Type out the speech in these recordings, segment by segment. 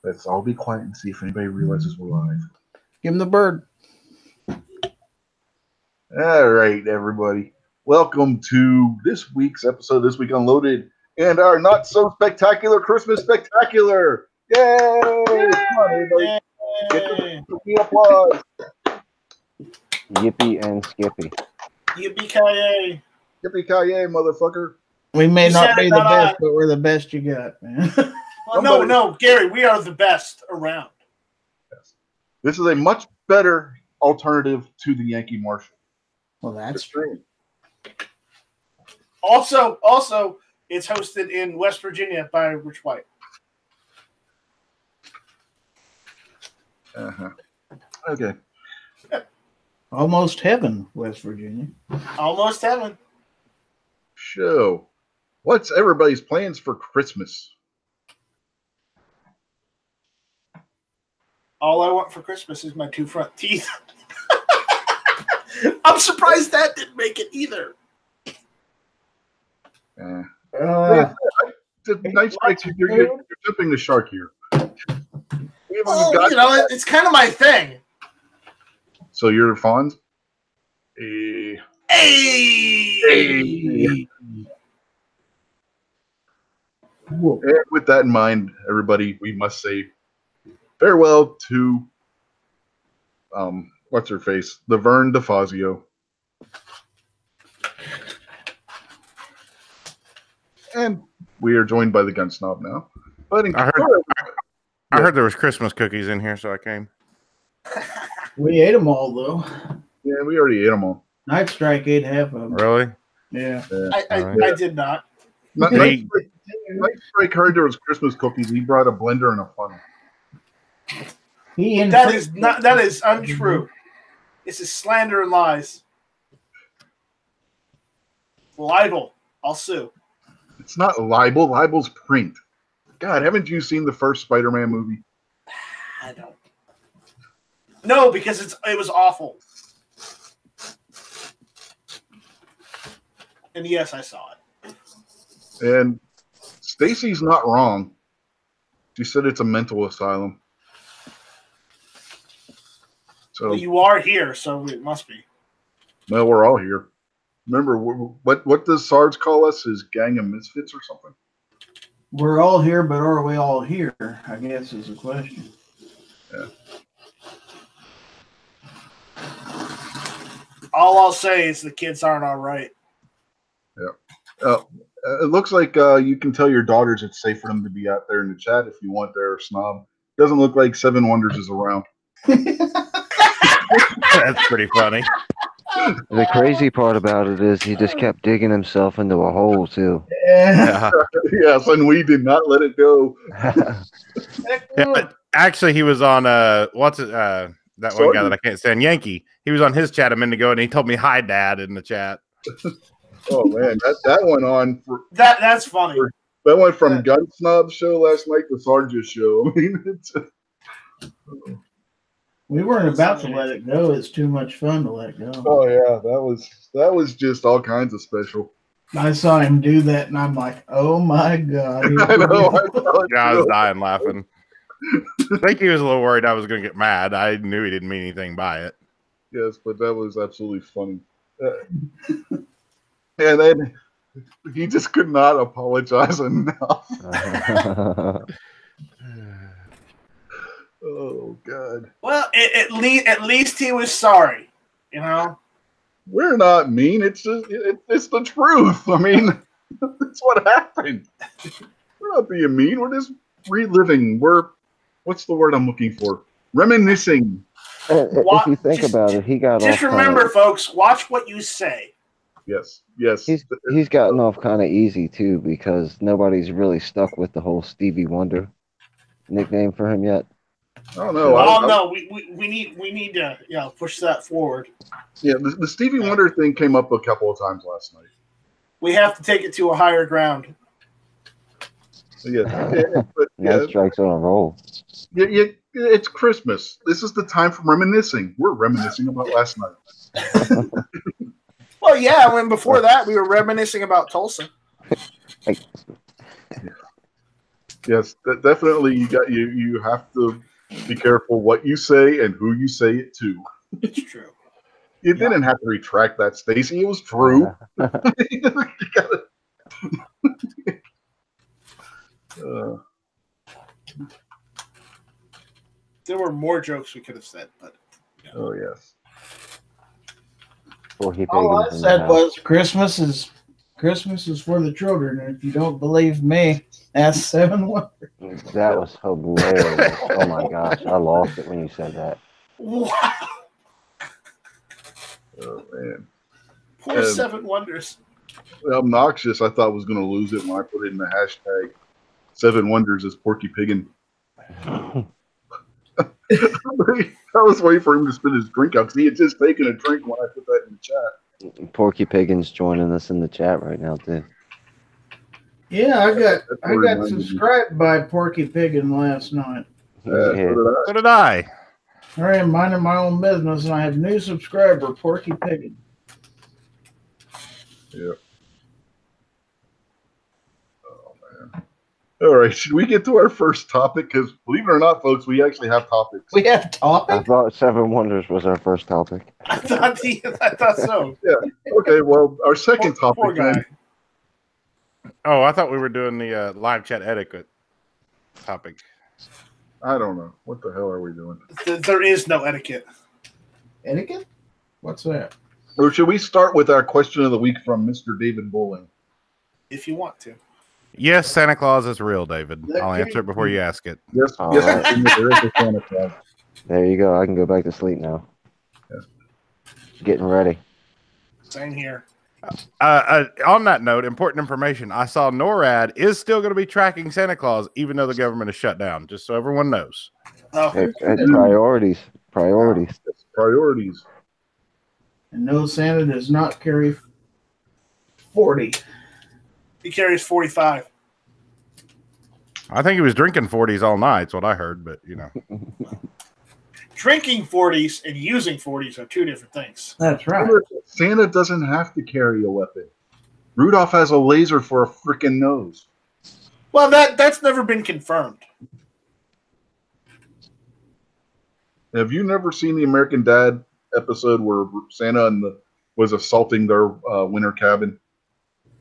Let's all be quiet and see if anybody realizes we're live. Give him the bird. All right, everybody. Welcome to this week's episode, This Week Unloaded, and our not so spectacular Christmas spectacular. Yay! Come on, everybody. Get the applause. Yippee and Skippy. Yippee-ki-yay. Yippee-ki-yay, motherfucker. We may You not said be it, the not best, I. but we're the best you got, man. Well, no, Gary, we are the best around. Yes. This is a much better alternative to the Yankee Marshal. Well, that's true. Also, it's hosted in West Virginia by Rich White. Uh-huh. Okay. Almost heaven, West Virginia. Almost heaven. So, what's everybody's plans for Christmas? All I want for Christmas is my 2 front teeth. I'm surprised that didn't make it either. Nice strikes. You're jumping the shark here. Well, it's kind of my thing. So you're fond? Hey! Whoa. And with that in mind, everybody, we must say farewell to what's her face? Laverne DeFazio. And we are joined by the gun snob now. But I heard there was Christmas cookies in here, so I came. We ate them all, though. yeah, we already ate them all. Night Strike ate half of them. Really? Yeah. I did not. Night Strike heard there was Christmas cookies. He brought a blender and a funnel. That is untrue. This is slander and lies. Libel. I'll sue. It's not libel. Libel's print. God, haven't you seen the first Spider-Man movie? I don't. No, because it was awful. And yes, I saw it. And Stacy's not wrong. She said it's a mental asylum. So, Well, you are here, so it must be. well, we're all here. Remember, what does SARS call us? Is gang of misfits or something? We're all here, but are we all here? I guess is the question. Yeah. All I'll say is the kids aren't all right. It looks like you can tell your daughters it's safe for them to be out there in the chat if you want their snob. Doesn't look like Seven Wonders is around. That's pretty funny. The crazy part about it is he just kept digging himself into a hole, too. Yeah. Yes, and we did not let it go. Yeah, actually, he was on that one guy that I can't stand, Yankee. He was on his chat a minute ago, and he told me hi, Dad, in the chat. Oh man, that went on for That's funny. that went from Gun Snob show last night to Sarge's show. I mean, We weren't about to let it go. It's too much fun to let go. oh yeah, that was just all kinds of special. I saw him do that, and I'm like, oh my God. I know. Yeah, I was dying laughing. I think he was a little worried I was going to get mad. I knew he didn't mean anything by it. Yes, but that was absolutely funny. And then he just could not apologize enough. Oh God. Well, at least he was sorry. You know. We're not mean. It's just it's the truth. I mean, that's what happened. We're not being mean. We're just reliving. What's the word I'm looking for? Reminiscing. If you think about it, he got Just off remember, folks, watch what you say. Yes. he's gotten off kind of easy, too, because nobody's really stuck with the whole Stevie Wonder nickname for him yet. I don't know. No, we need to push that forward. Yeah, the Stevie Wonder thing came up a couple of times last night. We have to take it to a higher ground. Night Strike's on a roll. Yeah, it's Christmas. This is the time for reminiscing. We're reminiscing about last night. Well, yeah, when before that we were reminiscing about Tulsa. Yes, definitely. You have to be careful what you say and who you say it to. It's true. You didn't have to retract that, Stacy. It was true. You gotta- There were more jokes we could have said, but oh yes. Porky All I Piggin's in the said house. was Christmas is for the children, and if you don't believe me, ask Seven Wonders. That was hilarious. Oh my gosh, I lost it when you said that. wow, Oh man. poor Seven Wonders. Obnoxious, I thought was going to lose it when I put it in the hashtag 7 Wonders as Porky Piggin. I was waiting for him to spit his drink out because he had just taken a drink when I put that in the chat. Porky Piggin's joining us in the chat right now too. Yeah, I got reminded me. subscribed by Porky Piggin last night. So did I. So did I. I am minding my own business, and I have new subscriber, Porky Piggin. Yeah. Oh man. All right, should we get to our first topic? Because believe it or not, folks, we actually have topics. We have I topic. thought 7 Wonders was our first topic. I thought so. Okay, well, our second Poor topic, guy. then, Oh, I thought we were doing the live chat etiquette topic. I don't know. What the hell are we doing? There is no etiquette. Etiquette? What's that? Or should we start with our question of the week from Mr. David Bowling? If you want to. Yes, Santa Claus is real, David. That I'll came- answer it before you ask it. Yes, All yes, right. there is a Santa Claus. There you go. I can go back to sleep now. Yeah. Getting ready. Same here. On that note, important information. I saw NORAD is still going to be tracking Santa Claus, even though the government is shut down, just so everyone knows. Oh, It's priorities. Priorities. It's priorities. And no, Santa does not carry 40. he carries 45. I think he was drinking 40s all night. That's what I heard, but you know. Drinking 40s and using 40s are two different things. That's right. Santa doesn't have to carry a weapon. Rudolph has a laser for a freaking nose. Well, that's never been confirmed. Have you never seen the American Dad episode where Santa was assaulting their winter cabin?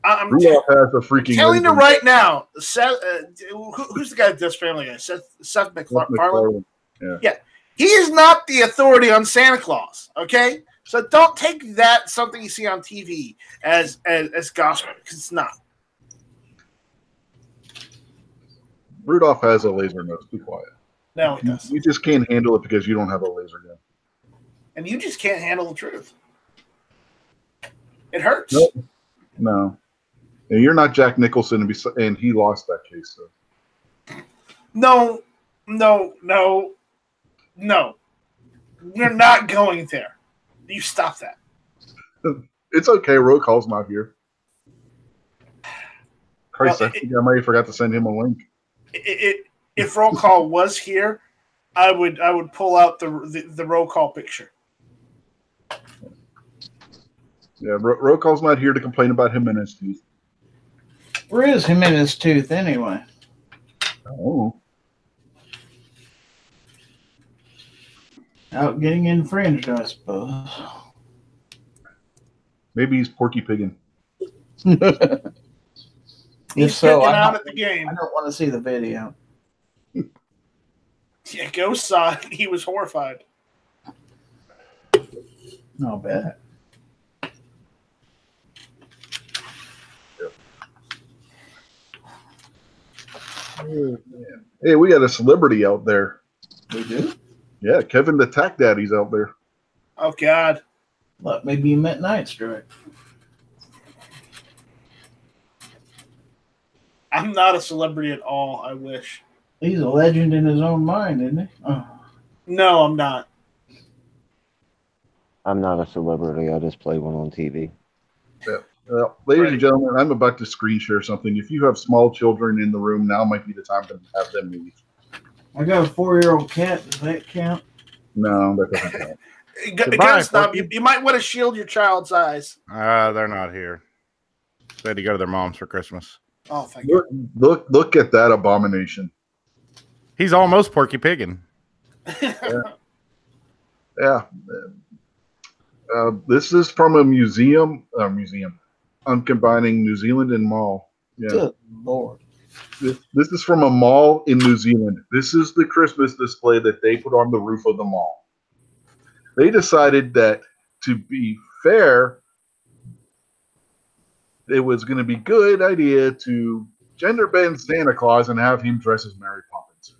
I'm Rudolph has a freaking telling you laser. right now, Seth, who's the guy that does Family Guy? Seth MacFarlane? Yeah. He is not the authority on Santa Claus, okay? So don't take that something you see on TV as gospel, because it's not. Rudolph has a laser nose. Be quiet. No, it doesn't. You just can't handle it because you don't have a laser gun. And you just can't handle the truth. It hurts. Nope. No. And you're not Jack Nicholson, and he lost that case. So. No. We're not going there. You stop that. It's okay. Roll call's not here. Christ, Well, I think I might have forgot to send him a link. If roll call was here, I would pull out the roll call picture. Yeah, roll call's not here to complain about him and his teeth. Where is him in his tooth anyway? Oh, Out getting infringed, I suppose. maybe he's Porky Piggin. If He's so, picking I out don't, at the game. I don't want to see the video. Yeah, Ghost saw it. He was horrified. No bet. Oh, man. Hey, we got a celebrity out there. We do? Yeah, Kevin the Tack Daddy's out there. Oh God. Look, maybe you meant Night Strike. I'm not a celebrity at all. I wish. He's a legend in his own mind, isn't he? Oh. No, I'm not. I'm not a celebrity. I just play one on TV. Well, ladies Right. and gentlemen, I'm about to screen share something. If you have small children in the room, now might be the time to have them leave. I got a 4-year-old cat. Does that count? No, that doesn't count. Goodbye, Stop. Porky. You might want to shield your child's eyes. They're not here. They had to go to their mom's for Christmas. Oh, thank you. Look at that abomination. He's almost Porky Piggin. Yeah. This is from a museum. I'm combining New Zealand and mall. Yeah. Good Lord. This is from a mall in New Zealand. This is the Christmas display that they put on the roof of the mall. They decided that, to be fair, it was going to be a good idea to gender bend Santa Claus and have him dress as Mary Poppins.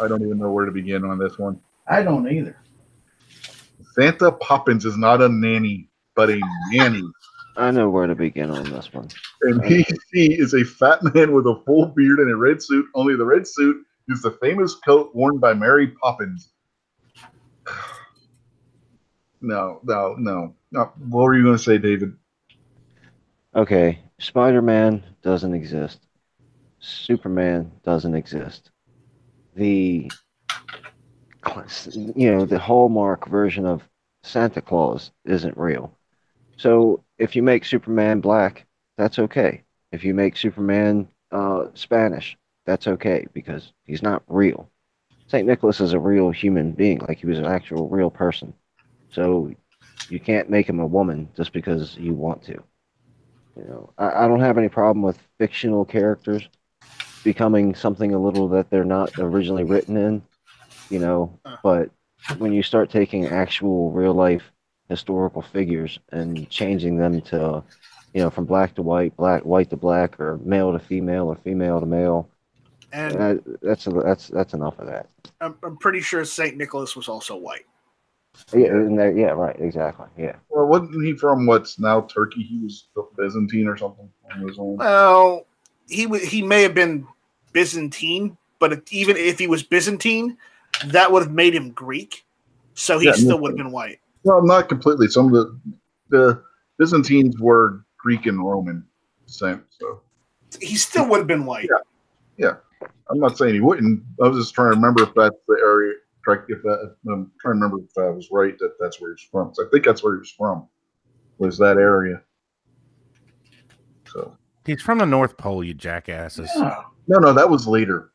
I don't even know where to begin on this one. I don't either. Santa Poppins is not a nanny, but a nanny. I know where to begin on this one. And he is a fat man with a full beard and a red suit. Only the red suit is the famous coat worn by Mary Poppins. No. What were you going to say, David? Okay, Spider-Man doesn't exist. Superman doesn't exist. The Hallmark version of Santa Claus isn't real. So if you make Superman black, that's okay. If you make Superman Spanish, that's okay because he's not real. St. Nicholas is a real human being, like he was an actual real person. So you can't make him a woman just because you want to. You know, I don't have any problem with fictional characters becoming something a little that they're not originally written in, you know, but when you start taking actual real life historical figures and changing them to, you know, from black to white, white to black, or male to female, or female to male, And that's enough of that. I'm pretty sure St. Nicholas was also white. Yeah, right, exactly. Yeah. Well, wasn't he from what's now Turkey? He was Byzantine or something on his own. Well, he may have been Byzantine, but even if he was Byzantine, that would have made him Greek, so he still would have been white. Well, not completely. Some of the Byzantines were Greek and Roman, same. So he still would have been white. Yeah. I'm not saying he wouldn't. I was just trying to remember if that's the area. I'm trying to remember if I was right that that's where he's from. So I think that's where he was from. Was that area? So he's from the North Pole, you jackasses. Yeah. No, that was later.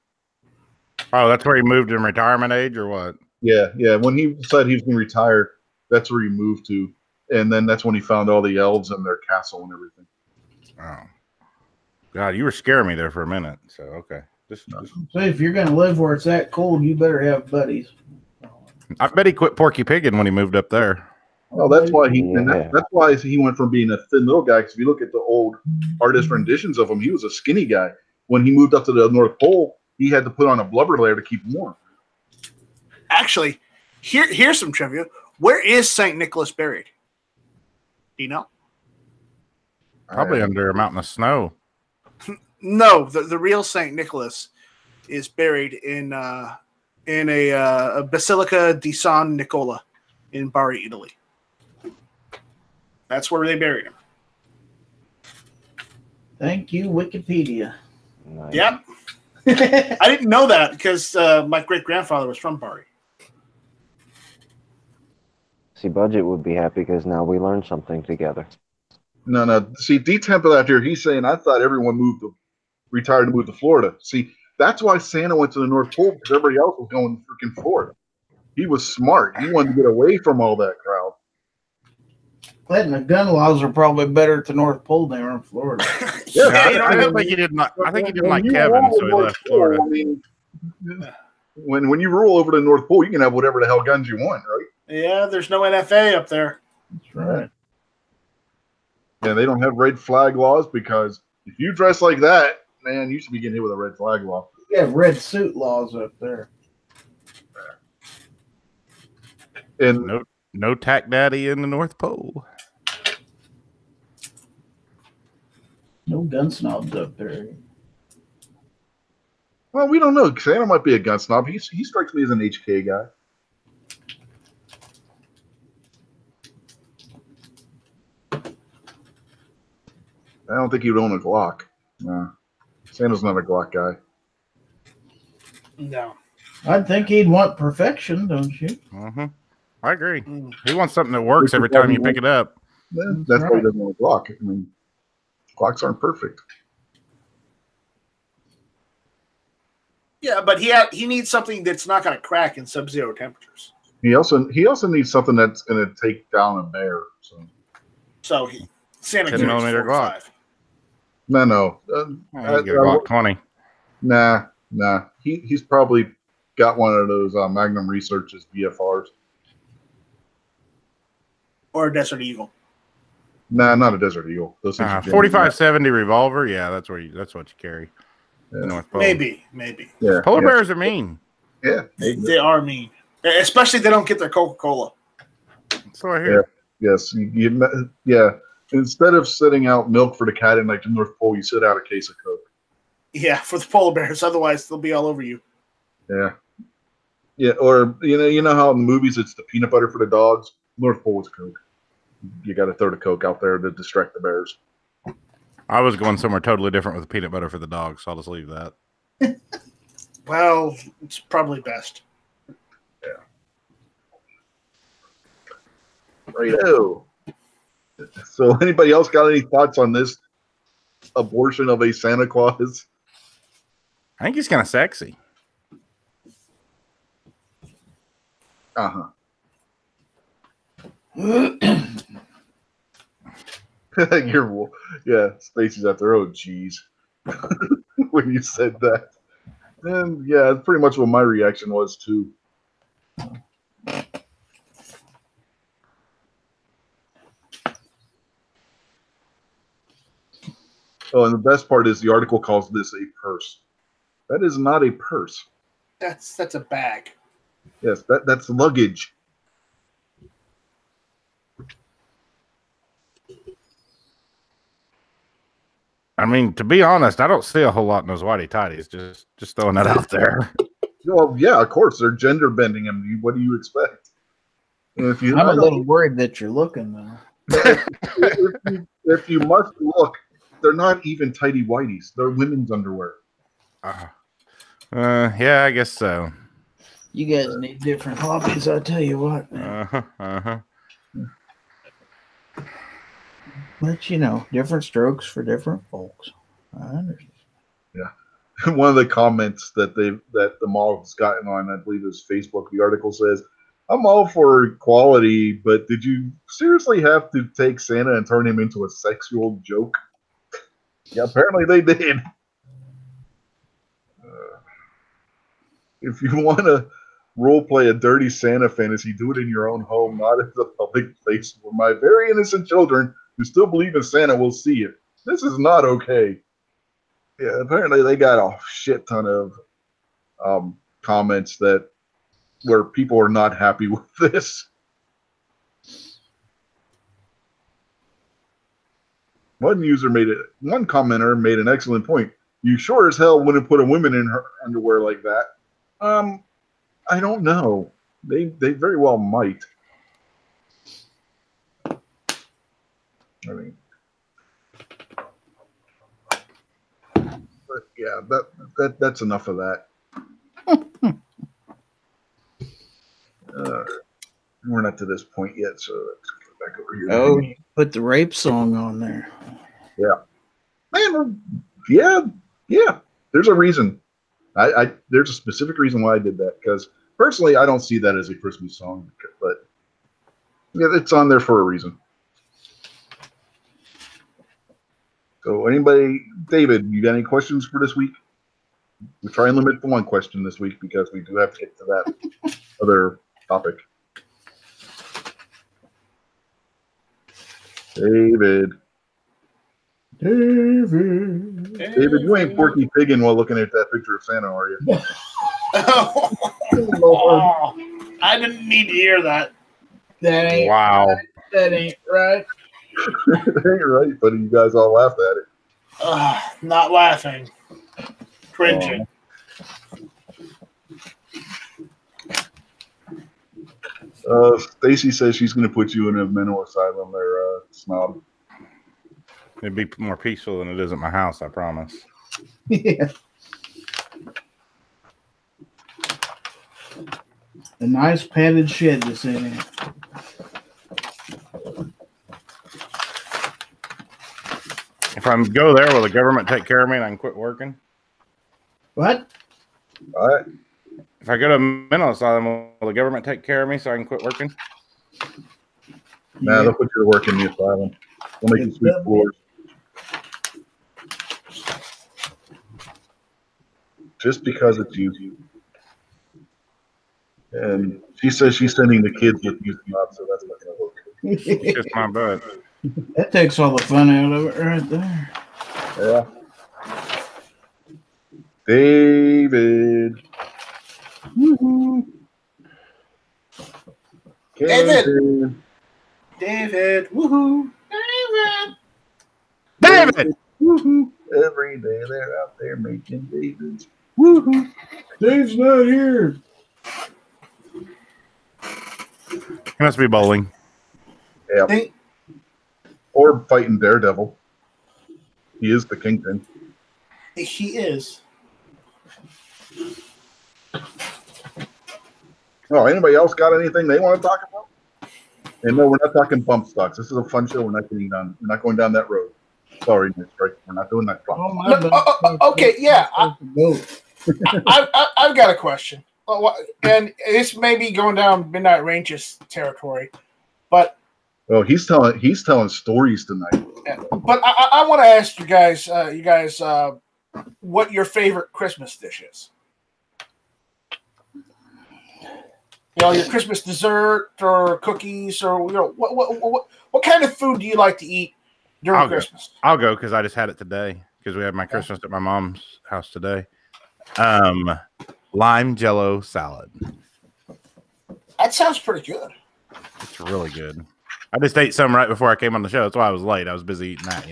Oh, that's where he moved in retirement age, or what? Yeah. When he decided he was going to retire, that's where he moved to, and then that's when he found all the elves and their castle and everything. Oh, God, you were scaring me there for a minute. So okay, So if you're going to live where it's that cold, you better have buddies. I bet he quit Porky Piggin when he moved up there. Well, that's why that's why he went from being a thin little guy. Because if you look at the old artist renditions of him, he was a skinny guy. When he moved up to the North Pole, he had to put on a blubber layer to keep him warm. Actually, here's some trivia. Where is St. Nicholas buried? Do you know? Probably under a mountain of snow. No, the real St. Nicholas is buried in a Basilica di San Nicola in Bari, Italy. That's where they buried him. Thank you, Wikipedia. Nice. Yep. I didn't know that because my great-grandfather was from Bari. See, Budget would be happy because now we learned something together. No. See, D Temple out here, he's saying, I thought everyone retired to move to Florida. See, that's why Santa went to the North Pole, because everybody else was going to freaking Florida. He was smart. He wanted to get away from all that crowd. And the gun laws are probably better at the North Pole than they are in Florida. I think he did not. I think he didn't like Kevin, so he left Florida. I mean, when you rule over the North Pole, you can have whatever the hell guns you want, right? Yeah, there's no NFA up there. That's right. Yeah, they don't have red flag laws because if you dress like that, man, you should be getting hit with a red flag law. You have red suit laws up there. And No tack daddy in the North Pole. No gun snobs up there. well, we don't know. Santa might be a gun snob. He strikes me as an HK guy. I don't think he would own a Glock. No. Santa's not a Glock guy. No. I'd think he'd want perfection, don't you? Mm-hmm. I agree. He wants something that works every time you pick it up. Yeah, that's why he doesn't want a Glock. I mean, Glocks aren't perfect. Yeah, but he needs something that's not going to crack in sub-zero temperatures. He also needs something that's going to take down a bear. So Santa 10 carries millimeter 45. Glock. No. He's got a Glock 20. Nah. He's probably got one of those Magnum Researches VFRs. Or a Desert Eagle. Nah, not a Desert Eagle. Those things are 45-70 revolver. Yeah, that's what you carry. Yeah. North Pole. Maybe. Yeah, Polar bears are mean. Yeah, they are mean, especially if they don't get their Coca-Cola. So I hear. Yeah. Yes. Yeah. Instead of setting out milk for the cat in like the North Pole, you set out a case of Coke. Yeah, for the polar bears. Otherwise, they'll be all over you. Yeah. Yeah. Or you know how in the movies it's the peanut butter for the dogs. North Pole is Coke. You got to throw the Coke out there to distract the bears. I was going somewhere totally different with peanut butter for the dogs, so I'll just leave that. Well, it's probably best. Yeah. Righto. So, anybody else got any thoughts on this abortion of a Santa Claus? I think he's kind of sexy. Uh-huh. Stacy's out there. Oh, geez. When you said that. And yeah, that's pretty much what my reaction was, too. Oh, and the best part is the article calls this a purse. That is not a purse. That's a bag. Yes, that's luggage. I mean, to be honest, I don't see a whole lot in those whitey tighties. Just throwing that out there. Well, yeah, of course they're gender bending them. What do you expect? I'm a little worried that you're looking though. if you must look, they're not even tighty whities. They're women's underwear. Yeah, I guess so. You guys need different hobbies, I tell you what. But different strokes for different folks. I understand. Yeah. One of the comments that the mall's gotten on, I believe, is Facebook. The article says, "I'm all for equality, but did you seriously have to take Santa and turn him into a sexual joke?" Yeah, apparently they did. If you want to role play a dirty Santa fantasy, do it in your own home, not in the public place where my very innocent children who still believe in Santa will see it. This is not okay. Yeah, apparently they got a shit ton of comments where people are not happy with this. One commenter made an excellent point. You sure as hell wouldn't put a woman in her underwear like that. I don't know. They very well might. I mean, but yeah, that's enough of that. We're not to this point yet, so let's go back over here. Oh, you put the rape song on there. Yeah, man. Yeah. There's a reason. There's a specific reason why I did that, because personally, I don't see that as a Christmas song, but yeah, it's on there for a reason. So, David, you got any questions for this week? We try and limit to one question this week because we do have to get to that other topic. David, you ain't Porky Piggin while looking at that picture of Santa, are you? Oh, I didn't need to hear that. That ain't wow. Right. That ain't right. It ain't right, but you guys all laughed at it. Not laughing. Cringing. Stacy says she's going to put you in a mental asylum there, Snob. It'd be more peaceful than it is at my house, I promise. Yeah. A nice padded shed to sit in. If I go there, will the government take care of me and I can quit working? What? All right. If I go to a mental asylum, will the government take care of me so I can quit working? Nah, they'll put you to work in the asylum. They'll make you sweep floors. Just because it's you. And she says she's sending the kids with you, so that's not going to work. It's just my butt. That takes all the fun out of it right there. Yeah. David. Woo-hoo. David. David. Woohoo. David! Woohoo. Every day they're out there making Davids. Woohoo. Dave's not here. He must be bowling. Yeah. Or fighting Daredevil. He is the Kingpin. He is. Oh, anybody else got anything they want to talk about? And no, we're not talking bump stocks. This is a fun show. We're not going down that road. Sorry, Nick, right? We're not doing that. Oh, No, okay, yeah. I've got a question. And this may be going down Midnight Ranges territory, but he's telling stories tonight. yeah, but I want to ask you guys, what your favorite Christmas dish is. You know, your Christmas dessert or cookies, or what kind of food do you like to eat during Christmas? I'll go because I just had it today because we had my Christmas at my mom's house today. Lime Jello salad. That sounds pretty good. It's really good. I just ate some right before I came on the show. That's why I was late. I was busy eating that,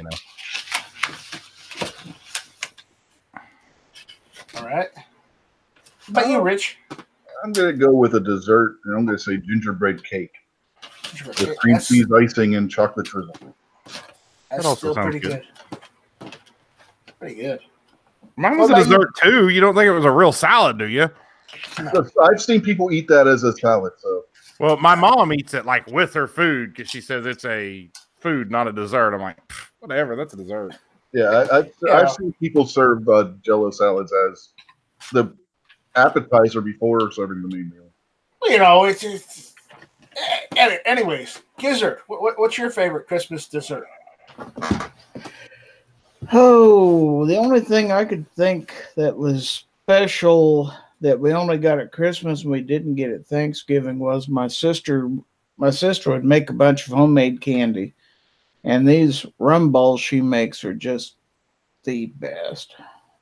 All right. How about you, Rich? I'm going to go with a dessert, and I'm going to say gingerbread cake with cream cheese icing and chocolate drizzle. That's also still sounds pretty good. Pretty good. Mine was a dessert too. You don't think it was a real salad, do you? I've seen people eat that as a salad. So, well, my mom eats it like with her food because she says it's a food, not a dessert. I'm like, whatever, that's a dessert. Yeah, I've seen people serve Jello salads as the appetizer before serving the main meal. Well, you know, it's anyways. Gizzard, what's your favorite Christmas dessert? Oh, the only thing I could think that was special that we only got at Christmas and we didn't get at Thanksgiving was my sister would make a bunch of homemade candy. And these rum balls she makes are just the best.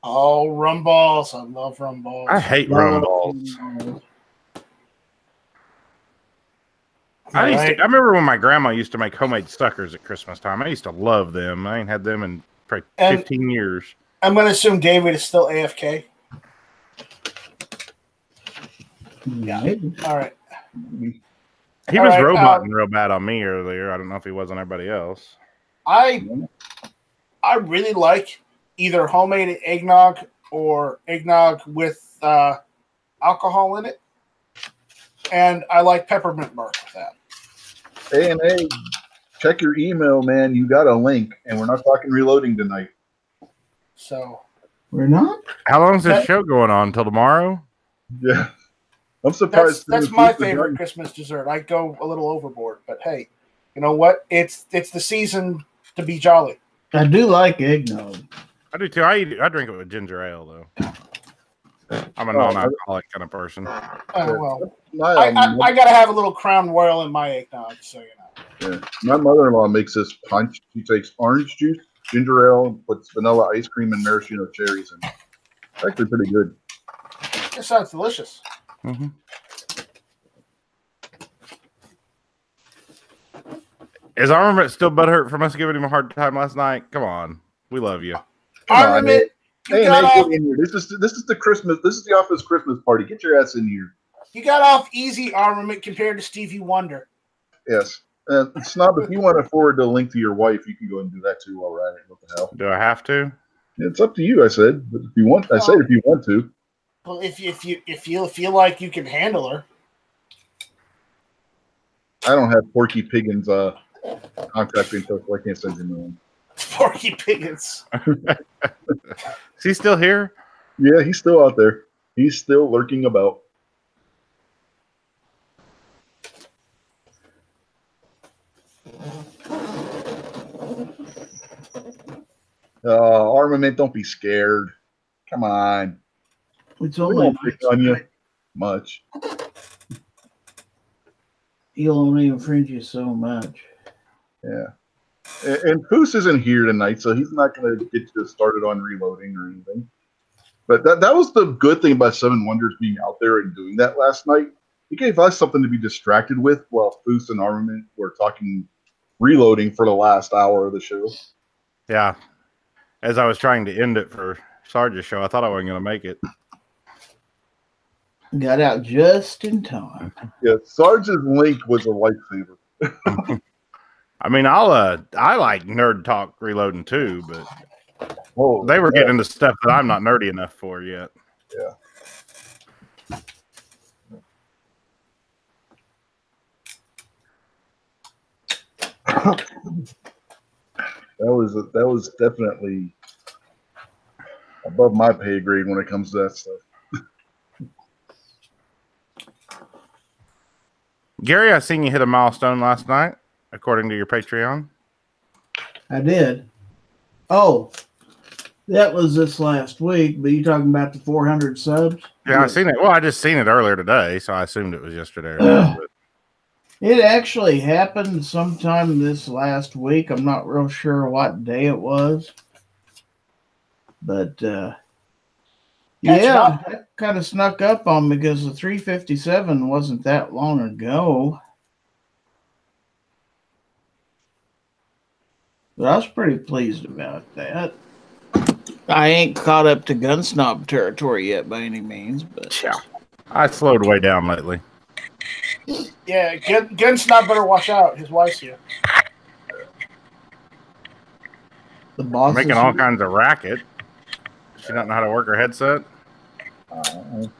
Oh, rum balls. I love rum balls. I hate rum balls. I remember when my grandma used to make homemade suckers at Christmas time. I used to love them. I ain't had them in probably 15 years. I'm going to assume David is still AFK. Yeah. All right. He was roboting real bad on me earlier. I don't know if he was on everybody else. I really like either homemade eggnog or eggnog with alcohol in it. And I like peppermint bark with that. A&A, check your email, man. You got a link, and we're not talking reloading tonight. So we're not? How long is this show going on? Until tomorrow? Yeah. I'm surprised. That's my favorite Christmas dessert. I go a little overboard, but hey, you know what? It's the season to be jolly. I do like eggnog. I do too. I drink it with ginger ale though. I'm a non-alcoholic kind of person. Well, I gotta have a little Crown Royal in my eggnog, so you know. Yeah. My mother-in-law makes this punch. She takes orange juice, ginger ale, and puts vanilla ice cream and maraschino cherries in. It's actually pretty good. It sounds delicious. Mm-hmm. Is Armament still butthurt from us giving him a hard time last night? Come on, we love you. Armament, hey, get in here. This is the Christmas. This is the office Christmas party. Get your ass in here. You got off easy, Armament, compared to Stevie Wonder. Yes. Snob, if you want to forward the link to your wife, you can go and do that too while we're at it. What the hell? Do I have to? It's up to you, I said. But if you want, I said if you want to. Well, if you feel like you can handle her. I don't have Porky Piggin's contact info, so I can't send him one. Porky Piggins. Is he still here? Yeah, he's still out there. He's still lurking about. Armament, don't be scared. Come on. It's We only won't pick on you much. He'll only infringe you so much. Yeah. And Foose isn't here tonight, so he's not going to get you started on reloading or anything. But that was the good thing about Seven Wonders being out there and doing that last night. It gave us something to be distracted with while Foose and Armament were talking reloading for the last hour of the show. Yeah. As I was trying to end it for Sarge's show, I thought I wasn't going to make it. Got out just in time. Yeah, Sarge's link was a lifesaver. I mean, I like nerd talk reloading too, but they were getting into stuff that I'm not nerdy enough for yet. Yeah. That was definitely above my pay grade when it comes to that stuff. Gary, I seen you hit a milestone last night, according to your Patreon. I did. Oh, that was this last week, but you talking about the 400 subs? Yeah, I seen it. Well, I just seen it earlier today, so I assumed it was yesterday. But It actually happened sometime this last week. I'm not real sure what day it was. But yeah, that kind of snuck up on me because the 357 wasn't that long ago. But I was pretty pleased about that. I ain't caught up to gun snob territory yet by any means, but yeah, I slowed way down lately. Yeah, Gun's not better watch out. His wife's here. the boss Making is all here. kinds of racket. She doesn't know how to work her headset. Well,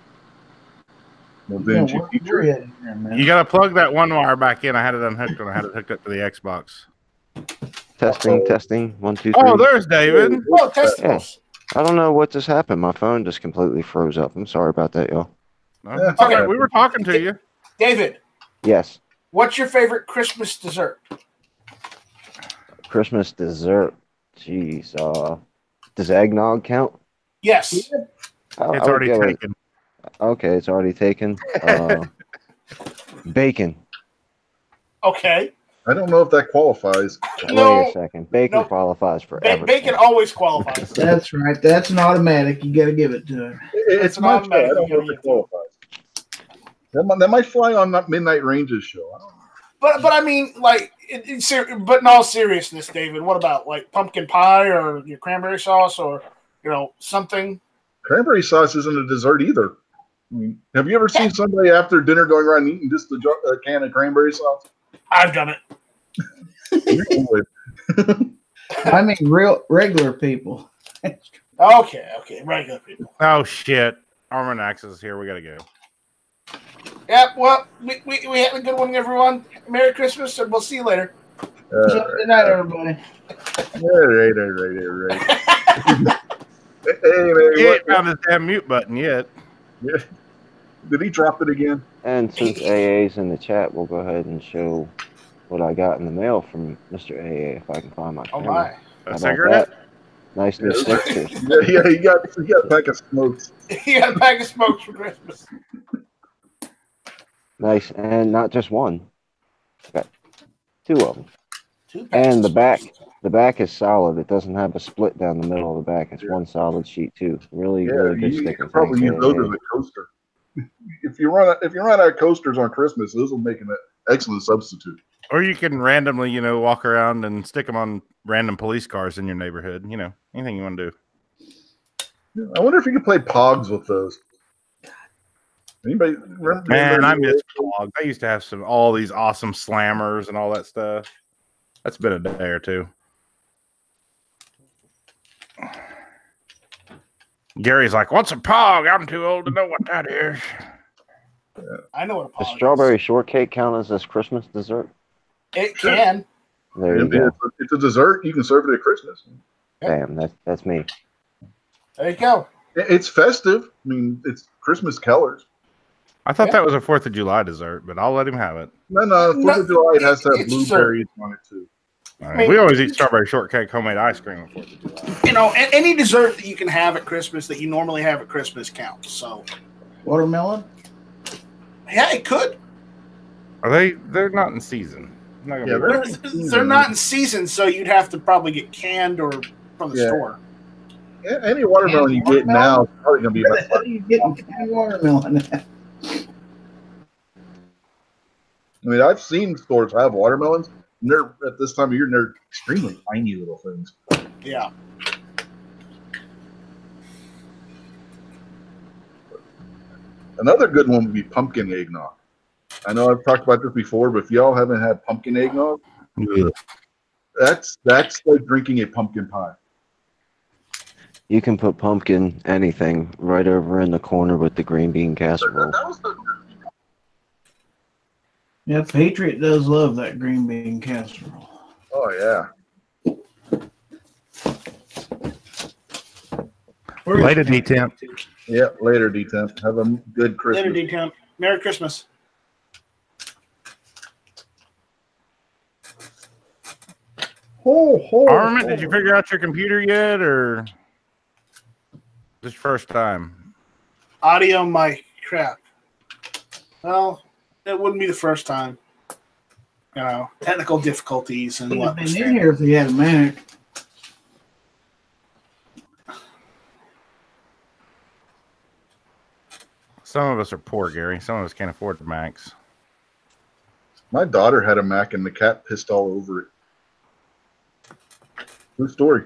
Yeah, didn't you where- teach where her? you at here, man? You got to plug that one wire back in. I had it unhooked when I had it hooked up to the Xbox. Testing. 1, 2, 3. Oh, there's David. Oh, testicles. I don't know what just happened. My phone just completely froze up. I'm sorry about that, y'all. No, it's all right. We were talking to you. David, Yes. what's your favorite Christmas dessert? Christmas dessert. Jeez. Does eggnog count? Yes. It's already taken. Okay, it's already taken. Bacon. Okay. I don't know if that qualifies. No, Wait a second. Bacon no. qualifies for everything. Bacon always qualifies. That's right. That's an automatic. You got to give it to him. It's an my show. I automatic. don't know if it qualifies. That might fly on Midnight Range's show. I don't know. But I mean, like, but in all seriousness, David, what about like pumpkin pie or your cranberry sauce or something? Cranberry sauce isn't a dessert either. I mean, have you ever seen somebody after dinner going around eating just a can of cranberry sauce? I've done it. You would. I mean, regular people. Okay, regular people. Oh, shit. Armanax is here. We got to go. Yeah, well, we had a good one, everyone. Merry Christmas, and we'll see you later. Good night, everybody. All right. Hey, man, He ain't found his damn mute button yet. Yeah. Did he drop it again? And since AA's in the chat, we'll go ahead and show what I got in the mail from Mr. AA if I can find my Oh camera. my! How A about cigarette? that? Nice new stickers. Yeah, he got a pack of smokes. He got a bag of smokes for Christmas. Nice, and not just one. Got 2 of them. 2 packs And of the back is solid. It doesn't have a split down the middle of the back. It's one solid sheet too. Really, Yeah, really good you sticker. can probably Thanks, use those AA. as a coaster. If you run out of coasters on Christmas, those will make an excellent substitute. Or you can randomly, walk around and stick them on random police cars in your neighborhood. Anything you want to do. I wonder if you could play Pogs with those. Anybody remember? Man, I miss Pogs. I used to have all these awesome slammers and all that stuff. That's been a day or two. Gary's like, "What's a Pog? I'm too old to know what that is." I know what a Does pog strawberry is. shortcake count as this Christmas dessert? It Sure. can. There you go. It's a dessert. You can serve it at Christmas. Damn, that's me. There you go. It's festive. I mean, it's Christmas colors. I thought Yeah. that was a 4th of July dessert, but I'll let him have it. No, 4th of July, it has to have It's blueberries on it, too. I mean, we always eat strawberry shortcake homemade ice cream on 4th of July. You know, any dessert that you can have at Christmas that you normally have at Christmas counts. So, Watermelon? yeah, it could. Are they? They're not in season. I'm not gonna Yeah, be they're- right. They're not in season, so you'd have to probably get canned or from the Yeah. store. Yeah, any watermelon you get now is probably going to be Where the about hell are you getting canned watermelon at? I mean, I've seen stores have watermelons, and they're at this time of year, and they're extremely tiny little things. Yeah. Another good one would be pumpkin eggnog. I know I've talked about this before, but if y'all haven't had pumpkin eggnog, that's like drinking a pumpkin pie. You can put pumpkin anything right over in the corner with the green bean casserole. That was the Yeah, Patriot does love that green bean casserole. Oh yeah. Later, D-Temp. Yeah, later, D-Temp. Have a good Christmas. Later, D-Temp. Merry Christmas. Armin, did you figure out your computer yet, or this first time? Audio mic. Crap. Well, it wouldn't be the first time. You know, technical difficulties and He'd have what. been in here if he had a Mac. Some of us are poor, Gary. Some of us can't afford the Macs. My daughter had a Mac, and the cat pissed all over it. True story.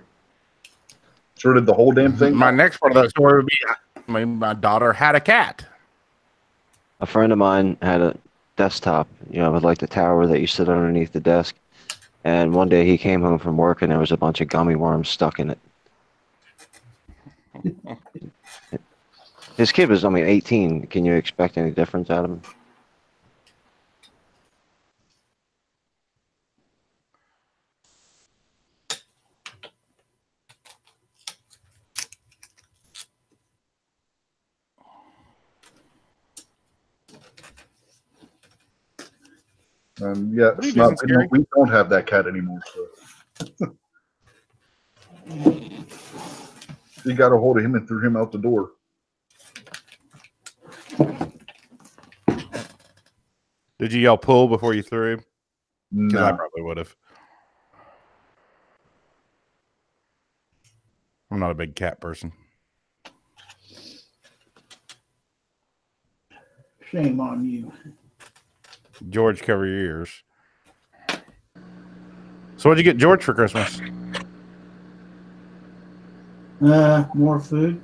Sure did the whole damn thing. My next part of that story would be my daughter had a cat. A friend of mine had a desktop, with like the tower that you sit underneath the desk. And one day he came home from work and there was a bunch of gummy worms stuck in it. His kid was, 18. Can you expect any difference out of him? Yeah, What are you Snub, doing, Scary? we don't have that cat anymore. So. She got a hold of him and threw him out the door. Did you yell pull before you threw him? Because I No. probably would have. I'm not a big cat person. Shame on you. George, cover your ears. So what'd you get George for Christmas? More food.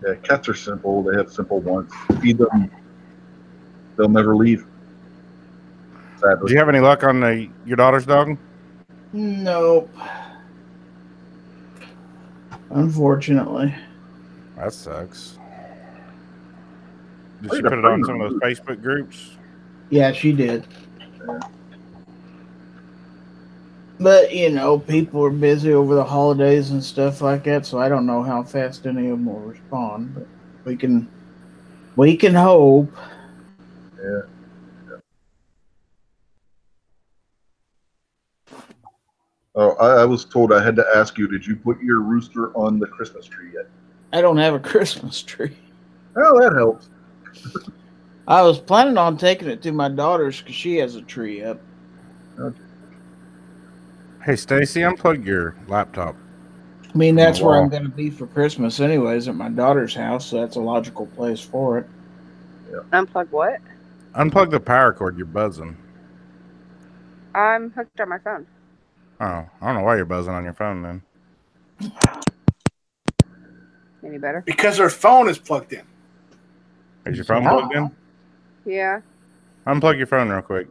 Yeah, cats are simple. They have simple wants. Feed them. They'll never leave. Did Sadly. you have any luck on your daughter's dog? Nope. Unfortunately. That sucks. Did I she need a put it on friend some of those group. Facebook groups? Yeah, she did. But, people are busy over the holidays and stuff like that, so I don't know how fast any of them will respond. But we can hope. Yeah. Oh, I was told I had to ask you, did you put your rooster on the Christmas tree yet? I don't have a Christmas tree. Oh, that helps. I was planning on taking it to my daughter's because she has a tree up. Hey, Stacy, unplug your laptop. I mean, that's where Wow. I'm going to be for Christmas anyways, at my daughter's house, so that's a logical place for it. Unplug what? Unplug the power cord. You're buzzing. I'm hooked on my phone. Oh, I don't know why you're buzzing on your phone then. Any better? Because her phone is plugged in. Is your phone Yeah. plugged in? Yeah. Unplug your phone real quick.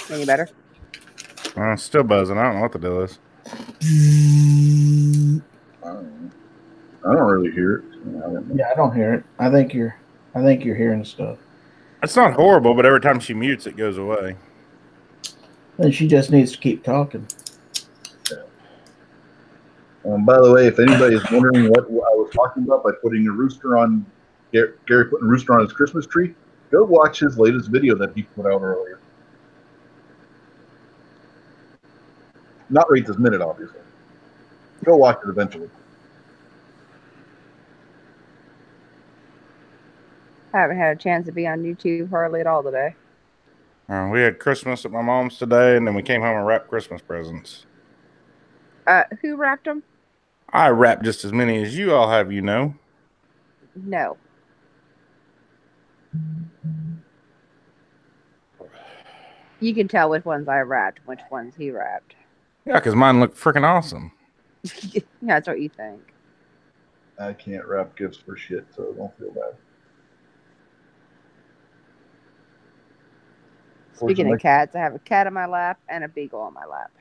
Any better? Still buzzing. I don't know what the deal is. I don't really hear it. Yeah, I don't hear it. I think you're hearing stuff. It's not horrible, but every time she mutes, it goes away. Then she just needs to keep talking. By the way, if anybody's wondering what I was talking about by putting a rooster on Gary putting a rooster on his Christmas tree, go watch his latest video that he put out earlier. Not right this minute, obviously. Go watch it eventually. I haven't had a chance to be on YouTube hardly at all today. We had Christmas at my mom's today, and then we came home and wrapped Christmas presents. Who wrapped them? I wrapped just as many as you all have, you know. No. You can tell which ones I wrapped, which ones he wrapped. Yeah, because mine look freaking awesome. That's what you think. I can't wrap gifts for shit, so don't feel bad. Speaking of cats, I have a cat on my lap and a beagle on my lap.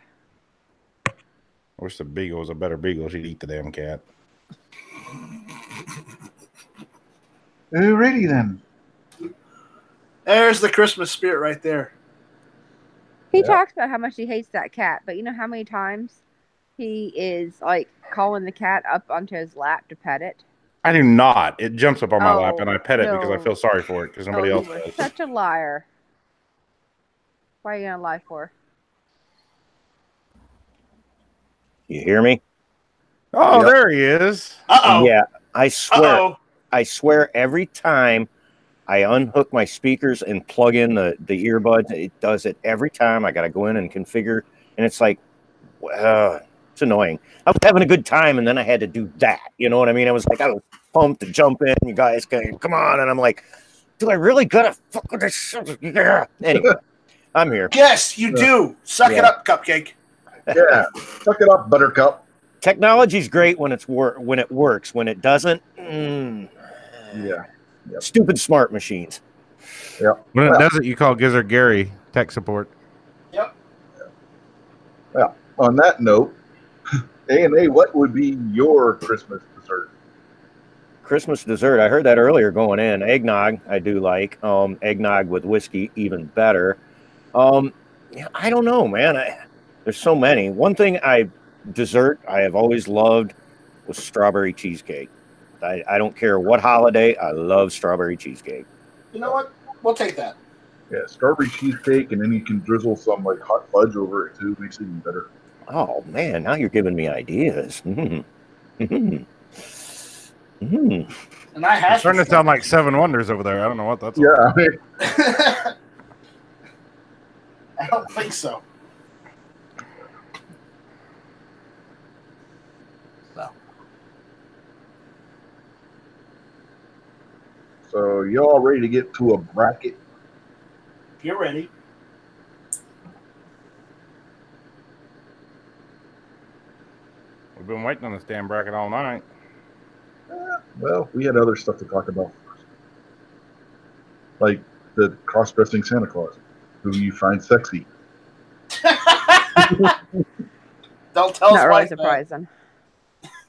I wish the beagle was a better beagle. She'd eat the damn cat. Alrighty then. There's the Christmas spirit right there. He talks about how much he hates that cat, but you know how many times he is like calling the cat up onto his lap to pet it? I do not. It jumps up on my lap and I pet it because I feel sorry for it because nobody else you were does. such a liar. Why are you gonna lie for? You hear me? Oh, there he is. Uh-oh. Yeah, I swear. Uh-oh. I swear every time I unhook my speakers and plug in the earbuds, it does it every time. I got to go in and configure, and it's like, it's annoying. I was having a good time, and then I had to do that. You know what I mean? I was like, I was pumped to jump in. You guys can come on, and I'm like, do I really gotta fuck with this shit? Yeah. Anyway, I'm here. Yes, you do. Suck it up, Cupcake. Yeah, suck it up, Buttercup. Technology's great when it works. When it doesn't, Yeah. Yep. Stupid smart machines. Yeah. When it does it, you call Gizzard Gary tech support. Yep. Well, on that note, A&A, what would be your Christmas dessert? Christmas dessert. I heard that earlier going in. Eggnog, I do like. Eggnog with whiskey, even better. I don't know, man. There's so many. One thing dessert I have always loved was strawberry cheesecake. I don't care what holiday. I love strawberry cheesecake. You know what? We'll take that. Yeah, strawberry cheesecake, and then you can drizzle some like hot fudge over it too. Makes it even better. Oh man, now you're giving me ideas. And I have It's starting to sound like Seven Wonders over there. I don't know what that's. Yeah, About. I don't think so. So y'all ready to get to a bracket? You're ready. We've been waiting on this damn bracket all night. Well, we had other stuff to talk about first. Like the cross-dressing Santa Claus, who you find sexy. Don't tell us Not why. really surprising.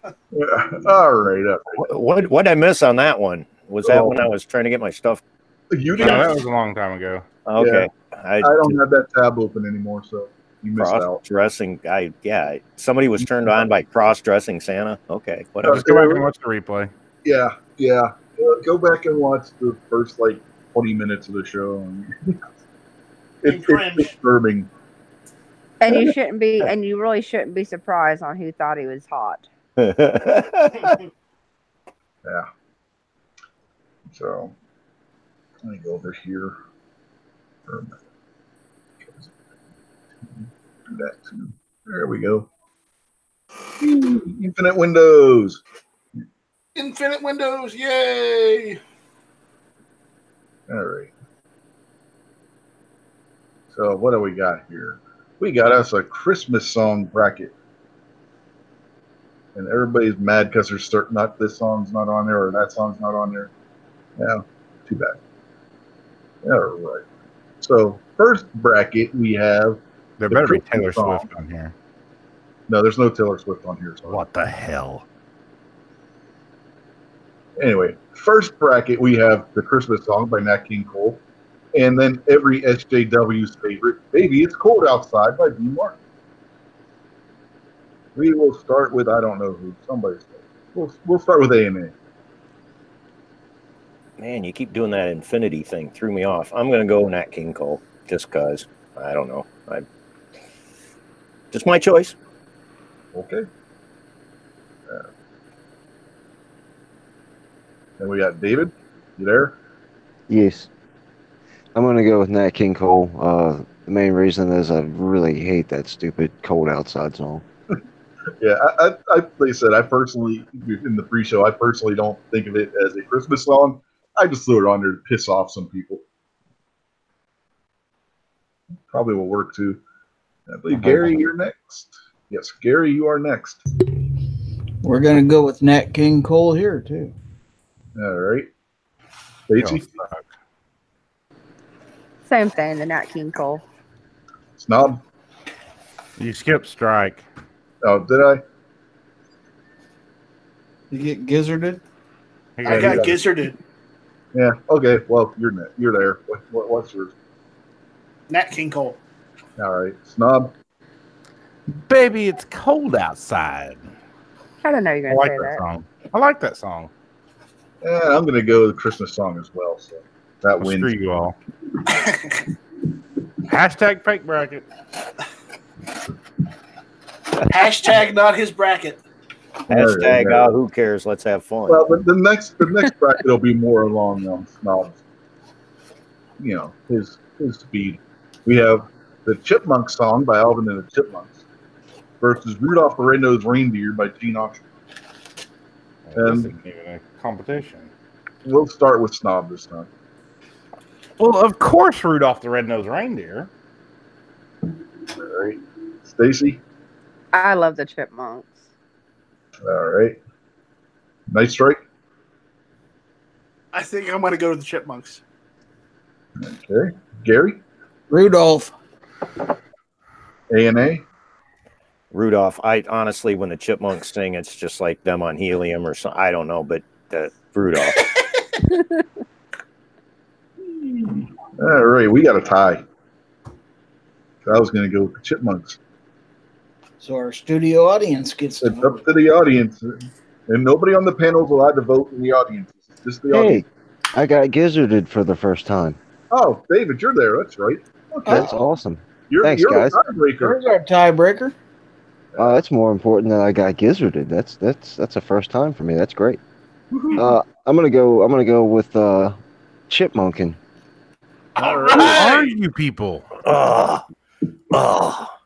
Yeah. All right. What'd I miss on that one? Was that when I was trying to get my stuff? You No, didn't. that was a long time ago. Okay. Yeah. I don't have that tab open anymore, so you missed out. Cross-dressing. Somebody was turned on by cross-dressing Santa. Okay, whatever. Just go back and watch the replay. Yeah. Go back and watch the first 20 minutes of the show. It's disturbing. And you shouldn't be, and you really shouldn't be surprised on who thought he was hot. Yeah. So let me go over here for a minute. Do that too. There we go. Infinite windows. Infinite windows, yay! All right. So what do we got here? We got us a Christmas song bracket. And everybody's mad because this song's not on there or that song's not on there. Yeah, too bad. All right. So first bracket we have There The better be Christmas Taylor song. Swift on here. No, there's no Taylor Swift on here. Sorry. What the hell? Anyway, first bracket we have the Christmas song by Nat King Cole, and then every SJW's favorite, "Baby It's Cold Outside" by Dean Martin. We will start with I don't know who. Somebody said. We'll start with A&A. Man, you keep doing that infinity thing. Threw me off. I'm going to go Nat King Cole just because. I don't know. Just my choice. Okay. And we got David. You there? Yes. I'm going to go with Nat King Cole. The main reason is I really hate that stupid Cold Outside song. Yeah, like I said, I personally, in the pre-show, I personally don't think of it as a Christmas song. I just threw it on there to piss off some people. Probably will work too. I believe Gary, you're next. Yes, Gary, you are next. We're going to go with Nat King Cole here, too. All right. Stacey? Same thing, the Nat King Cole. Snob? You skipped Strike. Oh, did I? You get gizzarded? I got gizzarded. Yeah. Okay. Well, you're there. What's yours? Nat King Cole. All right. Snob? Baby, it's cold outside. I don't know you're I going to like say that that. song. I like that song. Yeah, I'm going to go with the Christmas song as well. So that Well, wins. screw you all. Hashtag fake bracket. Hashtag not his bracket. Hashtag who cares? Let's have fun. Well, but the next bracket will be more along Snob's, his speed. We have the Chipmunk song by Alvin and the Chipmunks versus Rudolph the Red-Nosed Reindeer by Gene Autry. This isn't even a competition. We'll start with Snob this time. Well, of course, Rudolph the Red-Nosed Reindeer. All right. Stacey? I love the Chipmunks. All right. Night Strike? I think I'm going to go to the Chipmunks. Okay. Gary? Rudolph. A&A? Rudolph. I honestly, when the Chipmunks sing, it's just like them on helium or something. I don't know, but Rudolph. All right. We got a tie. I was going to go with the Chipmunks. So our studio audience gets to It's vote. up to the audience. And nobody on the panel is allowed to vote in the audience. It's just the audience. Hey, I got gizzarded for the first time. Oh, David, you're there. That's right. Okay. That's awesome. You're Thanks, the guys. tiebreaker. There's our tiebreaker. That's more important than I got gizzarded. That's a first time for me. That's great. Woohoo. I'm gonna go with Chipmunkin. All Who right. are you people?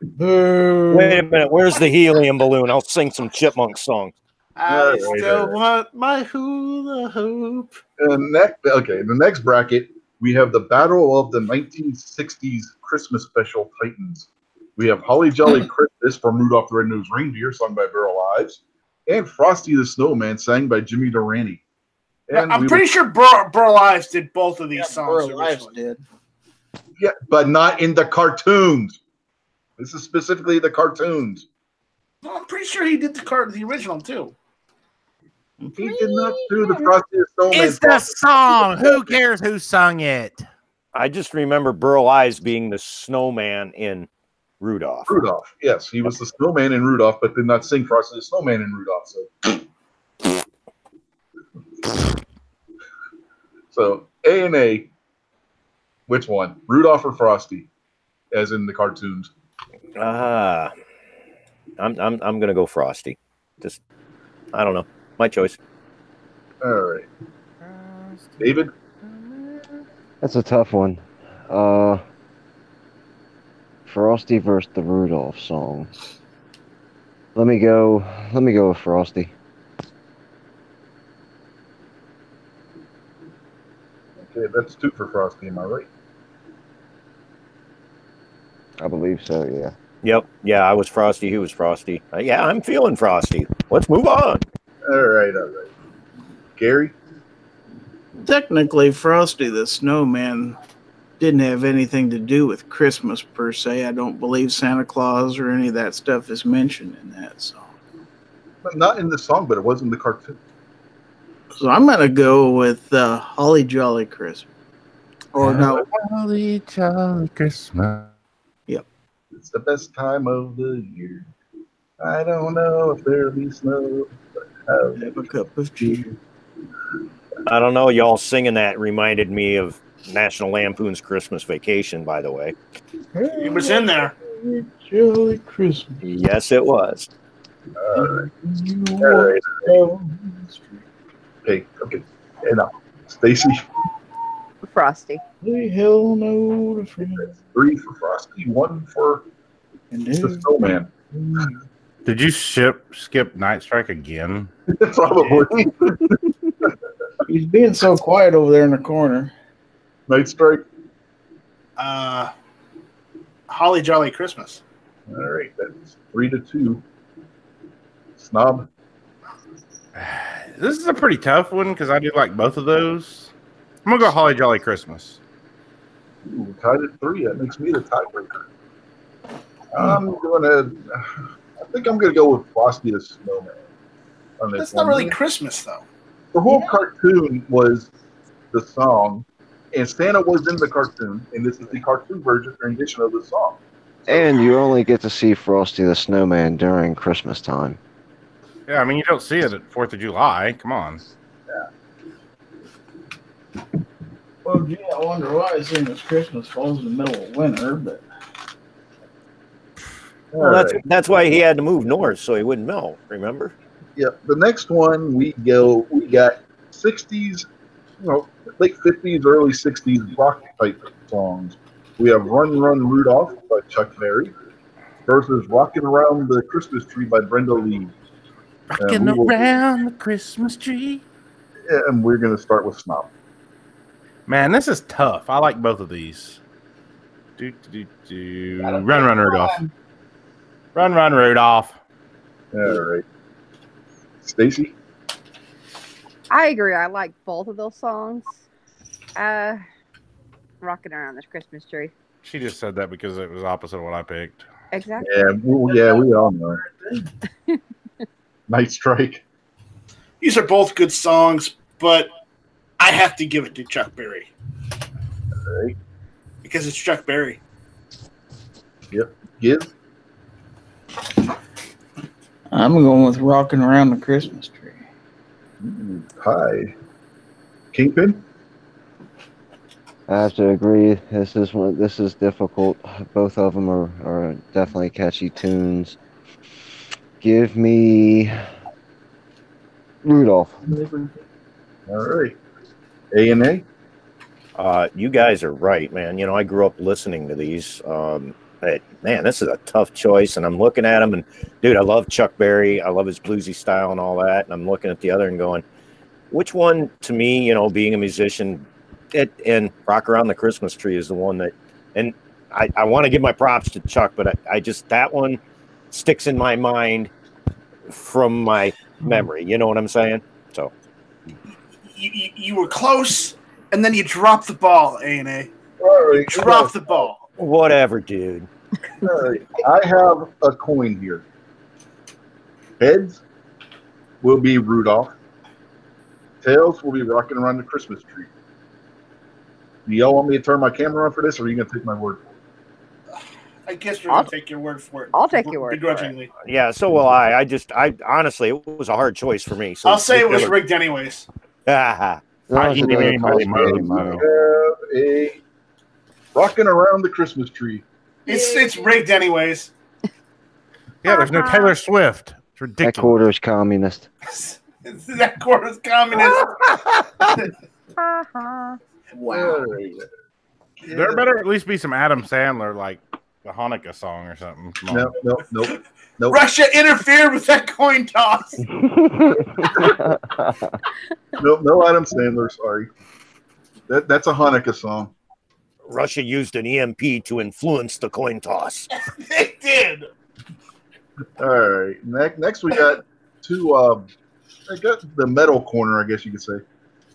Boo. Wait a minute. Where's the helium balloon? I'll sing some Chipmunk songs. I still want my hula hoop. And the next bracket, we have the Battle of the 1960s Christmas Special Titans. We have Holly Jolly Christmas from Rudolph the Red-Nosed Reindeer, sung by Burl Ives, and Frosty the Snowman, sang by Jimmy Durante. And I'm pretty sure Burl Ives did both of these songs Burl Ives originally. did. Yeah, but not in the cartoons. This is specifically the cartoons. No, I'm pretty sure he did the original too. He did not do the Frosty the Snowman. It's the song. Who cares who sung it? I just remember Burl Ives being the snowman in Rudolph. Rudolph. Yes, he was the snowman in Rudolph, but did not sing Frosty the Snowman in Rudolph. So A&A, which one? Rudolph or Frosty, as in the cartoons? I'm gonna go Frosty. Just I don't know. My choice. All right. David? That's a tough one. Frosty versus the Rudolph song. Let me go with Frosty. Okay, that's 2 for Frosty, am I right? I believe so, yeah. Yep. Yeah, I was Frosty. He was Frosty. Yeah, I'm feeling Frosty. Let's move on. All right. Gary? Technically, Frosty the Snowman didn't have anything to do with Christmas per se. I don't believe Santa Claus or any of that stuff is mentioned in that song. But not in the song, but it was in the cartoon. So I'm gonna go with Holly Jolly Christmas. Or no, Holly Jolly Christmas. It's the best time of the year. I don't know if there'll be snow, but have a cup of cheer. I don't know. Y'all singing that reminded me of National Lampoon's Christmas Vacation, by the way. It was in there. Jolly Christmas. Yes, it was. All right. Okay. And now, Stacy. Frosty. The hell no to friend. 3 for Frosty, 1 for the Snowman. Did you skip Night Strike again? Probably. He's being so quiet over there in the corner. Night Strike. Holly Jolly Christmas. All right, that's 3-2. Snob. This is a pretty tough one because I do like both of those. I'm gonna go Holly Jolly Christmas. Ooh, tied at 3. That makes me the tiebreaker. I think I'm gonna go with Frosty the Snowman. On this That's one. not really Christmas, though. The whole cartoon was the song, and Santa was in the cartoon, and this is the cartoon rendition of the song. And you only get to see Frosty the Snowman during Christmas time. Yeah, I mean you don't see it at 4th of July. Come on. Well, gee, I wonder why it's in this Christmas falls in the middle of winter, but Well, that's why he had to move north so he wouldn't melt. Remember? Yeah, the next one we got 60s, late 50s, early 60s rock type songs. We have Run Run Rudolph by Chuck Berry versus Rockin' Around the Christmas Tree by Brenda Lee. Rocking around the Christmas tree. Yeah, and we're going to start with Snob. Man, this is tough. I like both of these. Run Run Rudolph. Run Run Rudolph. All right. Stacy? I agree. I like both of those songs. Rocking Around This Christmas Tree. She just said that because it was opposite of what I picked. Exactly. Yeah, we all know. Night Strike. These are both good songs, but I have to give it to Chuck Berry. All right. Because it's Chuck Berry. Yep. Giz? I'm going with Rocking Around the Christmas Tree. Hi. Kingpin? I have to agree. This is difficult. Both of them are definitely catchy tunes. Give me Rudolph. All right. A&A? You guys are right, man. I grew up listening to these. But, man, this is a tough choice, and I'm looking at them, and, dude, I love Chuck Berry. I love his bluesy style and all that, and I'm looking at the other and going, which one, to me, being a musician, and Rock Around the Christmas Tree is the one that, and I want to give my props to Chuck, but I just, that one sticks in my mind from my memory. You know what I'm saying? So. You were close, and then you dropped the ball, A&A. All right. Drop the ball. Whatever, dude. All right. I have a coin here. Heads will be Rudolph. Tails will be Rocking Around the Christmas Tree. Do y'all want me to turn my camera on for this, or are you going to take my word for it? I guess we're going to take your word for it. I'll take your word begrudgingly. for it. Yeah, so will I. I honestly, it was a hard choice for me. So I'll say it was rigged anyways. As long as it doesn't cost me any money. We have a Rocking Around the Christmas Tree. It's rigged anyways. Yeah, there's no Taylor Swift. It's ridiculous. That quarter's communist. That quarter's communist. Wow. There better at least be some Adam Sandler, like the Hanukkah song or something. Come on. Nope. Russia interfered with that coin toss. No Adam Sandler, sorry. That's a Hanukkah song. Russia used an EMP to influence the coin toss. They did. All right. Next we got two. I got the metal corner, I guess you could say.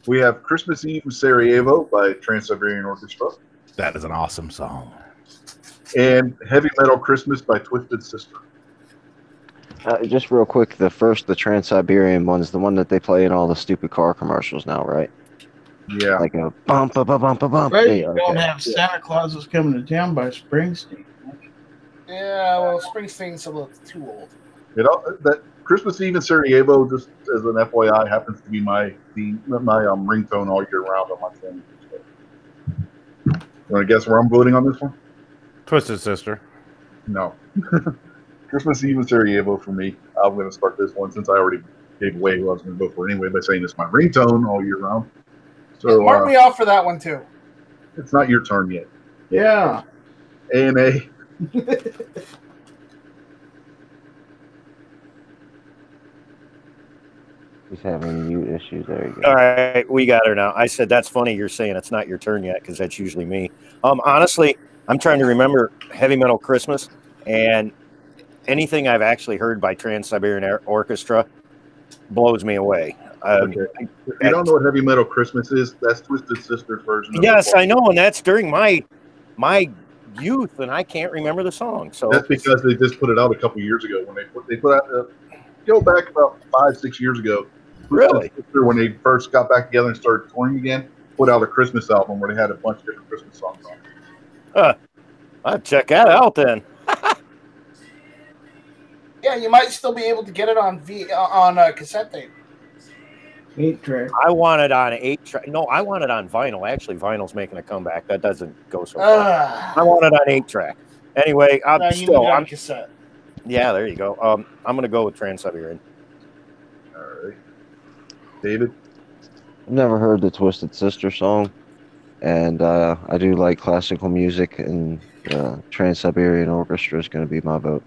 We have Christmas Eve in Sarajevo by Trans-Siberian Orchestra That is an awesome song. And Heavy Metal Christmas by Twisted Sister. Just real quick, the Trans-Siberian one's the one that they play in all the stupid car commercials now, right? Yeah. Like a bump, a bump, a bump. Right, Yeah, you don't okay. have Santa Claus is Coming to Town by Springsteen. Yeah, well, Springsteen's a little too old. You know, that Christmas Eve in Sarajevo, just as an FYI, happens to be my ringtone all year round on my phone. You want to guess where I'm voting on this one? Twisted Sister. No. Christmas Eve in Sarajevo for me. I'm going to start this one since I already gave away who I was going to vote for anyway by saying it's my ringtone all year round. So Mark me off for that one too. It's not your turn yet. Yeah. ANA. He's having mute issues. There you go. All right, we got her now. I said that's funny. You're saying it's not your turn yet because that's usually me. Honestly, I'm trying to remember Heavy Metal Christmas, and anything I've actually heard by Trans-Siberian Orchestra blows me away. Okay. If you don't know what Heavy Metal Christmas is, that's Twisted Sister's version. Yes, I know, and that's during my youth, and I can't remember the song. So that's because they just put it out a couple years ago. When they put out go back about 5-6 years ago. Really? When they first got back together and started touring again, put out a Christmas album where they had a bunch of different Christmas songs on it. I'll check that out then. Yeah, you might still be able to get it on cassette tape. 8-track. I want it on 8-track. No, I want it on vinyl. Actually, vinyl's making a comeback. That doesn't go so far. I want it on 8-track. Anyway, I'm cassette. Yeah, there you go. I'm going to go with Trans-Siberian. All right. David? I've never heard the Twisted Sister song, and I do like classical music, and Trans-Siberian Orchestra is going to be my vote.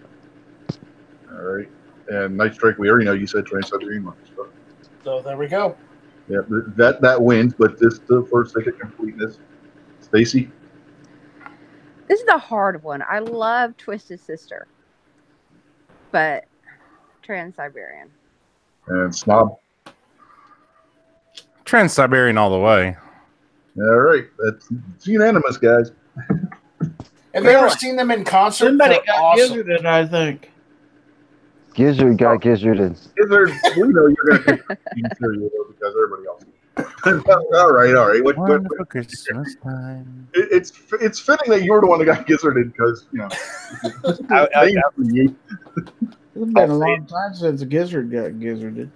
All right. And Night Strike, we already know you said Trans-Siberian Orchestra. So there we go. Yeah, that wins, but just for sake of completeness. Stacy? This is a hard one. I love Twisted Sister, but Trans-Siberian. And Snob? Trans-Siberian all the way. All right. It's unanimous, guys. Have you ever seen them in concert? Somebody They're got awesome. gizzarded, I think. Gizzard got gizzarded. Gizzard, we know you're going to pick Sarajevo because everybody else. all right. Wonderful Christmas time. It's fitting that you were the one that got gizzarded because, you know. It's been a long time since a gizzard got gizzarded.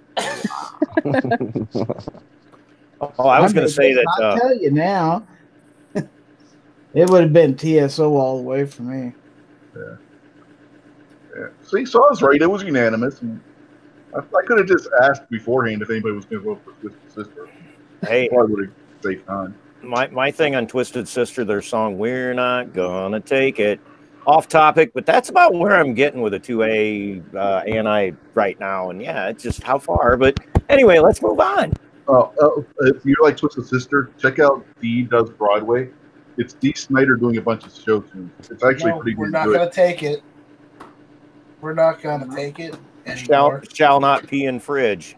I was going to say that. I'll tell you now. It would have been TSO all the way for me. Yeah. See, so I was right. It was unanimous. And I could have just asked beforehand if anybody was going to vote for Twisted Sister. Hey, I would have saved time. my thing on Twisted Sister, their song "We're Not Gonna Take It," off topic, but that's about where I'm getting with a 2A ANI right now. And yeah, it's just how far. But anyway, let's move on. If you like Twisted Sister, check out Dee Does Broadway. It's Dee Snider doing a bunch of show tunes. It's actually pretty good. We're not going to take it. We're not going to take it anymore. Shall not pee in fridge.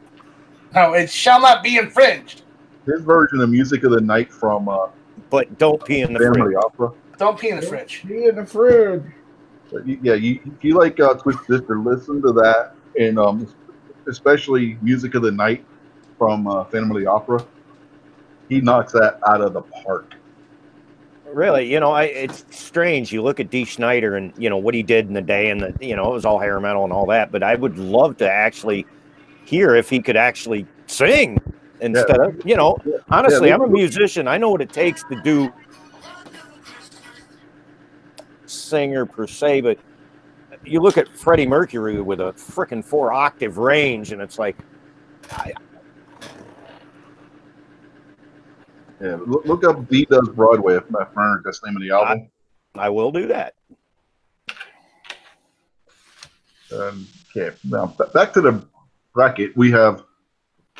No, it shall not be infringed. His version of Music of the Night from But don't pee in the Phantom of fridge. the Opera. Don't pee in the fridge. Be in the fridge. But if you like Twisted Sister, listen to that, and especially Music of the Night from Phantom of the Opera. He knocks that out of the park. Really, it's strange. You look at Dee Snider and what he did in the day, and it was all hair metal and all that. But I would love to actually hear if he could actually sing instead of Honestly, I'm a musician. I know what it takes to do singer per se, but you look at Freddie Mercury with a freaking 4-octave range, and it's like. Yeah, look up Dee Does Broadway if my friend. That's the name of the album. I will do that. Okay, now back to the bracket. We have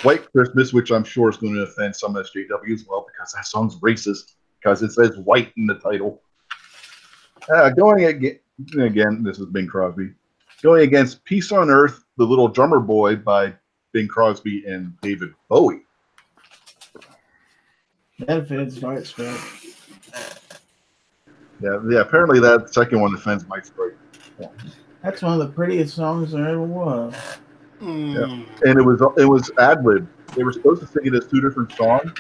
White Christmas, which I'm sure is going to offend some SJW as well because that song's racist because it says white in the title. Going again, this is Bing Crosby. Going against Peace on Earth, The Little Drummer Boy by Bing Crosby and David Bowie. That fits right stuff. Yeah. Apparently, that second one offends Mike Sprite. That's one of the prettiest songs there ever was. Yeah. And it was ad lib. They were supposed to sing it as two different songs.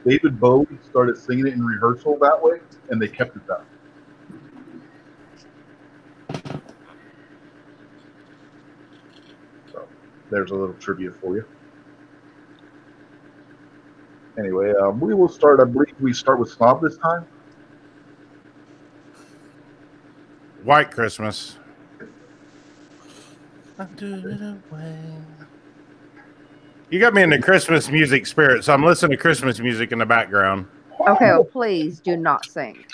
David Bowie started singing it in rehearsal that way, and they kept it that way. So there's a little trivia for you. Anyway, we will start. I believe we start with Snob this time. White Christmas. You got me in the Christmas music spirit, so I'm listening to Christmas music in the background. Okay, well, please do not sing.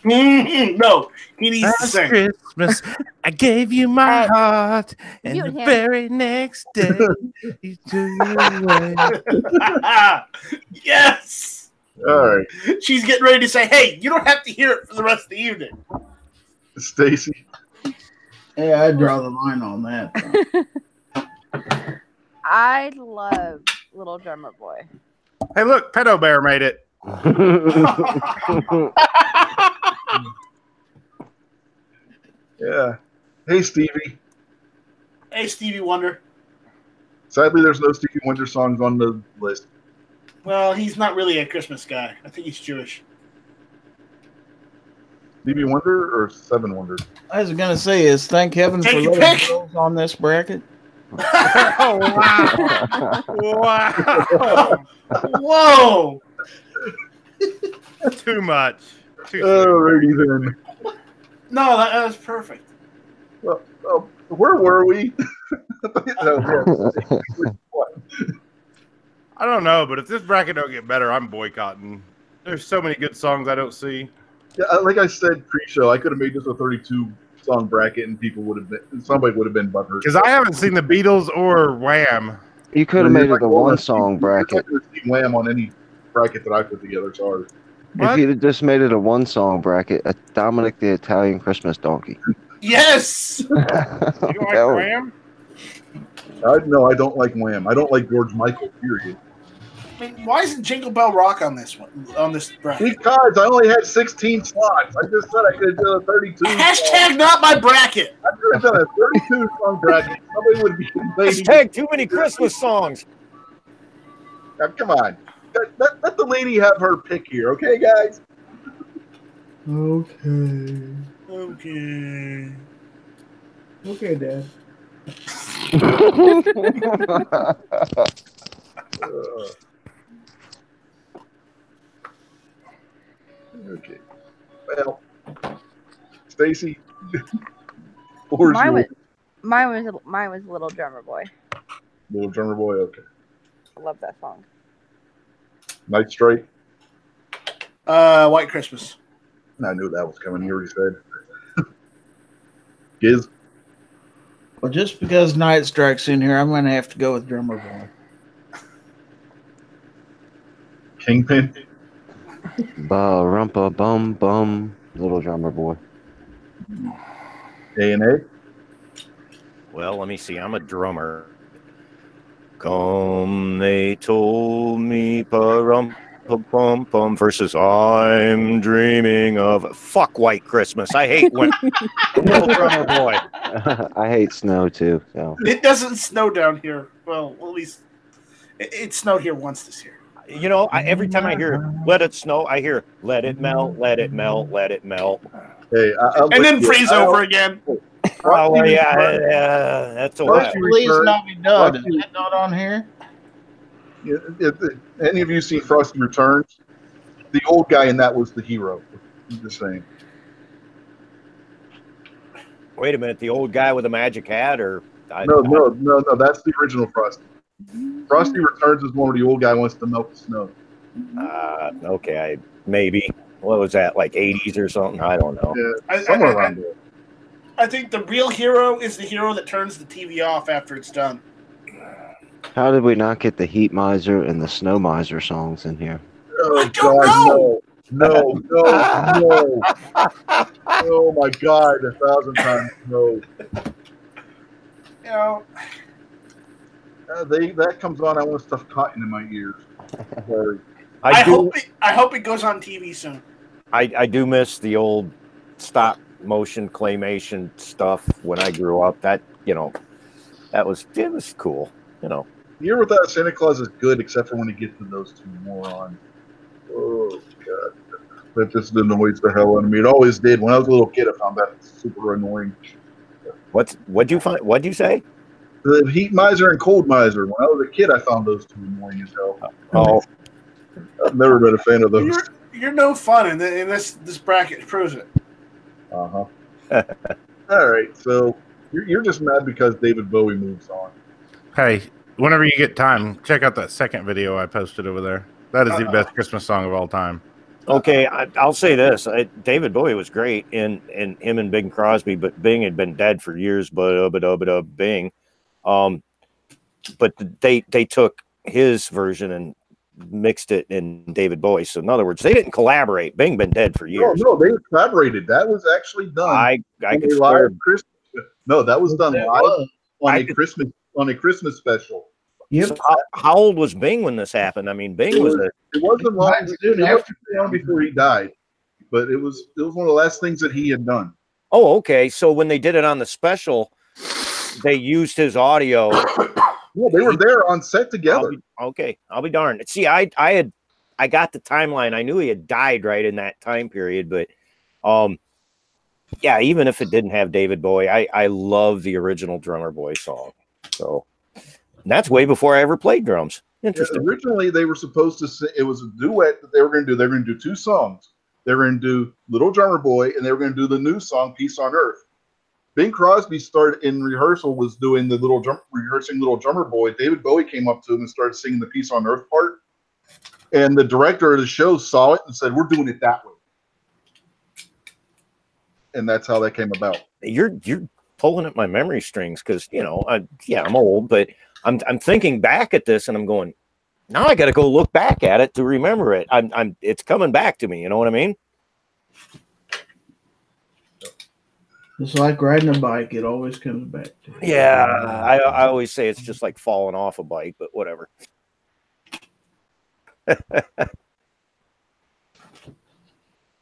No, he needs to Last sing. Christmas, I gave you my Hey, heart, and you the and him. very next day, you took it away. Yes. All right, She's getting ready to say, "Hey, you don't have to hear it for the rest of the evening." Stacy. Yeah, I draw the line on that. I love Little Drummer Boy. Hey, look, Pedo Bear made it. Yeah. Hey, Stevie. Hey, Stevie Wonder. Sadly, there's no Stevie Wonder songs on the list. Well, he's not really a Christmas guy. I think he's Jewish. Stevie Wonder or Seven Wonders? I was gonna say is thank heaven for Take your little pick. girls on this bracket. Oh, wow. Wow. Whoa! Too much. Too soon. Alrighty then. No, that was perfect. Well, where were we? Oh, yeah. I don't know, but if this bracket don't get better, I'm boycotting. There's so many good songs I don't see. Yeah, like I said pre-show, I could have made this a 32-song bracket, and somebody would have been butthurt. Because I haven't seen the Beatles or Wham. You could have made it a one-song bracket. You're not gonna see Wham on any bracket that I put together. Sorry. What? If you'd have just made it a one-song bracket, a Dominic the Italian Christmas Donkey. Yes. You don't like No. Wham? No, I don't like Wham. I don't like George Michael. Period. I mean, why isn't Jingle Bell Rock on this one? On this bracket? Because I only had 16 slots. I just said I could have done a 32. Hashtag not my bracket. I could have done a 32-song bracket. Somebody would be complaining. Hashtag too many Christmas songs. Now, come on. Let the lady have her pick here, okay, guys? Okay. Okay. Okay, Dad. Okay. Well, Stacy, or Mine was Little Drummer Boy. Little Drummer Boy. Okay. I love that song. Night Strike. White Christmas. I knew that was coming. You already said. Giz. Well, just because Night Strike's in here, I'm gonna have to go with Drummer Boy. Kingpin. Ba-rumpa bum bum, Little Drummer Boy. A&A. Well, let me see. I'm a drummer. Come, they told me, pa-rum-pa-bum-bum versus I'm dreaming of. Fuck White Christmas. I hate when Little Drummer Boy. I hate snow too. So It doesn't snow down here. Well, at least it snowed here once this year. You know, every time I hear "Let It Snow," I hear "Let it melt, let it melt, let it melt." Hey, And then freeze over again. Oh well, yeah, that's a lot. Please not be done. Is that not on here? If any of you see Frosty Returns, the old guy in that was the hero. I'm just saying. Wait a minute, the old guy with the magic hat, or No, that's the original Frosty. Frosty Returns is one where the old guy wants to melt the snow. Okay, maybe. What was that, like 80s or something? I don't know. Yeah, somewhere around there. I think the real hero is the hero that turns the TV off after it's done. how did we not get the Heat Miser and the Snow Miser songs in here? Oh, I don't know. No. Oh my God, 1,000 times no. You know, That comes on, I want to stuff cotton in my ears. Sorry. I hope it goes on TV soon. I do miss the old stop motion claymation stuff when I grew up. That it was cool. Year Without Santa Claus is good, except for when it gets to those two morons. Oh god, that just annoys the hell out of me. It always did. When I was a little kid, I found that super annoying. What'd you say? The Heat Miser and Cold Miser. When I was a kid, I found those two annoying as hell. Oh, I've never been a fan of those. You're no fun in this bracket. Proves it. Uh huh. All right, so you're just mad because David Bowie moves on. Hey, whenever you get time, check out that second video I posted over there. That is the best Christmas song of all time. okay. I'll say this: David Bowie was great in him and Bing Crosby, but Bing had been dead for years. But Bing, but they took his version and mixed it in David Bowie. So in other words, they didn't collaborate. Bing been dead for years. No, they collaborated. That was actually done. I could swear. No, that was done That live was. on a Christmas special. Yep. So how old was Bing when this happened? I mean, Bing was a It wasn't long. Right, It wasn't long before he died, but it was one of the last things that he had done. Oh, okay. So when they did it on the special, they used his audio. Yeah, they were there on set together. I'll be darned. See, I got the timeline. I knew he had died right in that time period, but yeah, even if it didn't have David Bowie, I love the original Drummer Boy song. So and that's way before I ever played drums. Interesting. Yeah, originally, they were supposed to say it was a duet that they were going to do. They were going to do two songs. They were going to do Little Drummer Boy, and they were going to do the new song Peace on Earth. Bing Crosby started in rehearsal, was doing the rehearsing Little Drummer Boy. David Bowie came up to him and started singing the Peace on Earth part. And the director of the show saw it and said, "We're doing it that way." And that's how that came about. You're pulling at my memory strings because I'm old, but I'm thinking back at this and I'm going, now I got to go look back at it to remember it. It's coming back to me. You know what I mean? It's like riding a bike. It always comes back to you. Yeah, I always say it's just like falling off a bike, but whatever.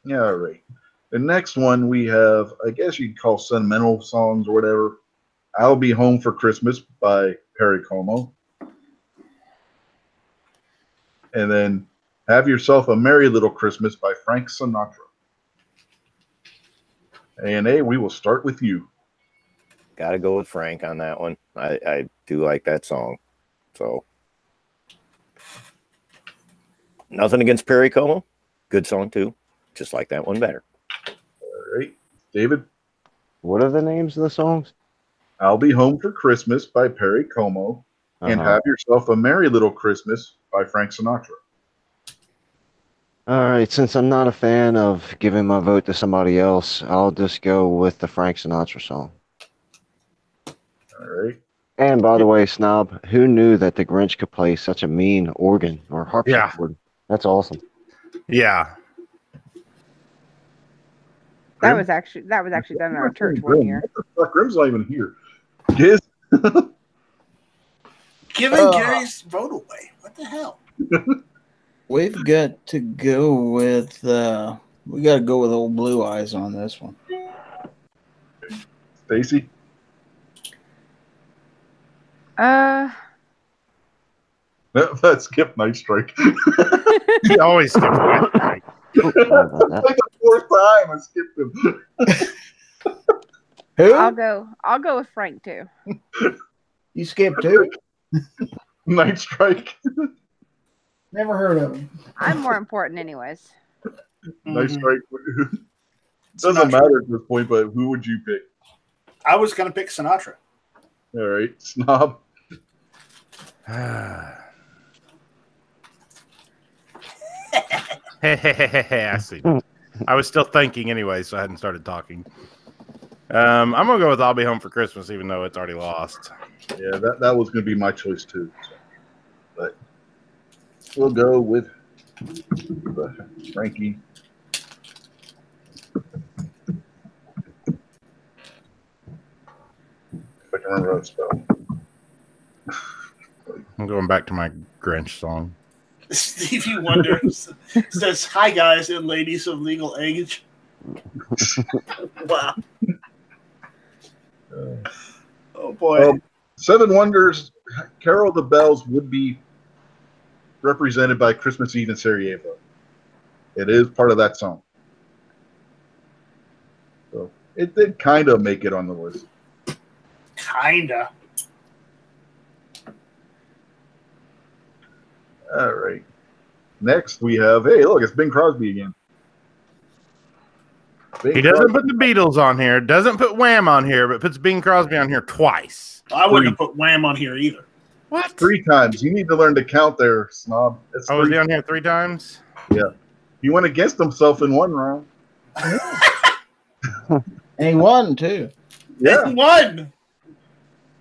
Yeah, all right. The next one we have, I guess you'd call sentimental songs or whatever. I'll Be Home for Christmas by Perry Como. And then Have Yourself a Merry Little Christmas by Frank Sinatra. A&A, we will start with you. Got to go with Frank on that one. I do like that song. So nothing against Perry Como. Good song too. Just like that one better. All right. David? What are the names of the songs? I'll Be Home for Christmas by Perry Como. And Have Yourself a Merry Little Christmas by Frank Sinatra. All right, since I'm not a fan of giving my vote to somebody else, I'll just go with the Frank Sinatra song. All right. And by the way, Snob, who knew that the Grinch could play such a mean organ or harpsichord? Yeah. That's awesome. Yeah. That was actually done in our church one year. What the fuck? Grim's not even here. Giz? Giving Gary's vote away. What the hell? We've got to go with we got to go with Old Blue Eyes on this one. Stacy? Let's skip Night Strike. He always skips Night Strike. That's like the fourth time I skipped him. Who? I'll go with Frank too. You skipped too? Night Strike. Never heard of him. I'm more important anyways. Night Strike. Doesn't matter at this point, but who would you pick? I was going to pick Sinatra. All right. Snob. I see. I was still thinking anyway, so I hadn't started talking. I'm gonna go with "I'll Be Home for Christmas," even though it's already lost. Yeah, that was gonna be my choice too. So. But we'll go with Frankie. If I can remember how to spell. I'm going back to my Grinch song. Stevie Wonder says, "Hi guys and ladies of legal age." Wow. Oh boy. Seven Wonders, Carol of the Bells would be represented by Christmas Eve in Sarajevo. It is part of that song. So it did kind of make it on the list. Kinda. All right. Next we have, hey, look, it's Bing Crosby again. Bing He doesn't Crosby. put the Beatles on here, doesn't put Wham on here, but puts Bing Crosby on here twice. I wouldn't have put Wham on here either. What? 3 times. You need to learn to count there, snob. It's Oh, is 3. he on here 3 times? Yeah. He went against himself in one round. And he won too. Yeah. He won.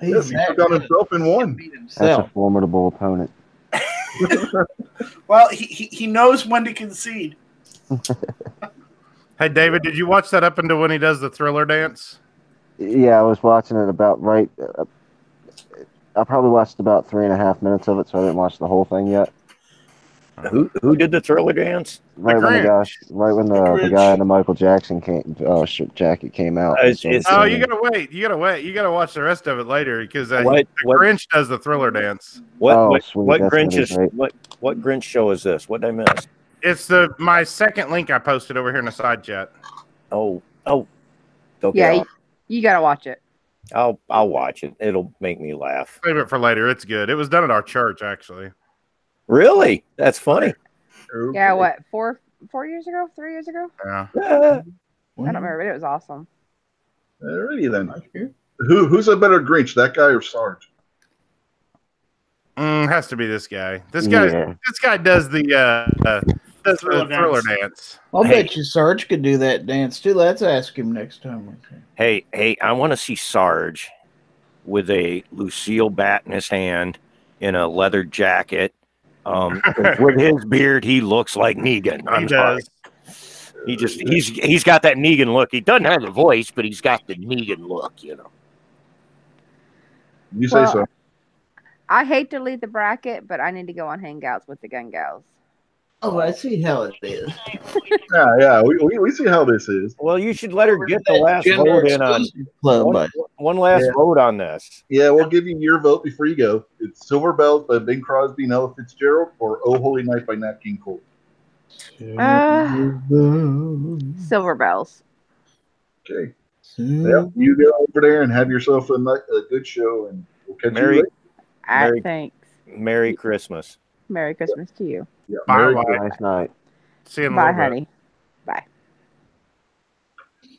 Yes, he took on himself and won. Beat That's a himself. formidable opponent. Well, he knows when to concede. Hey, David, did you watch that up until when he does the Thriller dance? Yeah, I was watching it about right. I probably watched about 3.5 minutes of it, so I didn't watch the whole thing yet. Who did the Thriller dance? Right when the guy in the Michael Jackson jacket came out. Oh, you gotta wait. You gotta watch the rest of it later because the Grinch does the Thriller dance. What sweet. That's Grinch gonna is be great. what Grinch show is this? What did I miss? It's my second link I posted over here in the side chat. Oh, okay. Yeah, you gotta watch it. I'll watch it. It'll make me laugh. Save it for later. It's good. It was done at our church actually. Really? That's funny. Yeah, what, 4 years ago? 3 years ago? Yeah. I don't remember, but it was awesome. Alrighty then. Who's a better Grinch, that guy or Sarge? Has to be this guy. This guy does the Thriller dance. I'll bet you Sarge could do that dance too. Let's ask him next time. Hey, I want to see Sarge with a Lucille bat in his hand in a leather jacket. With his beard, he looks like Negan. I'm sorry. He's got that Negan look. He doesn't have the voice, but he's got the Negan look, you know. You say so. I hate to lead the bracket, but I need to go on Hangouts with the Gun Gals. Oh, I see how it is. Yeah. We see how this is. Well, you should let her get the last vote in on one last vote on this. Yeah, we'll give you your vote before you go. It's Silver Bells by Bing Crosby and Ella Fitzgerald or Oh Holy Night by Nat King Cole. Silver Bells. Okay. Yeah, you go over there and have yourself a good show, and we'll catch you later. Thanks. Merry Christmas. Merry Christmas to you. Yeah, Bye. Nice night. See you in a Bye, little bit. honey. Bye.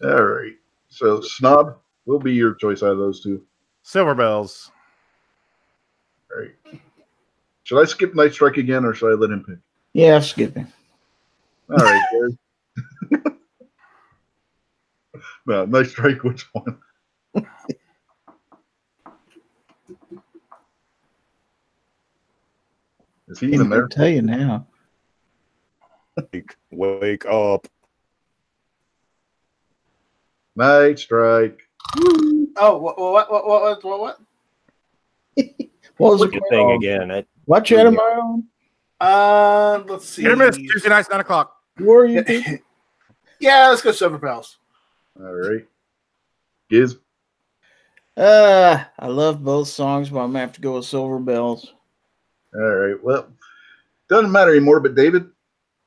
All right. So, Snob will be your choice out of those two. Silver Bells. All right. Should I skip Night Strike again, or should I let him pick? Yeah, skip him. All right, guys. No, Night Strike, which one? Is he even there? I'll tell you now. Wake up. Night Strike. Oh, what? What was Look the at thing again. Watch you tomorrow. Let's see. Hit or miss. Tuesday nights, 9 o'clock. Where are you thinking? Yeah, let's go Silver Bells. All right. Giz. I love both songs, but I'm gonna have to go with Silver Bells. All right. Well, doesn't matter anymore, but David.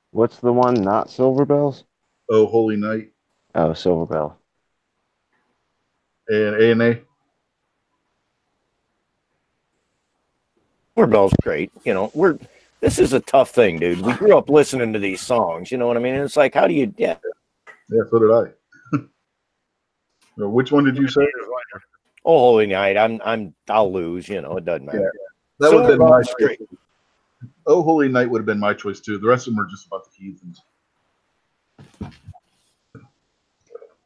What's the one not Silver Bells? Oh, Holy Night. Oh, Silver Bell. And A&A. Silver Bell's great. You know, this is a tough thing, dude. We grew up listening to these songs. You know what I mean? And it's like, how do you? Yeah. Yeah, so did I. Well, which one did you say? Oh, Holy Night. I'll lose. You know, it doesn't matter. That would have been my Silver choice. Bell's great. Oh, Holy Night would have been my choice too. The rest of them are just about the heathens.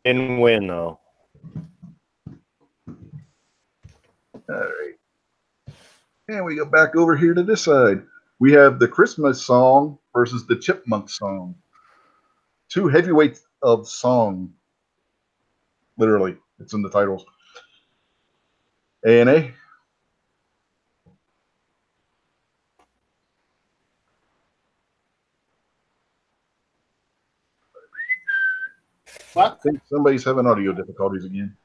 Didn't win though. All right. And we go back over here to this side. We have the Christmas song versus the Chipmunk song. Two heavyweights of song. Literally, it's in the titles. A&A. What? I think somebody's having audio difficulties again.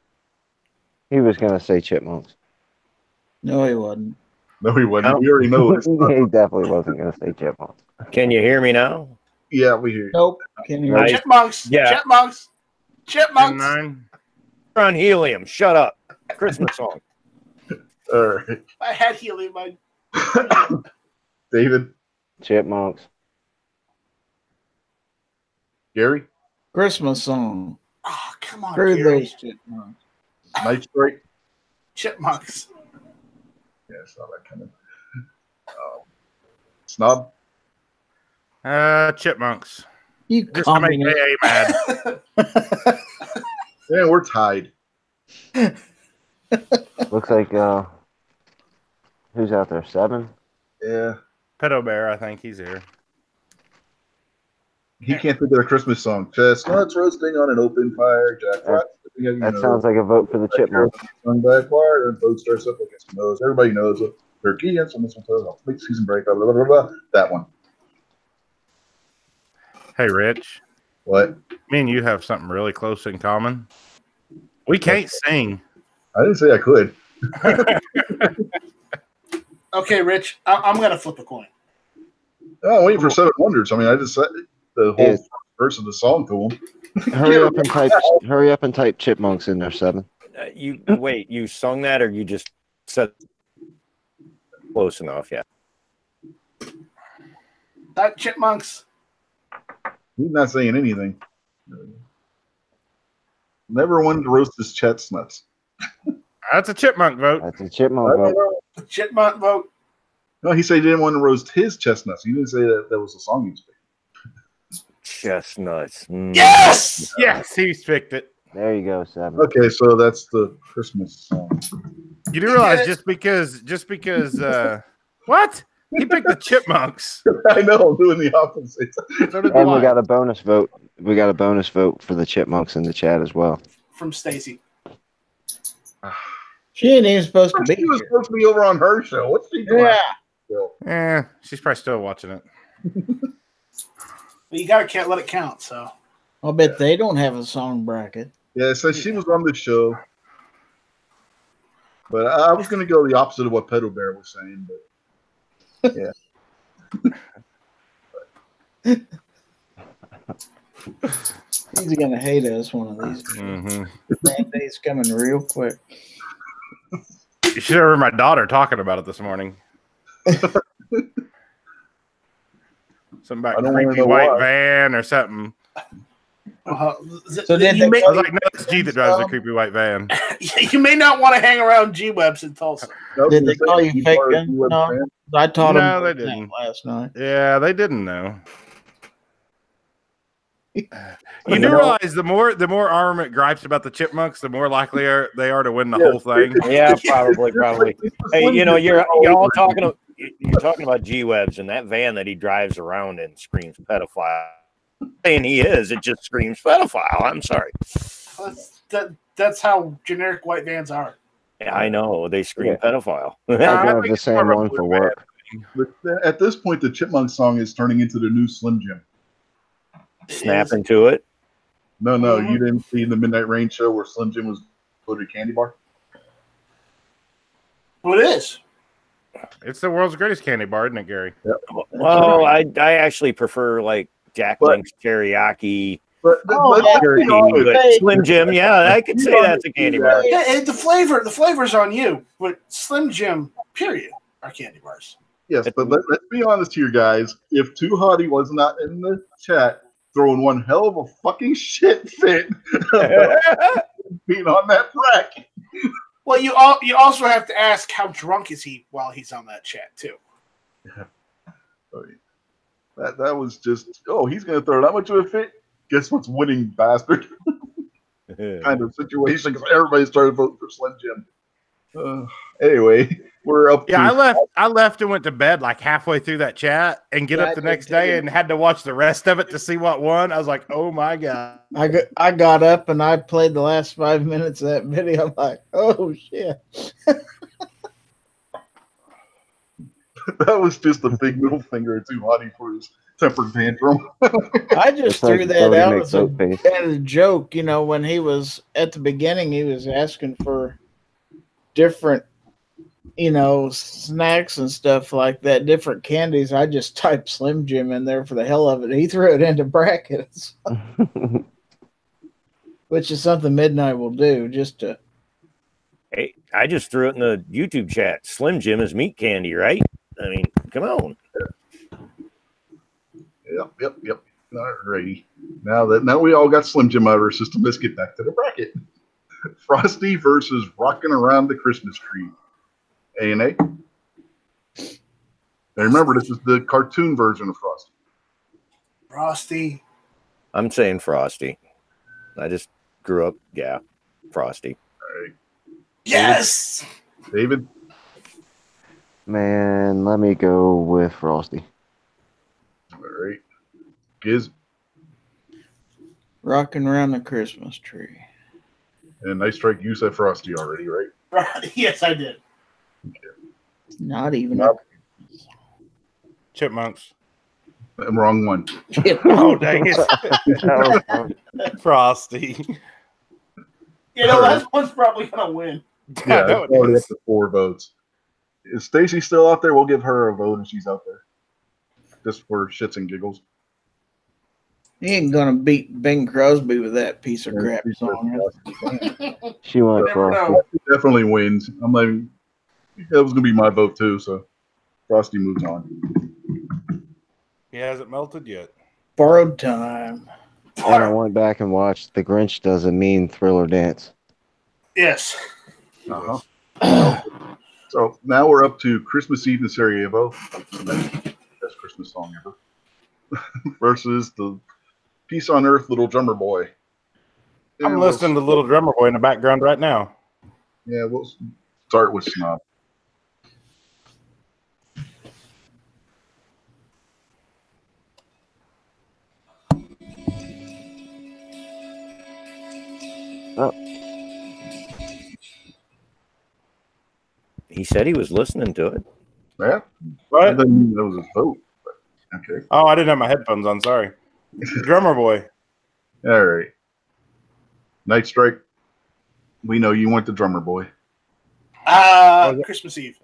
He was gonna say chipmunks. No, he wasn't. No, he wasn't. No. We already know this. He definitely wasn't gonna say chipmunks. Can you hear me now? Yeah, we hear you. Nope. Can you? Nice. Chipmunks. Yeah. Chipmunks. Chipmunks. 9. We're on helium. Shut up. Christmas song. All right. I had helium. David, Chipmunks. Gary, Christmas song. Oh, come on, Screw Gary. those chipmunks. Night Strike. Chipmunks. Yeah, it's not that kind of. Snob. Chipmunks. You Just to make communist. AA mad. Yeah, we're tied. Looks like who's out there? 7? Yeah. Pedo Bear, I think he's here. He can't think of a Christmas song. Chestnuts roasting on an open fire. Jack Frost. That sounds like a vote for the chipmunks. Sung by a choir and boat starts up against the nose. Everybody knows it. Turkey and some mistletoe. Late season break. Blah, blah, blah, blah. That one. Hey, Rich. What? Me and you have something really close in common. We can't sing. I didn't say I could. Okay, Rich. I'm gonna flip a coin. Oh, I'm waiting for 7 Wonders. I mean, I just said the whole first verse of the song to him. Hurry up and type chipmunks in there, 7. You wait. You sung that, or you just said close enough? Yeah. That chipmunks. He's not saying anything. Never wanted to roast his chestnuts. That's a chipmunk vote. That's a chipmunk vote. The chipmunk vote. No, he said he didn't want to roast his chestnuts. He didn't say that that was a song he was picking. Chestnuts. Yes. Yes, he's picked it. There you go, 7. Okay, so that's the Christmas song. You do realize just because what? He picked the chipmunks. I know, I'm doing the opposite. So did the And we wife. got a bonus vote. We got a bonus vote for the chipmunks in the chat as well. From Stacy. She ain't even supposed to be She was here. supposed to be over on her show. What's she doing? Yeah. She's probably still watching it. But you can't let it count. So I'll bet they don't have a song bracket. Yeah, so she was on the show. But I was going to go the opposite of what Pedo Bear was saying. But yeah. He's gonna hate us one of these days. Mm-hmm. That day's coming real quick. You should have heard my daughter talking about it this morning. Something about I don't wanna creepy know white why. van or something. So did you, they may, I was like, no, it's G that drives the creepy white van. you may not want to hang around G-Webs in Tulsa. Did they call you fake gun? No, I taught No, them they that didn't. last night. Yeah, they didn't know. You do realize the more armament gripes about the chipmunks, the more likely they are to win the whole thing. Yeah, probably. Hey, you know, you're all talking about G-Webs, and that van that he drives around in screams pedophile. Saying he is, it just screams pedophile. I'm sorry. That's how generic white vans are. Yeah, I know they scream pedophile. I I have think the it's same more of a one for blue work. But at this point, the Chipmunk song is turning into the new Slim Jim. Snap into it. No, you didn't see the Midnight Rain show where Slim Jim was voted candy bar? Well, it is. It's the world's greatest candy bar, isn't it, Gary? Well, I actually prefer like Jack Link's teriyaki But let's be turkey, honest. but Slim Jim, yeah, I could say that's a candy bar. Yeah, and the flavor's on you. But Slim Jim, period, are candy bars. Yes, but let's be honest here, guys. If Too Hottie was not in the chat throwing one hell of a fucking shit fit being on that bracket. Well, you also have to ask how drunk is he while he's on that chat too. That was just, he's going to throw that much of a fit? Guess what's winning, bastard? Kind of situation, because everybody started voting for Slim Jim. Anyway, we're up Yeah, to... I left and went to bed like halfway through that chat and get up the next day and had to watch the rest of it to see what won. I was like, oh my God. I got up and I played the last 5 minutes of that video. I'm like, oh shit. That was just a big middle finger to Hottie for his temper tantrum. I just It's like threw that Cody out makes as a, boat face. as a joke. You know, when he was at the beginning, he was asking for different, you know, snacks and stuff like that, different candies. I just typed Slim Jim in there for the hell of it. He threw it into brackets, which is something Midnight will do just to. Hey, I just threw it in the YouTube chat. Slim Jim is meat candy, right? I mean, come on. Yep. Alrighty. Now we all got Slim Jim out of our system. Let's get back to the bracket. Frosty versus Rockin' Around the Christmas Tree. A&A. And remember, this is the cartoon version of Frosty. Frosty. I'm saying Frosty. I just grew up, Frosty. All right. Yes. David. Man, let me go with Frosty. All right. Giz. Rocking around the Christmas tree. And Nice Strike, you said Frosty already, right? Yes, I did. Not even Nope. Chipmunks. I'm wrong one. Oh, dang it. Frosty. You know, that one's probably going to win. Yeah, I know it's it already up is. to 4 votes. Is Stacy still out there? We'll give her a vote if she's out there. Just for shits and giggles. He ain't gonna beat Bing Crosby with that piece of crap She's song. She went Never Frosty. know. Frosty definitely wins. I'm like, that was gonna be my vote too. So Frosty moves on. He hasn't melted yet. Borrowed time. And I went back and watched The Grinch Does a Mean Thriller Dance. Yes. Uh-huh. So now we're up to Christmas Eve in Sarajevo. Best Christmas song ever. Versus the Peace on Earth, Little Drummer Boy. I'm And listening to Little Drummer Boy in the background right now. we'll start with Snob. He said he was listening to it. Yeah, I What? didn't even know it was his vote. But okay. Oh, I didn't have my headphones on. Sorry. Drummer Boy. All right. Night Strike. We know you went the Drummer Boy. Christmas Eve.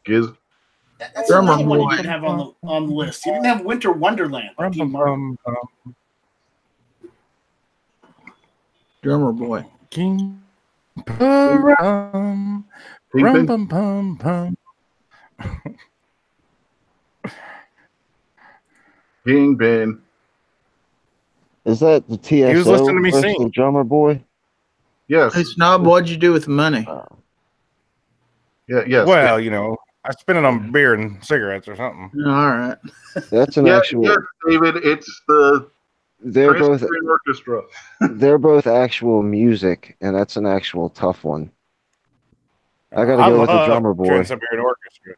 Giz. That's Drummer another one Boy. you didn't have on the list. You didn't have Winter Wonderland. by King Martin. Drummer Boy. King. Rum, Kingpin? pum, pum, pum. Kingpin. Is that the TSO was listening to me versus sing. the Drummer Boy? Yes. Hey Snob, what'd you do with the money? Yeah. Yes. Well, you know, I spent it on beer and cigarettes or something. All right. That's an actual. Yes, David. It's the They're both. Trans-Siberian Orchestra. They're both actual music, and that's an actual tough one. I gotta go with the love Drummer Boy. Trans-Siberian Orchestra.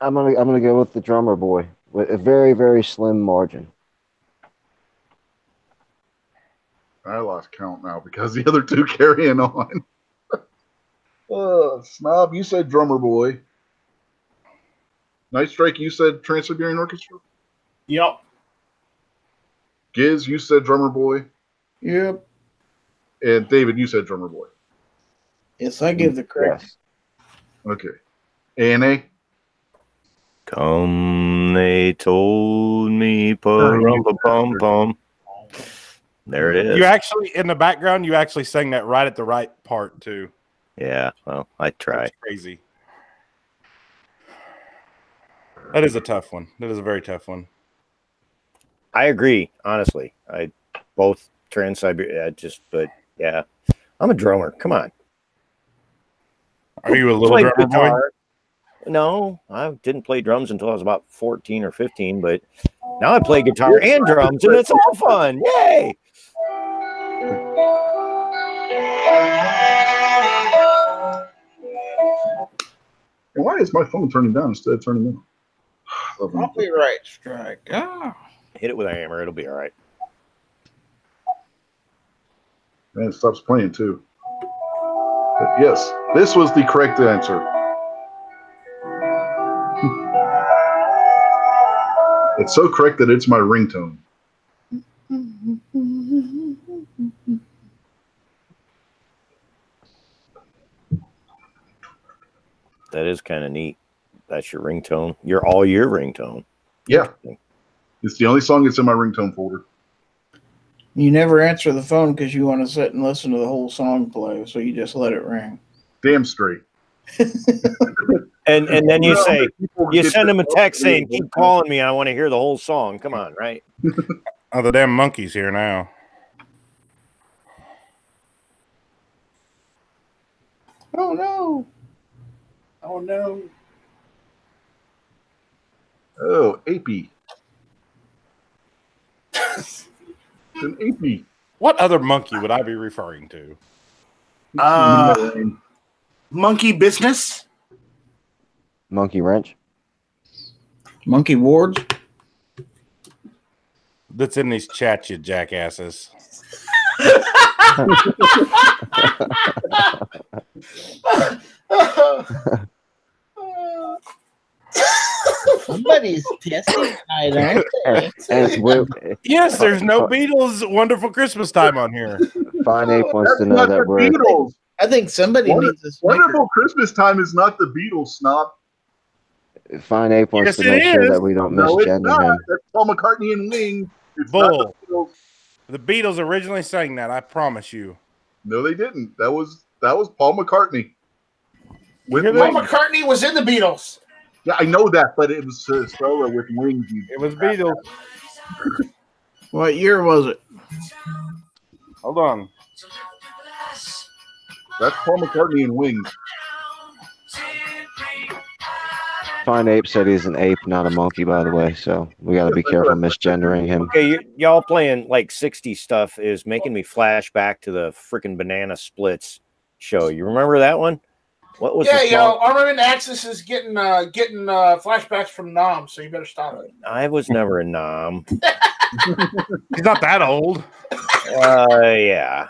I'm gonna go with the Drummer Boy with a very, very slim margin. I lost count now because the other two carrying on. Snob, you said Drummer Boy. Night Strike, you said Trans-Siberian Orchestra. Yep. Giz, you said Drummer Boy. Yep. And David, you said Drummer Boy. Yes, I give the correct. Yes. Okay. A&A? Come, they told me, pum. There it is. You actually, in the background, you actually sang that right at the right part, too. Yeah, well, I try. That's crazy. That is a tough one. That is a very tough one. I agree, honestly. Both Trans-Siberia, but yeah. I'm a drummer. Come on. Are you a little Play drummer boy? guitar. No, I didn't play drums until I was about 14 or 15, but now I play guitar and drums, and it's all fun. Yay! And why is my phone turning down instead of turning on? Copyright strike. Ah. Hit it with a hammer. It'll be all right. And it stops playing too. But yes, this was the correct answer. It's so correct that it's my ringtone. That is kind of neat. That's your ringtone. Your all year ringtone. Yeah. It's the only song that's in my ringtone folder. You never answer the phone because you want to sit and listen to the whole song play, so you just let it ring. Damn straight. And then you say, you send them a text saying, keep calling me. I want to hear the whole song. Come on, right? Oh, the damn monkey's here now. Oh, no. Oh, no. Oh, apey. It's an apey. What other monkey would I be referring to? Monkey business. Monkey wrench. Monkey wards. That's in these chats, you jackasses. Somebody's testing tonight, Yes, there's no Beatles Wonderful Christmas Time on here. Fine Ape wants That's to know not that the we're. Beatles. I think somebody needs a Wonderful Christmas Time is not the Beatles, snob. Fine Ape wants Yes, to make it sure is. that we don't No, it's misgender not. him. That's Paul McCartney and Wings. It's Bull. not the Beatles. The Beatles originally sang that, I promise you. No, they didn't. That was Paul McCartney. With Paul Wings. McCartney was in the Beatles. Yeah, I know that, but it was solo with Wings. It was Beatles. What year was it? Hold on. That's Paul McCartney and Wings. Fine Ape said he's an ape, not a monkey, by the way. So we got to be careful misgendering him. Okay, y'all playing like 60s stuff is making me flash back to the freaking Banana Splits show. You remember that one? What was the song? Armament Axis is getting flashbacks from Nam, so you better stop it. I was never a nom. He's not that old. Yeah.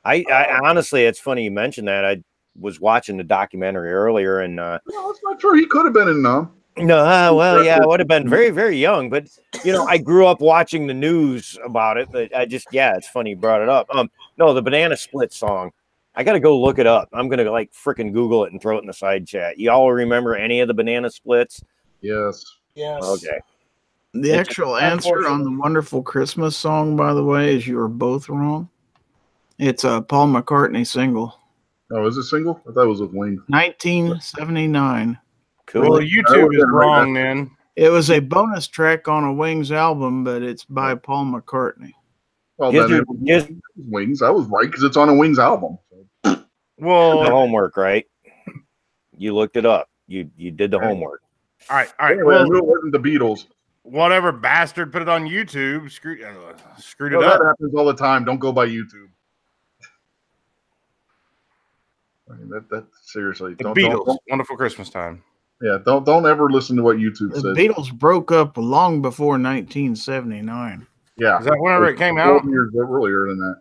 I honestly, it's funny you mentioned that. I was watching the documentary earlier, and No, that's not true. He could have been in Nom. no, well, yeah, I would have been very, very young, but I grew up watching the news about it. But it's funny you brought it up. No, the Banana Split song. I got to go look it up. I'm gonna freaking Google it and throw it in the side chat. Y'all remember any of the Banana Splits? Yes. Yes. Okay. The actual answer on the Wonderful Christmas song, by the way, is you are both wrong. It's a Paul McCartney single. Oh, is it single? I thought it was with Wings. 1979. Cool. Well, YouTube is wrong then. It was a bonus track on a Wings album, but it's by Paul McCartney. Well, Yes, then it was Wings. I was right because it's on a Wings album. the Well, homework, right? You looked it up. You did the homework. all right. Anyway, I Well, knew it wasn't the Beatles. whatever bastard put it on YouTube screwed it Well, up. that happens all the time. Don't go by YouTube. I mean, that seriously. The Don't, Beatles, don't- Wonderful Christmas Time. yeah, don't ever listen to what YouTube The says. Beatles broke up long before 1979. Yeah, Is that whenever it came 12 out? years earlier than that.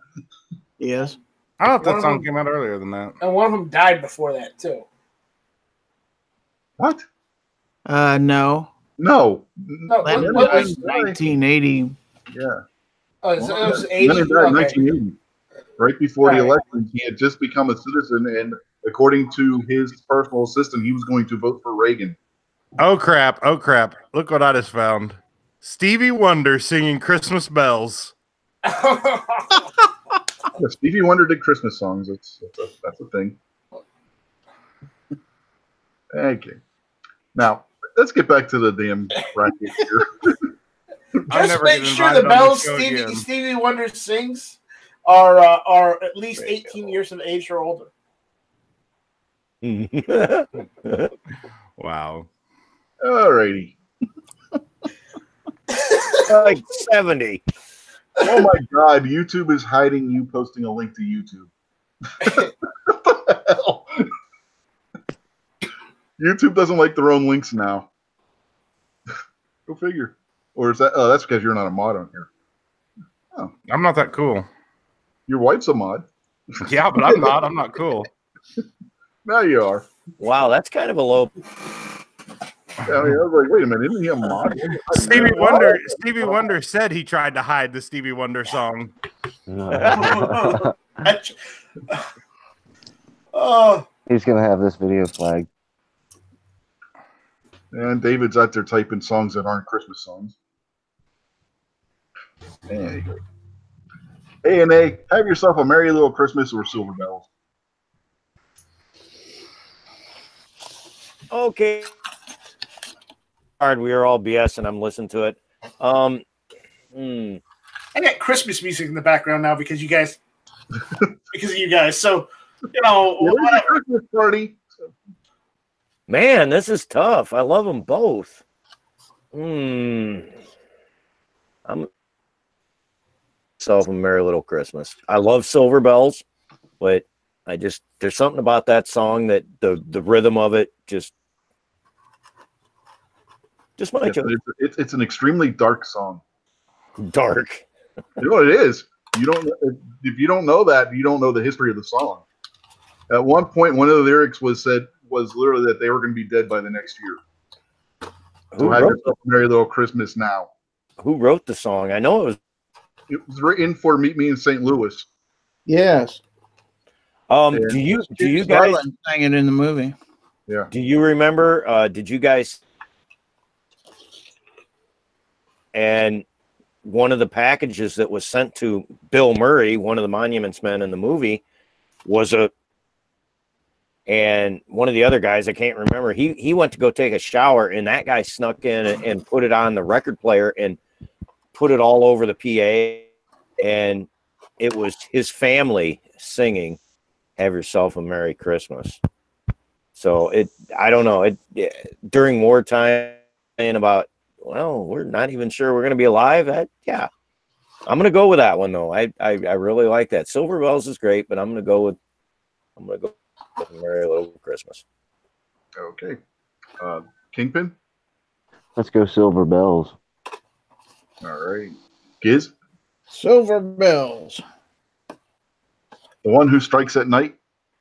Yes. I thought One that of song them- came out earlier than that. And one of them died before that too. What? No. No. No, Lennon what died was, in 1980. Yeah. it was Leonard 80. died in Okay. 1980. Right before the Right. election, he had just become a citizen, and according to his personal assistant, he was going to vote for Reagan. Oh crap! Oh crap! Look what I just found. Stevie Wonder singing Christmas bells. Yeah, Stevie Wonder did Christmas songs. That's a thing. Okay. Now, let's get back to the damn bracket here. I'll Just never make get sure invited the on bells this show again. Stevie Wonder sings are at least 18 years of age or older. Wow. Alrighty. Like 70. Oh my God, YouTube is hiding you posting a link to YouTube. What the hell? YouTube doesn't like their own links now. Go figure. Or is that? Oh, that's because you're not a mod on here. I'm not that cool. Your wife's a mod. Yeah, but I'm not. I'm not cool. Now you are. Wow, that's kind of a low I mean, I was like, wait a minute, isn't he a mod? Stevie Wonder said he tried to hide the Stevie Wonder song. Oh, He's gonna have this video flagged. And David's out there typing songs that aren't Christmas songs. There you go. A&A, have yourself a Merry Little Christmas or Silver Bells. Okay. Hard. We are all BS, and I'm listening to it. I got Christmas music in the background now because you guys, So, whatever. Christmas party. Man, this is tough. I love them both. I'm myself a Merry Little Christmas. I love Silver Bells, but there's something about that song that the rhythm of it just my choice. It's an extremely dark song. Dark. You know what it is? If you don't know that, you don't know the history of the song. At one point, one of the lyrics was literally that they were going to be dead by the next year. So have yourself a Merry Little Christmas now. Who wrote the song? I know it was written for Meet Me in St. Louis. Yes. Do you guys sang it in the movie? Yeah. Do you remember? Did you guys? And one of the packages that was sent to Bill Murray, one of the Monuments Men in the movie, and one of the other guys, I can't remember, he went to go take a shower, and that guy snuck in and put it on the record player and put it all over the PA, and it was his family singing "Have Yourself a Merry Christmas." So I don't know, during wartime, saying about, well, we're not even sure we're going to be alive. I'm going to go with that one though. I really like that. Silver Bells is great, but I'm going to go with Merry Little Christmas. Okay. Kingpin? Let's go Silver Bells. All right. Giz? Silver Bells. The one who strikes at night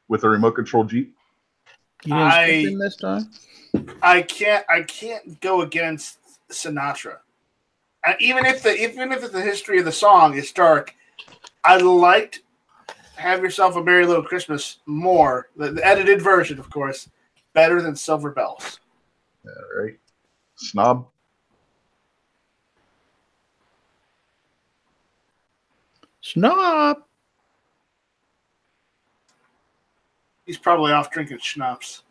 with a remote control Jeep? You didn't skip him this time? I can't go against Sinatra. Even if the history of the song is dark, I liked "Have Yourself a Merry Little Christmas" more, the edited version, of course, better than Silver Bells. All right. Snob? Snob. He's probably off drinking schnapps.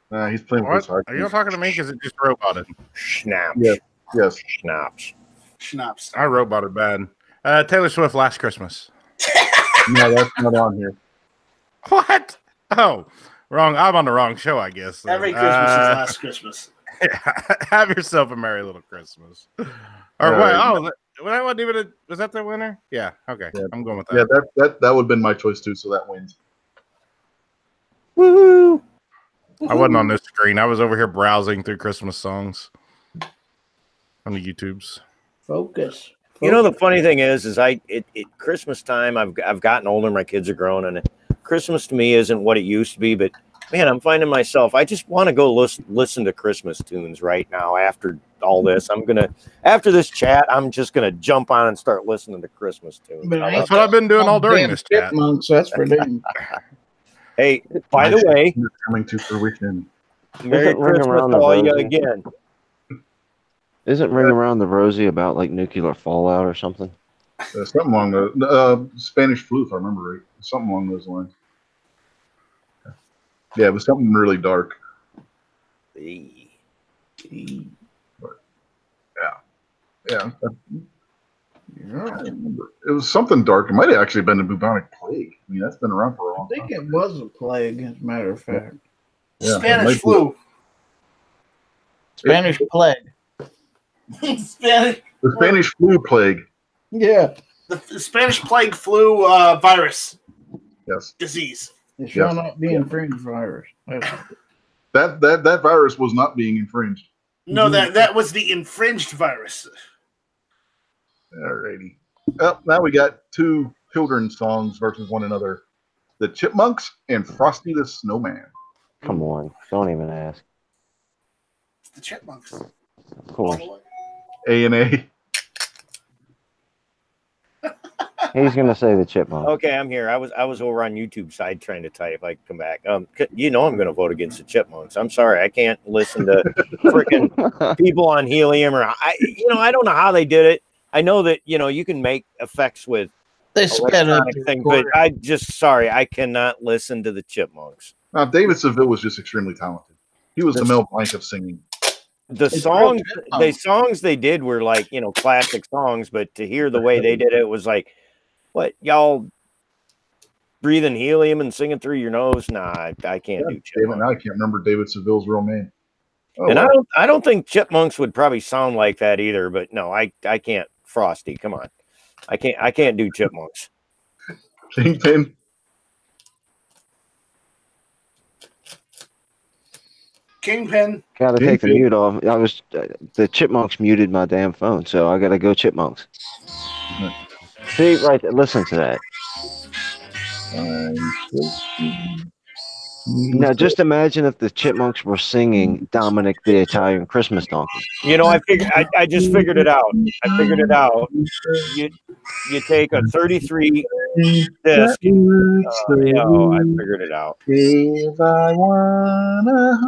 He's playing with his heart. Are you talking to me? Because it just roboted. Schnapps. Yes. Schnapps. I roboted bad. Taylor Swift, "Last Christmas." No, that's not on here. What? Oh, wrong. I'm on the wrong show, I guess. Every Christmas is Last Christmas. Have yourself a Merry Little Christmas. Or that wasn't even was that the winner? Yeah. Okay. Yeah. I'm going with that. Yeah, that would have been my choice too. So that wins. Woo! I wasn't on this screen. I was over here browsing through Christmas songs on the YouTubes. Focus. You know, the funny thing is Christmas time, I've gotten older, my kids are grown, and Christmas to me isn't what it used to be, but man, I'm finding myself, I just want to go listen to Christmas tunes right now after all this. After this chat, I'm just going to jump on and start listening to Christmas tunes. That's what I've been doing all during this chat. That's for them. Hey, by the way, coming to fruition. Merry Christmas to all you again. Isn't Ring Around the Rosie about like nuclear fallout or something? Something along the Spanish flu, if I remember right. Something along those lines. Yeah, it was something really dark. But, yeah. It was something dark. It might have actually been the bubonic plague. I mean, that's been around for a long time. I think it was a plague, as a matter of fact. Yeah, Spanish flu. Spanish plague. Spanish. The Spanish flu plague. Yeah. The Spanish plague flu virus. Yes. Disease. It shall not be infringed virus. That virus was not being infringed. No, that was the infringed virus. Alrighty. Well, now we got two children's songs versus one another. The Chipmunks and Frosty the Snowman. Come on. Don't even ask. the Chipmunks. Of course. A&A. He's gonna say the Chipmunks. Okay, I'm here. I was over on YouTube side trying to type. I can come back. You know I'm going to vote against the Chipmunks. I'm sorry, I can't listen to freaking people on helium I don't know how they did it. I know that you can make effects with They sped up electronic things, but I cannot listen to the Chipmunks. Now, David Seville was just extremely talented. He was the Mel Blanc of singing. The songs they did were like classic songs, but to hear the way they did it was like, what, y'all breathing helium and singing through your nose? Nah, I can't do Chipmunks. Now I can't remember David Seville's real name. I don't think Chipmunks would probably sound like that either. But no, I can't. Frosty, come on, I can't do Chipmunks. Kingpin. Kingpin. Gotta take the mute off. The Chipmunks muted my damn phone, so I gotta go Chipmunks. See, right there, listen to that. Now, just imagine if the Chipmunks were singing Dominic the Italian Christmas Donkey. I just figured it out. I figured it out. You take a 33 disc. I figured it out. If I wanna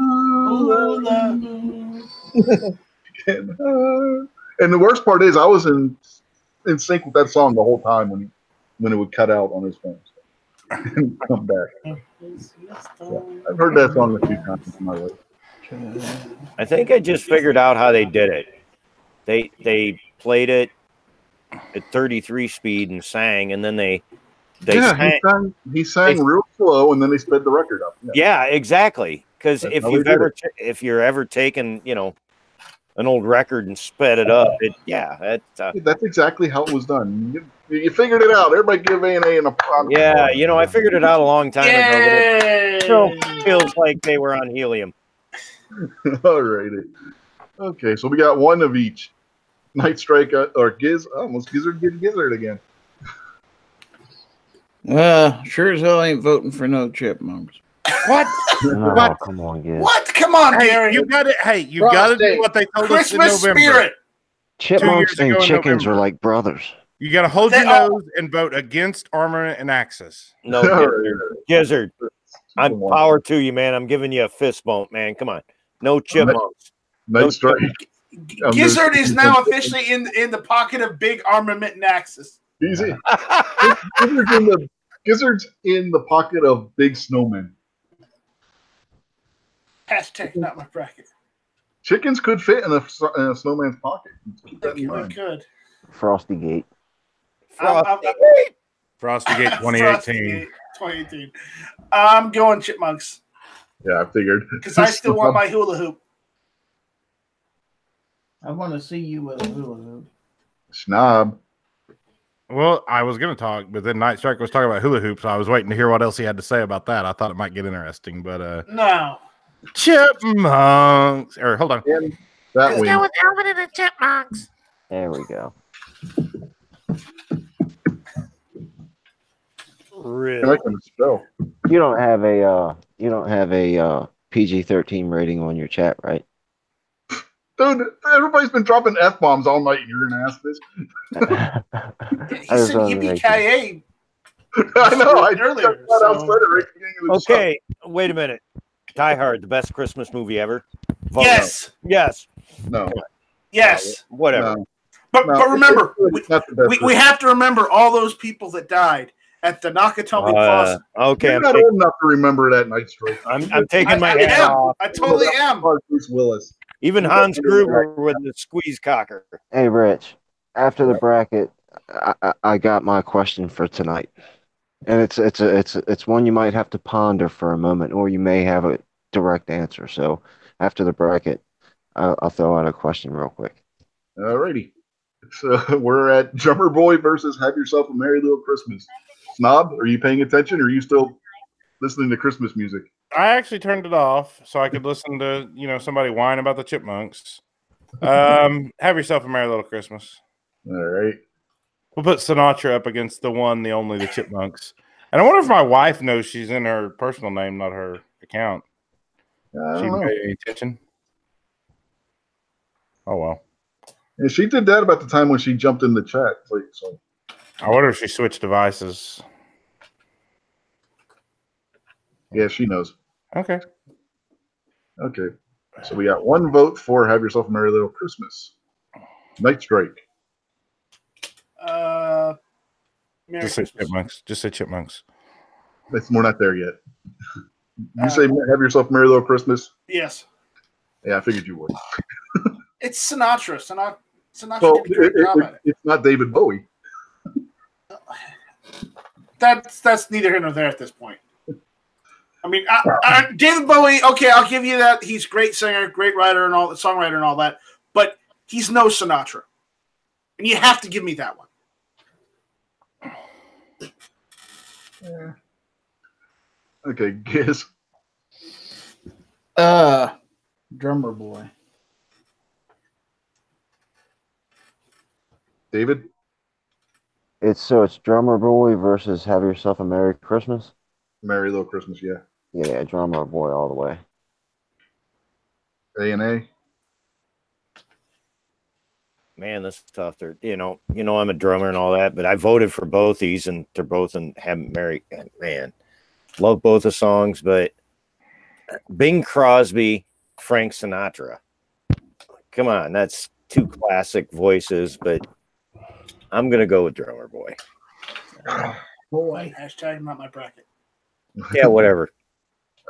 and the worst part is, I was in sync with that song the whole time when it would cut out on his phone and come back. I've heard that song a few times in my life. I think I just figured out how they did it. They played it at 33 speed and sang, and then they he sang real slow, and then they sped the record up. Yeah, exactly. Because if you're ever taken, an old record and sped it up, that's exactly how it was done. You figured it out. Everybody give A&A an applause. Yeah, I figured it out a long time ago. But it still feels like they were on helium. All righty. Okay, so we got one of each. Night Strike or almost Gizzard get Gizzard again. Sure as hell ain't voting for no Chipmunks. What? No, what? Come on, Giz. What? Come on, Gary. You got it. Hey, you got to do what they told us in Christmas November. spirit. Chipmunks and chickens are like brothers. You got to hold your nose and vote against Armament and Axis. No, Gizzard. I'm power to you, man. I'm giving you a fist bump, man. Come on. No Chipmunks. Night Strike. Gizzard is now officially in the pocket of Big Armament and Axis. Easy. Gizzard's in the pocket of Big Snowman. Hashtag not my bracket. Chickens could fit in a snowman's pocket. Keep that in mind. Could. Frosty Gate. Frosty Gate 2018. 2018. I'm going Chipmunks. Yeah, I figured. Because I still want my hula hoop. I want to see you with a hula hoop. Snob. Well, I was going to talk, but then Night Strike was talking about hula hoops. So I was waiting to hear what else he had to say about that. I thought it might get interesting, but no. Chipmunks. Or hold on. That way. with Alvin and the Chipmunks. There we go. Really? I can spell. You don't have a PG-13 rating on your chat, right? Dude, everybody's been dropping F-bombs all night, and you're going to ask this? He said yippee-ki-yay. I know. I earlier. Okay, wait a minute. Die Hard, the best Christmas movie ever. Vote yes. No. Yes. No. Yes. Whatever. No. But remember, we have to remember all those people that died at the Nakatomi Plaza. Okay. You're not old enough to remember that Night Strike. I'm taking my hat off. I totally am. Bruce Willis. Even Hans Gruber with the squeeze cocker. Hey, Rich. After the bracket, I got my question for tonight, and it's one you might have to ponder for a moment, or you may have a direct answer. So after the bracket, I'll throw out a question real quick. Alrighty. We're at Drummer Boy versus Have Yourself a Merry Little Christmas. Snob, are you paying attention, or are you still listening to Christmas music? I actually turned it off so I could listen to somebody whine about the Chipmunks. Have Yourself a Merry Little Christmas. All right. We'll put Sinatra up against the one, the only, the Chipmunks. And I wonder if my wife knows she's in her personal name, not her account. She didn't pay any attention. Oh well. And she did that about the time when she jumped in the chat. Like, so. I wonder if she switched devices. Yeah, she knows. Okay. Okay. So we got one vote for Have Yourself a Merry Little Christmas. Night Strike. Merry Just say Christmas. chipmunks. Just say chipmunks. We're not there yet. You say Have Yourself a Merry Little Christmas? Yes. Yeah, I figured you would. It's Sinatra. Sinatra Well, did a great job at it. it's not David Bowie. That's neither here nor there at this point. I mean, David Bowie. Okay, I'll give you that. He's a great singer, great writer, and all the songwriter and all that. But he's no Sinatra, and you have to give me that one. Yeah. Okay, Giz. Drummer Boy. David? It's Drummer Boy versus Have Yourself a Merry Christmas. Merry Little Christmas, yeah. Yeah, Drummer Boy all the way. A&A? Man, this is tough. I'm a drummer and all that, but I voted for both these, and they're both in Have Merry. Man, love both the songs, but Bing Crosby, Frank Sinatra. Come on, that's two classic voices, but I'm gonna go with Drummer Boy. Boy, hashtag not my bracket. Yeah, whatever.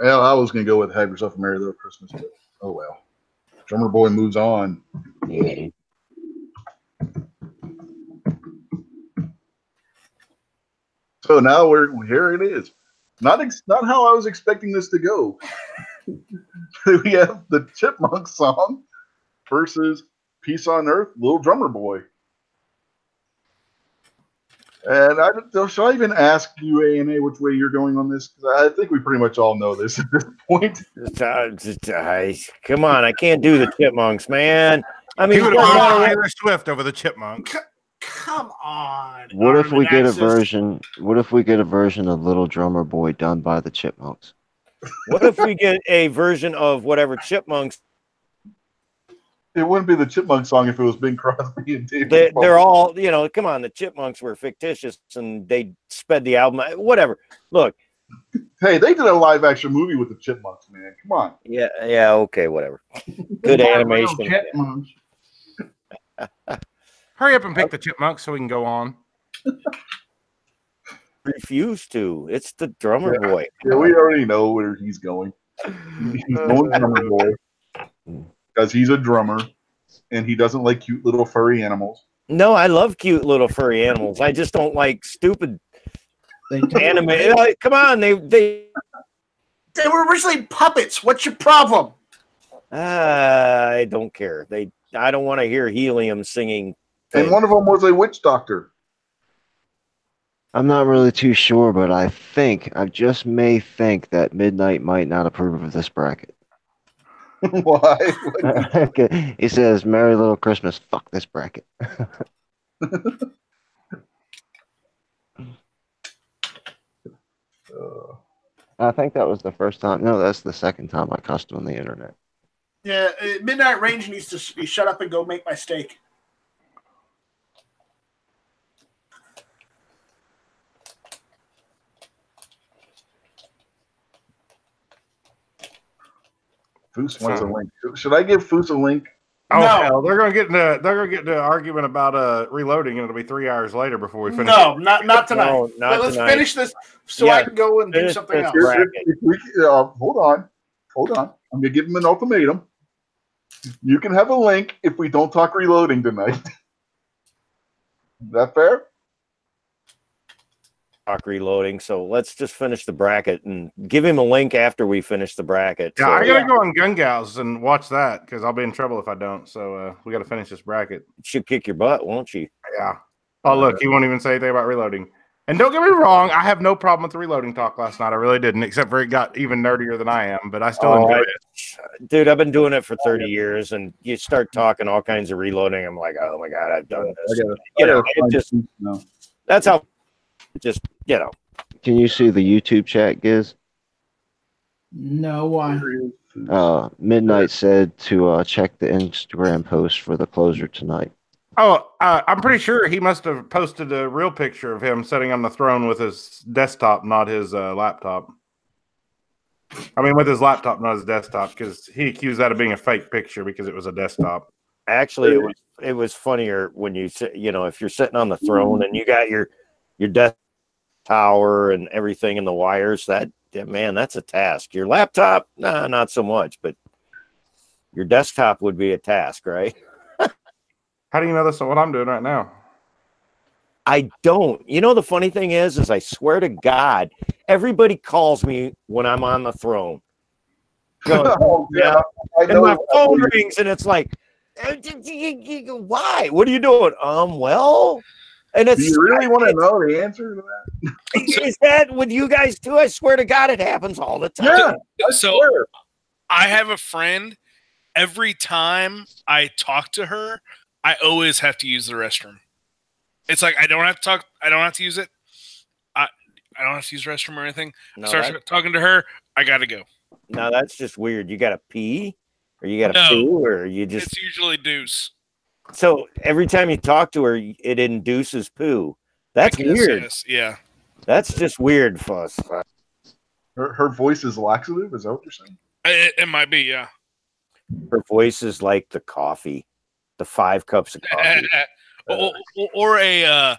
Well, I was going to go with Have Yourself a Merry Little Christmas, but oh well. Drummer Boy moves on. Yeah. So now here it is. Not how I was expecting this to go. We have the Chipmunk song versus Peace on Earth, Little Drummer Boy. And shall I even ask you, A&A, which way you're going on this? Because I think we pretty much all know this at this point. Come on, I can't do the Chipmunks, man. I mean, He would have Taylor Swift over the Chipmunk. Come on. What if we get a version? What if we get a version of Little Drummer Boy done by the Chipmunks? What if we get a version of whatever Chipmunks? It wouldn't be the Chipmunk song if it was Bing Crosby and David. They're all, come on, the Chipmunks were fictitious and they sped the album. Whatever. Look. Hey, they did a live action movie with the Chipmunks, man. Come on. Yeah, okay, whatever. Good animation. Chipmunks. Hurry up and pick the Chipmunks so we can go on. Refuse to. It's the Drummer Boy. Yeah, we already know where he's going. He's going Drummer Boy because he's a drummer and he doesn't like cute little furry animals. No, I love cute little furry animals. I just don't like stupid anime. Come on, they were originally puppets. What's your problem? I don't care. I don't want to hear helium singing. And one of them was a witch doctor. I'm not really too sure, but I just may think that Midnight might not approve of this bracket. Why? Okay. He says, Merry Little Christmas, fuck this bracket. I think that was the first time. No, that's the second time I cussed on the internet. Yeah, Midnight Range needs to shut up and go make my steak. Foose wants a link. Should I give Foose a link? Oh No. hell, they're gonna get into argument about reloading, and it'll be 3 hours later before we finish. No, not tonight. No, not Let's tonight. finish this so I can go and do Finish something this else. bracket. Hold on. I'm gonna give him an ultimatum. You can have a link if we don't talk reloading tonight. Is that fair? Talk reloading. So let's just finish the bracket and give him a link after we finish the bracket. Yeah, So, I gotta go on Gun Gals and watch that because I'll be in trouble if I don't. So we gotta finish this bracket. she'll kick your butt, won't she? Yeah. Oh look, he won't even say anything about reloading. And don't get me wrong, I have no problem with the reloading talk last night. I really didn't, except for it got even nerdier than I am. But I still enjoy it. Dude, I've been doing it for 30 years, and you start talking all kinds of reloading. I'm like, oh my god, I've done this. That's how. Just Can you see the YouTube chat, Giz? No, why? Midnight said to check the Instagram post for the closer tonight. Oh, I'm pretty sure he must have posted a real picture of him sitting on the throne with his desktop, not his laptop. I mean, with his laptop, not his desktop, because he accused that of being a fake picture because it was a desktop. Actually, it was funnier when you if you're sitting on the throne and you got your desk tower and everything in the wires. That's a task. Your laptop, nah, not so much, but your desktop would be a task, right? How do you know that's what I'm doing right now? I don't. You know, the funny thing is I swear to God, everybody calls me when I'm on the throne. Oh, yeah, I and know. my phone rings, and it's like, why? What are you doing? Well, and it's. Do you really want to know the answer to that? Is that with you guys too? I swear to God, it happens all the time. Yeah. So I have a friend. Every time I talk to her, I always have to use the restroom. It's like I don't have to talk. I don't have to use it. I don't have to use the restroom or anything. No, Start talking to her. I gotta go. No, that's just weird. You gotta pee, or you gotta poo, or you just. It's usually deuce. So every time you talk to her, it induces poo. That's weird. Yes, yeah. That's just weird, Fuss. Her voice is laxative. Is that what you're saying? It might be, yeah. Her voice is like the coffee, the 5 cups of coffee. or a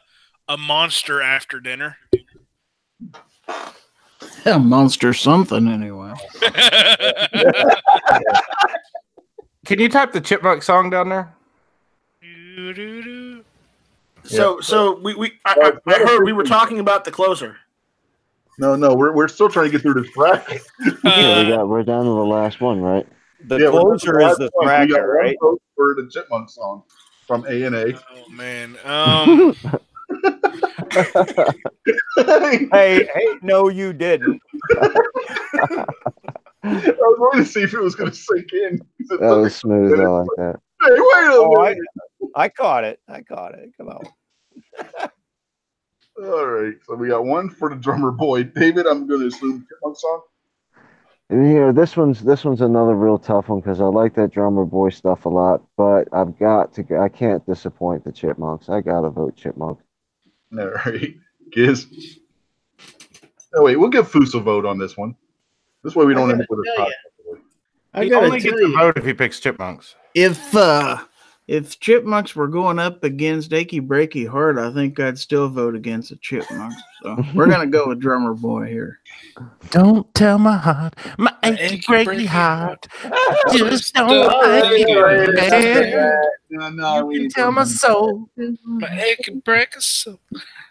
monster after dinner. A monster something anyway. Can you type the Chipmunk song down there? So I heard we were talking about the closer. No, we're still trying to get through this bracket. We're down to the last one, right? The closer is the bracket, right? For the Chipmunk song from A&A. Oh man. Hey, no, you didn't. I was waiting to see if it was going to sink in. That was smooth. I like that. Hey, wait a minute. I caught it. Come on. All right. So we got one for the drummer boy. David, I'm going to assume Chipmunk song. Yeah, this one's another real tough one because I like that drummer boy stuff a lot, but I can't disappoint the Chipmunks. I gotta vote Chipmunk. All right. Giz. Oh wait, we'll give Foose a vote on this one. This way we don't end up with a tie. I He gotta only tell gets a you, vote if he picks Chipmunks. if Chipmunks were going up against Achy Breaky Heart, I think I'd still vote against the Chipmunks. So we're gonna go with drummer boy here. Don't tell my heart, my achy breaky heart. Just don't like it. No, You can tell my soul. My head can break us.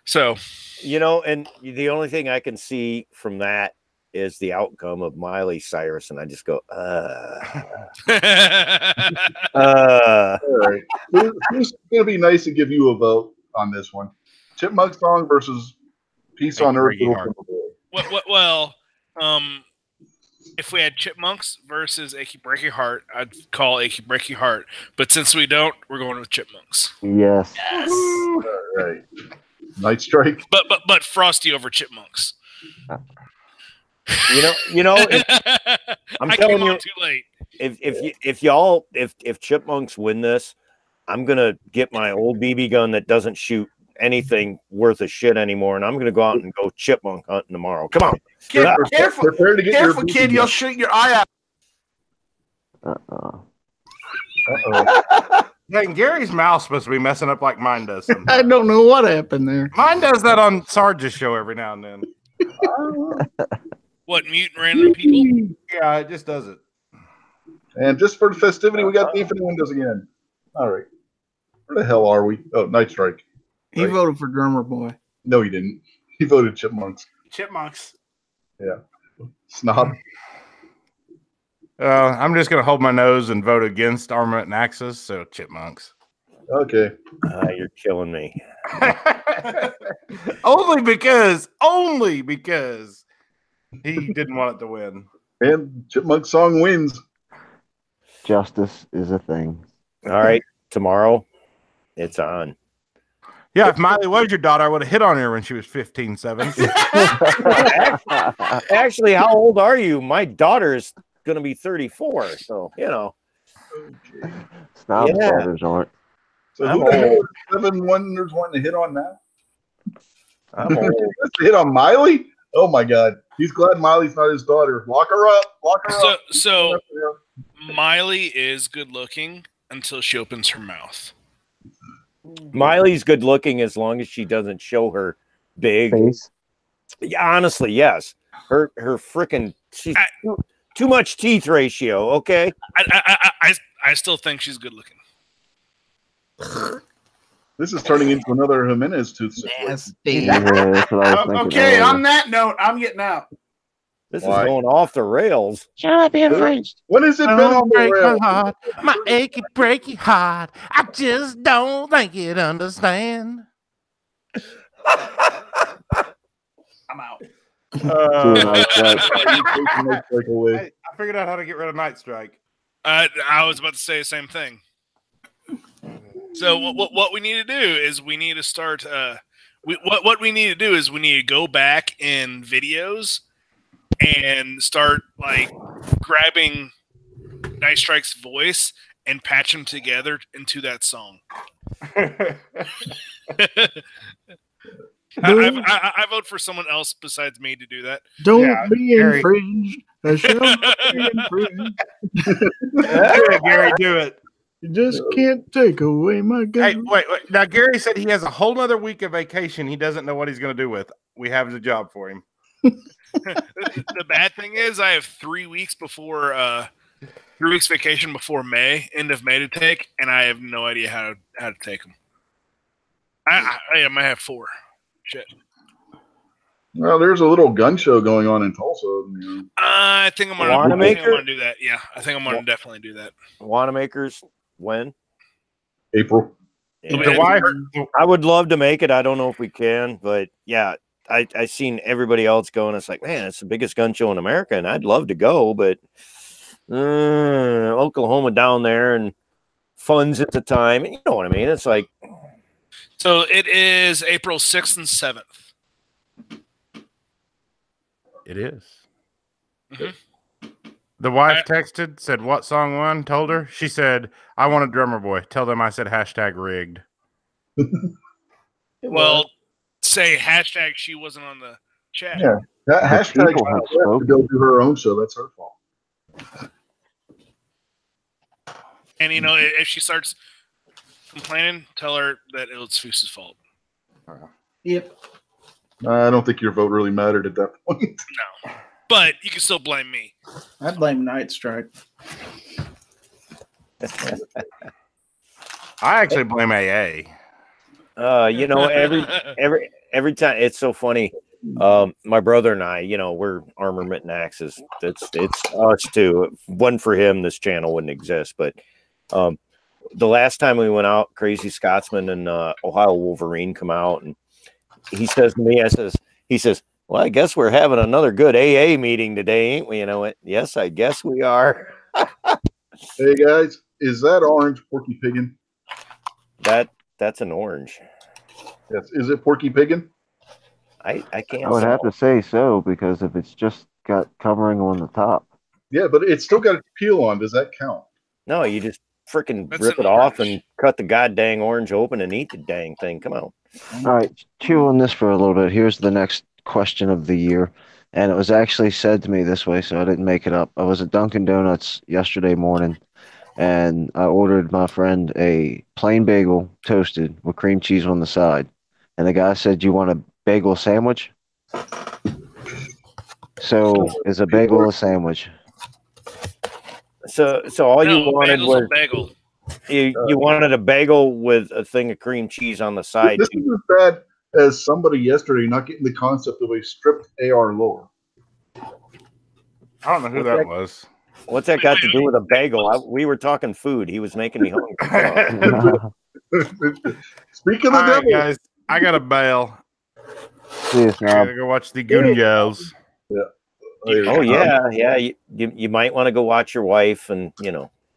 So And the only thing I can see from that is the outcome of Miley Cyrus, and I just go, All right. It's gonna be nice to give you a vote on this one. Chipmunk song versus Peace on Earth. Breaky Heart. well, if we had Chipmunks versus Achy Breaky Heart, I'd call Achy Breaky Heart. But since we don't, we're going with Chipmunks. Yes. All right. Night Strike. But Frosty over Chipmunks. I'm I telling came you, on too late. if Chipmunks win this, I'm gonna get my old BB gun that doesn't shoot anything worth a shit anymore, and I'm gonna go out and go chipmunk hunting tomorrow. Come on, Careful, Prepare to get careful, your kid! You'll shoot your eye out. Uh-oh. Dang, Gary's mouth supposed to be messing up like mine does sometimes. I don't know what happened there. Mine does that on Sarge's show every now and then. What, mutant random people? Yeah, it just does it. And just for the festivity, we got the Infinite Windows again. All right. Where the hell are we? Oh, Night Strike. He Right. voted for drummer boy. No, he didn't. He voted Chipmunks. Chipmunks. Yeah. Snob. I'm just going to hold my nose and vote against Armament and Axis, so Chipmunks. Okay. you're killing me. only because he didn't want it to win. And Chipmunk song wins. Justice is a thing. All right, tomorrow it's on. Yeah, if Miley was your daughter, I would have hit on her when she was 15, 7. Actually, how old are you? My daughter's going to be 34. So, you know. Snob Yeah. standards aren't. So I'm who the hell old. is 7 Wonders wanting to hit on now? I'm old. Hit on Miley? Oh my God. He's glad Miley's not his daughter. Lock her up. Lock her up. So Miley is good looking until she opens her mouth. Miley's good looking as long as she doesn't show her big Face. Yeah, honestly, yes. Her freaking she's too much teeth ratio. Okay. I still think she's good looking. This is turning into another Jimenez tooth situation. Nasty. Yeah, that's what I was thinking. Okay, earlier. on that note, I'm getting out. This Why? is going off the rails. Shut up, you freaks. When has it been on Don't the break my rail? heart, my achy, breaky heart. I just don't think you'd understand. I'm out. See you, Night Strike. Away. I figured out how to get rid of Night Strike. I was about to say the same thing. So what we need to do is we need to start. What we need to do is we need to go back in videos and start like grabbing Night Strike's voice and patch them together into that song. I vote for someone else besides me to do that. Don't Yeah, be Gary. infringed. I shall not be infringed. Yeah, Gary, do it. You just can't take away my gun. Hey, wait. Now, Gary said he has a whole nother week of vacation he doesn't know what he's going to do with. We have the job for him. The bad thing is I have 3 weeks before 3 weeks vacation before May, end of May to take, and I have no idea how to take them. I might have 4. Shit. Well, there's a little gun show going on in Tulsa. You know. I think I'm gonna Wanamaker? do that. Yeah, I think I'm gonna definitely do that. Wanamakers when? April. Yeah. The wife, I would love to make it. I don't know if we can, but yeah, I seen everybody else going. It's like, man, it's the biggest gun show in America, and I'd love to go, but Oklahoma down there and funds at the time. You know what I mean? It's like, So it is April 6th and 7th. it is. Mhm. The wife texted, said, "What song won?" Told her. She said, "I want a drummer boy." Tell them I said #rigged. Well, say hashtag she wasn't on the chat. Yeah. That hashtag people have she has to go do her own show. That's her fault. And you know, if she starts complaining, tell her that it was Foose's fault. Yep. I don't think your vote really mattered at that point. No, but you can still blame me. I blame Night Strike. I actually blame AA. you know, every time it's so funny. My brother and I, you know, we're Armament and Axes. It's us too. One for him, this channel wouldn't exist. But the last time we went out, Crazy Scotsman and Ohio Wolverine come out, and he says to me, he says, "Well, I guess we're having another good AA meeting today, ain't we?" You know what? Yes, I guess we are. Hey guys, is that orange Porky Piggin? That's an orange. Yes. Is it Porky Piggin? I can't. I would have to say so, because if it's just got covering on the top. Yeah, but it's still got a peel on. Does that count? No, you just freaking That's rip an it off orange. and cut the goddamn orange open and eat the dang thing. Come on. All right, chew on this for a little bit. Here's the next question of the year. And it was actually said to me this way, so I didn't make it up. I was at Dunkin' Donuts yesterday morning, and I ordered my friend a plain bagel toasted with cream cheese on the side. And the guy said, "You want a bagel sandwich?" So is a bagel a sandwich? So all No, you wanted bagel's was a bagel. you wanted a bagel with a thing of cream cheese on the side. This is as bad as somebody yesterday not getting the concept of a stripped AR lower. I don't know who that was. What's that got to do with a bagel? We were talking food. He was making me hungry. Speaking of All the right, devil, guys, I got to bail. See you, I Snob. gotta go watch the Goonios. Oh yeah. You might want to go watch your wife and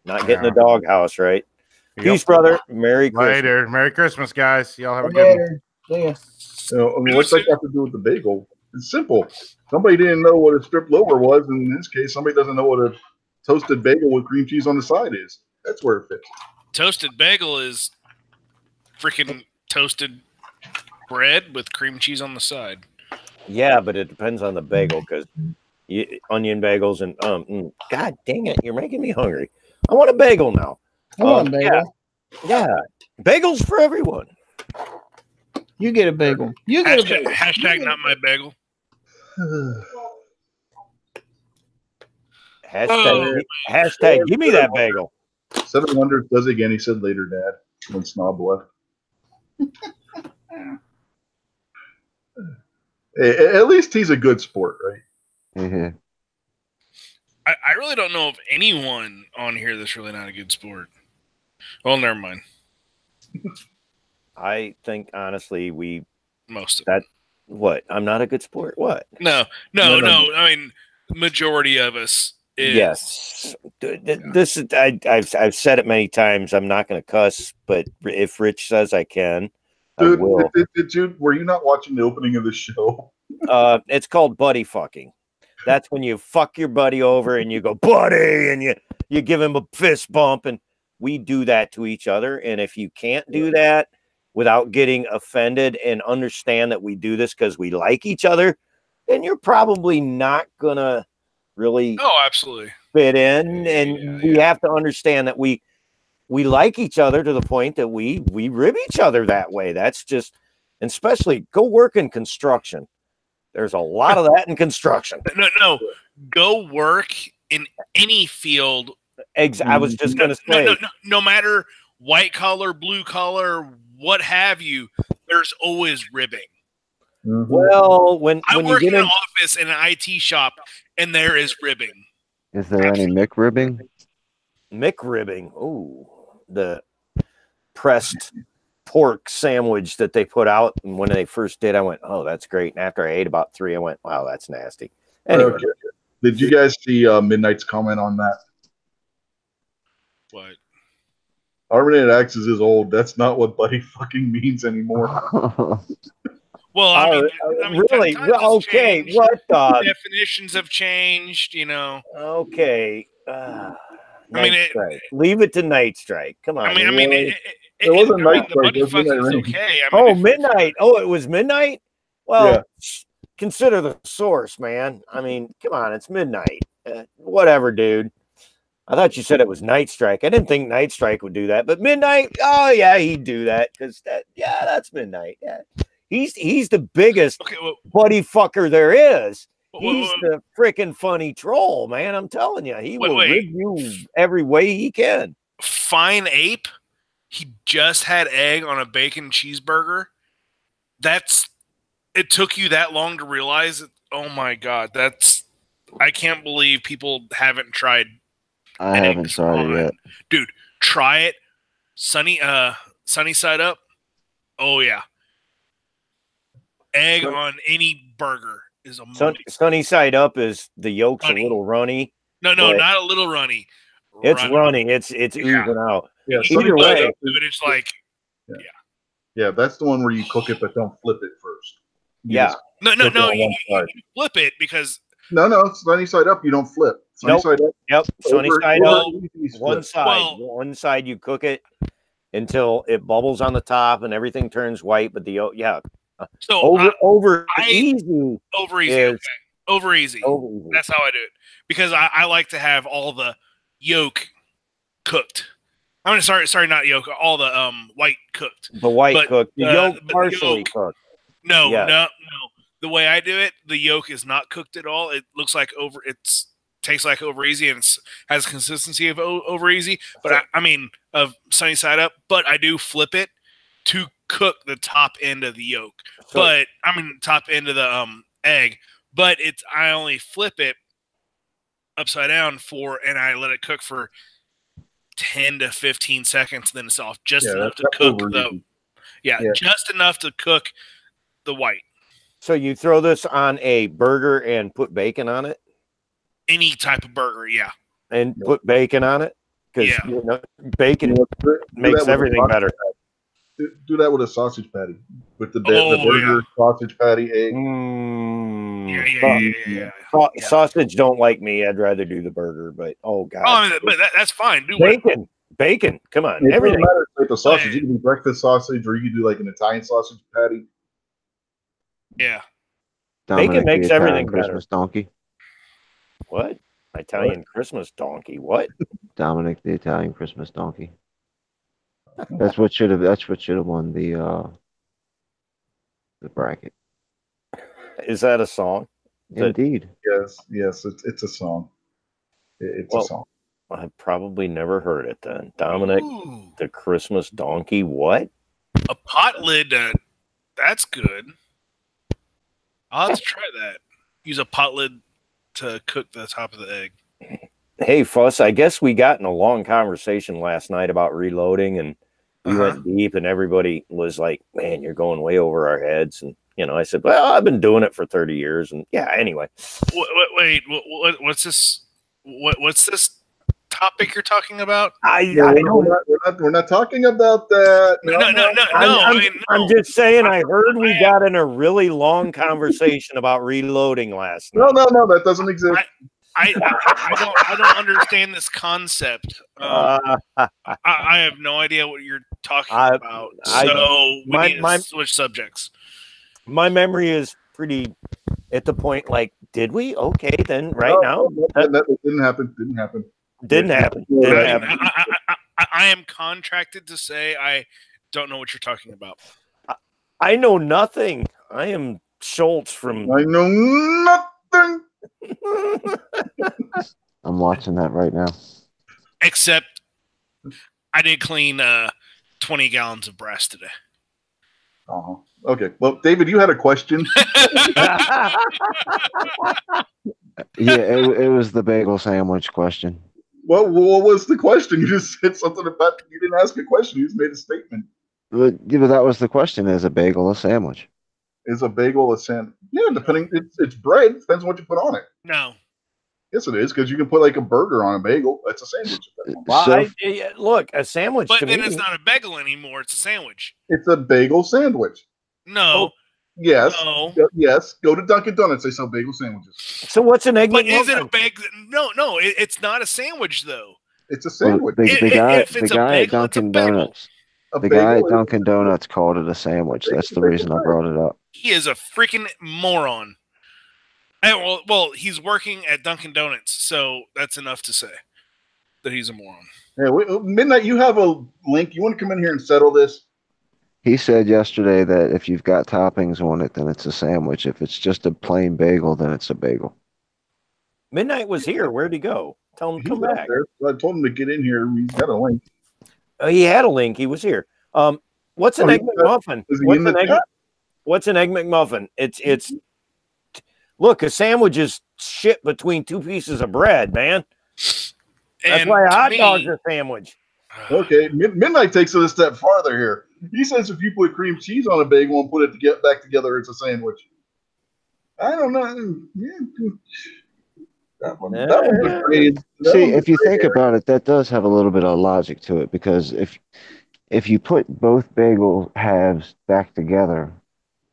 not get in the doghouse, right? Peace, brother. Merry Christmas. Later. Merry Christmas, guys. Y'all have a good one. Later. See ya. I mean, what's that got to do with the bagel? It's simple. Somebody didn't know what a stripped lower was, and in this case, somebody doesn't know what a toasted bagel with cream cheese on the side is. That's where it fits. Toasted bagel is freaking toasted bread with cream cheese on the side. Yeah, but it depends on the bagel because onion bagels and God dang it, you're making me hungry. I want a bagel now. Come on, bagel. Yeah, bagels for everyone. You get a bagel. You get a bagel. Hashtag not my bagel. Hashtag give me that bagel. Seven Wonders does it again. He said later, Dad, when Snob left. At least he's a good sport, right? Mm-hmm. I really don't know of anyone on here that's really not a good sport. Well, never mind. I think honestly, most of that. What? I'm not a good sport. What? No. I mean, majority of us. Yes. This is. I've said it many times. I'm not going to cuss, but if Rich says I can, Dude, I will. Were you not watching the opening of the show? It's called buddy fucking. That's when you fuck your buddy over and you go, buddy, and you give him a fist bump, and we do that to each other. And if you can't do that without getting offended and understand that we do this because we like each other, then you're probably not gonna really absolutely fit in. And we have to understand that we like each other to the point that we rib each other that way. That's just, and especially go work in construction. There's a lot of that in construction. No. Go work in any field. I was just going to say. No matter white collar, blue collar, what have you, there's always ribbing. Mm-hmm. Well, when I you work get in an office in an IT shop, and there is ribbing. Is there any McRibbing? McRibbing. Oh, the pressed pork sandwich that they put out, and when they first did, I went, "Oh, that's great." And after I ate about 3, I went, "Wow, that's nasty." Anyway, okay. Did you guys see Midnight's comment on that? What? Arminated Axis is old. That's not what buddy fucking means anymore. Well, I mean, really? Okay, changed. what the definitions have changed? You know. Okay. Night Strike. Leave it to Night Strike. Come on. It wasn't Night Strike. The buddy fucking's okay. Midnight. Oh, it was midnight. Well, consider the source, man. I mean, come on, it's midnight. Whatever, dude. I thought you said it was Night Strike. I didn't think Night Strike would do that, but Midnight. Oh yeah, he'd do that because that's Midnight. Yeah, he's the biggest buddy fucker there is. He's the freaking funny troll, man. I'm telling you, he will rig you every way he can. Fine Ape. He just had egg on a bacon cheeseburger. It took you that long to realize it. Oh my God. I can't believe people haven't tried. I haven't tried it yet. Dude, try it. Sunny side up. Oh yeah. Egg on any burger is a sunny side up is the yolk's a little runny. No, not a little runny. It's running. It's oozing out. Yeah, either way, but it's like yeah, that's the one where you cook it but don't flip it first. You you flip it because no, sunny side up you don't flip. Sunny side up. Yep, sunny side up. One side. One side you cook it until it bubbles on the top and everything turns white, but the yolk, So over easy. Over easy. That's how I do it because I like to have all the yolk cooked. I mean, sorry, not yolk. All the white cooked. The white cooked. The yolk partially cooked. No. The way I do it, the yolk is not cooked at all. It looks like tastes like over easy and has consistency of over easy. But I mean of sunny side up. But I do flip it to cook the top end of the yolk. Top end of the egg. But I only flip it upside down and I let it cook for 10 to 15 seconds. Then it's off just enough to cook just enough to cook the white. So you throw this on a burger and put bacon on it? Any type of burger, yeah. And put bacon on it? Because bacon makes everything better. Do that with a sausage patty, with the Oh, burger, sausage patty, egg. Yeah. Sausage don't like me. I'd rather do the burger, but oh god. Oh, but that's fine. Do it. Bacon. Come on, It doesn't everything. matter if it's a sausage. You can do breakfast sausage, or you can do like an Italian sausage patty. Yeah. Dominic, the makes Italian everything better. Christmas donkey. What? Italian Christmas donkey. What? Dominic, the Italian Christmas donkey. That's what should have won the bracket. Is that a song? Indeed. Yes, it's a song. It's Well, a song. I've probably never heard it then. Dominic, Ooh, the Christmas donkey. What? a pot lid. That's good. I'll have to try that. Use a pot lid to cook the top of the egg. Hey, Fuss, I guess we got in a long conversation last night about reloading, and we went deep, and everybody was like, man, you're going way over our heads. And, I said, well, I've been doing it for 30 years. And yeah, anyway. Wait, what's this? What's this topic you're talking about? We're not talking about that. No. I'm just saying, I heard we got in a really long conversation about reloading last night. No, that doesn't exist. I don't understand this concept. I have no idea what you're talking about. So we need to switch subjects. My memory is pretty at the point like, did we? Okay, then now. That didn't happen. Didn't happen. I am contracted to say I don't know what you're talking about. I know nothing. I am Schultz from. I know nothing. I'm watching that right now. Except I did clean 20 gallons of brass today. Oh, okay. Well, David, you had a question. Yeah, it was the bagel sandwich question. What was the question? You just said something about. You didn't ask a question. You just made a statement. But that was the question: is a bagel a sandwich? Is a bagel a sandwich? Yeah, depending. It's bread. Depends on what you put on it. No. Yes, it is, because you can put like a burger on a bagel. That's a sandwich. Well, look, a sandwich. But to then me, it's not a bagel anymore. It's a sandwich. It's a bagel sandwich. No. Yes. No. Yes. Go to Dunkin' Donuts. They sell bagel sandwiches. So what's an egg? But is it a bagel? No. It's not a sandwich though. It's a sandwich. Well, the guy at Dunkin' Donuts. The guy at Dunkin' Donuts called it a sandwich. That's the reason I brought it up. He is a freaking moron. And, well, he's working at Dunkin' Donuts, so that's enough to say that he's a moron. Yeah, Midnight, you have a link. You want to come in here and settle this? He said yesterday that if you've got toppings on it, then it's a sandwich. If it's just a plain bagel, then it's a bagel. Midnight was here. Where'd he go? Tell him to come back. I told him to get in here. He's got a link. He had a link. He was here. What's an egg McMuffin? What's an egg McMuffin? It's look, a sandwich is shit between two pieces of bread, man. That's why a hot dog's a sandwich. Okay, Midnight takes it a step farther here. He says if you put cream cheese on a bagel and put it to get back together, it's a sandwich. I don't know. Yeah. That one's a great. See, if you think about it, that does have a little bit of logic to it, because if you put both bagel halves back together,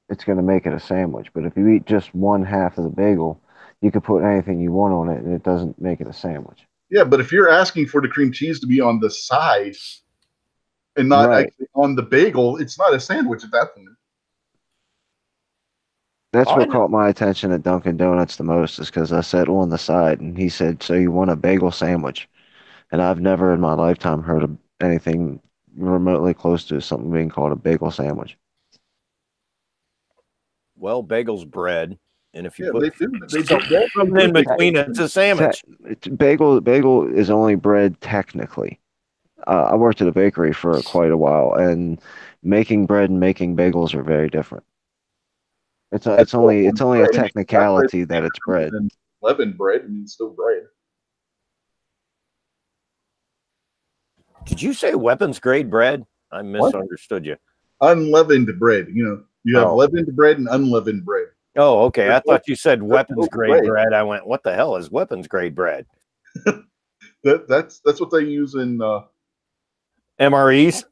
it's going to make it a sandwich. But if you eat just one half of the bagel, you could put anything you want on it, and it doesn't make it a sandwich. Yeah, but if you're asking for the cream cheese to be on the side and not actually on the bagel, it's not a sandwich at that point. That's what caught my attention at Dunkin' Donuts the most, is because I said on the side, and he said, so you want a bagel sandwich? And I've never in my lifetime heard of anything remotely close to something being called a bagel sandwich. Well, bagel's bread, and if you put something in between, it's a sandwich. Bagel is only bread technically. I worked at a bakery for quite a while, and making bread and making bagels are very different. It's only a technicality that it's bread. Leavened bread, I mean, still bread. Did you say weapons grade bread? I misunderstood you. Unleavened bread. You have leavened bread and unleavened bread. Oh, okay. I thought you said weapons grade bread. I went, what the hell is weapons grade bread? That's what they use in MREs.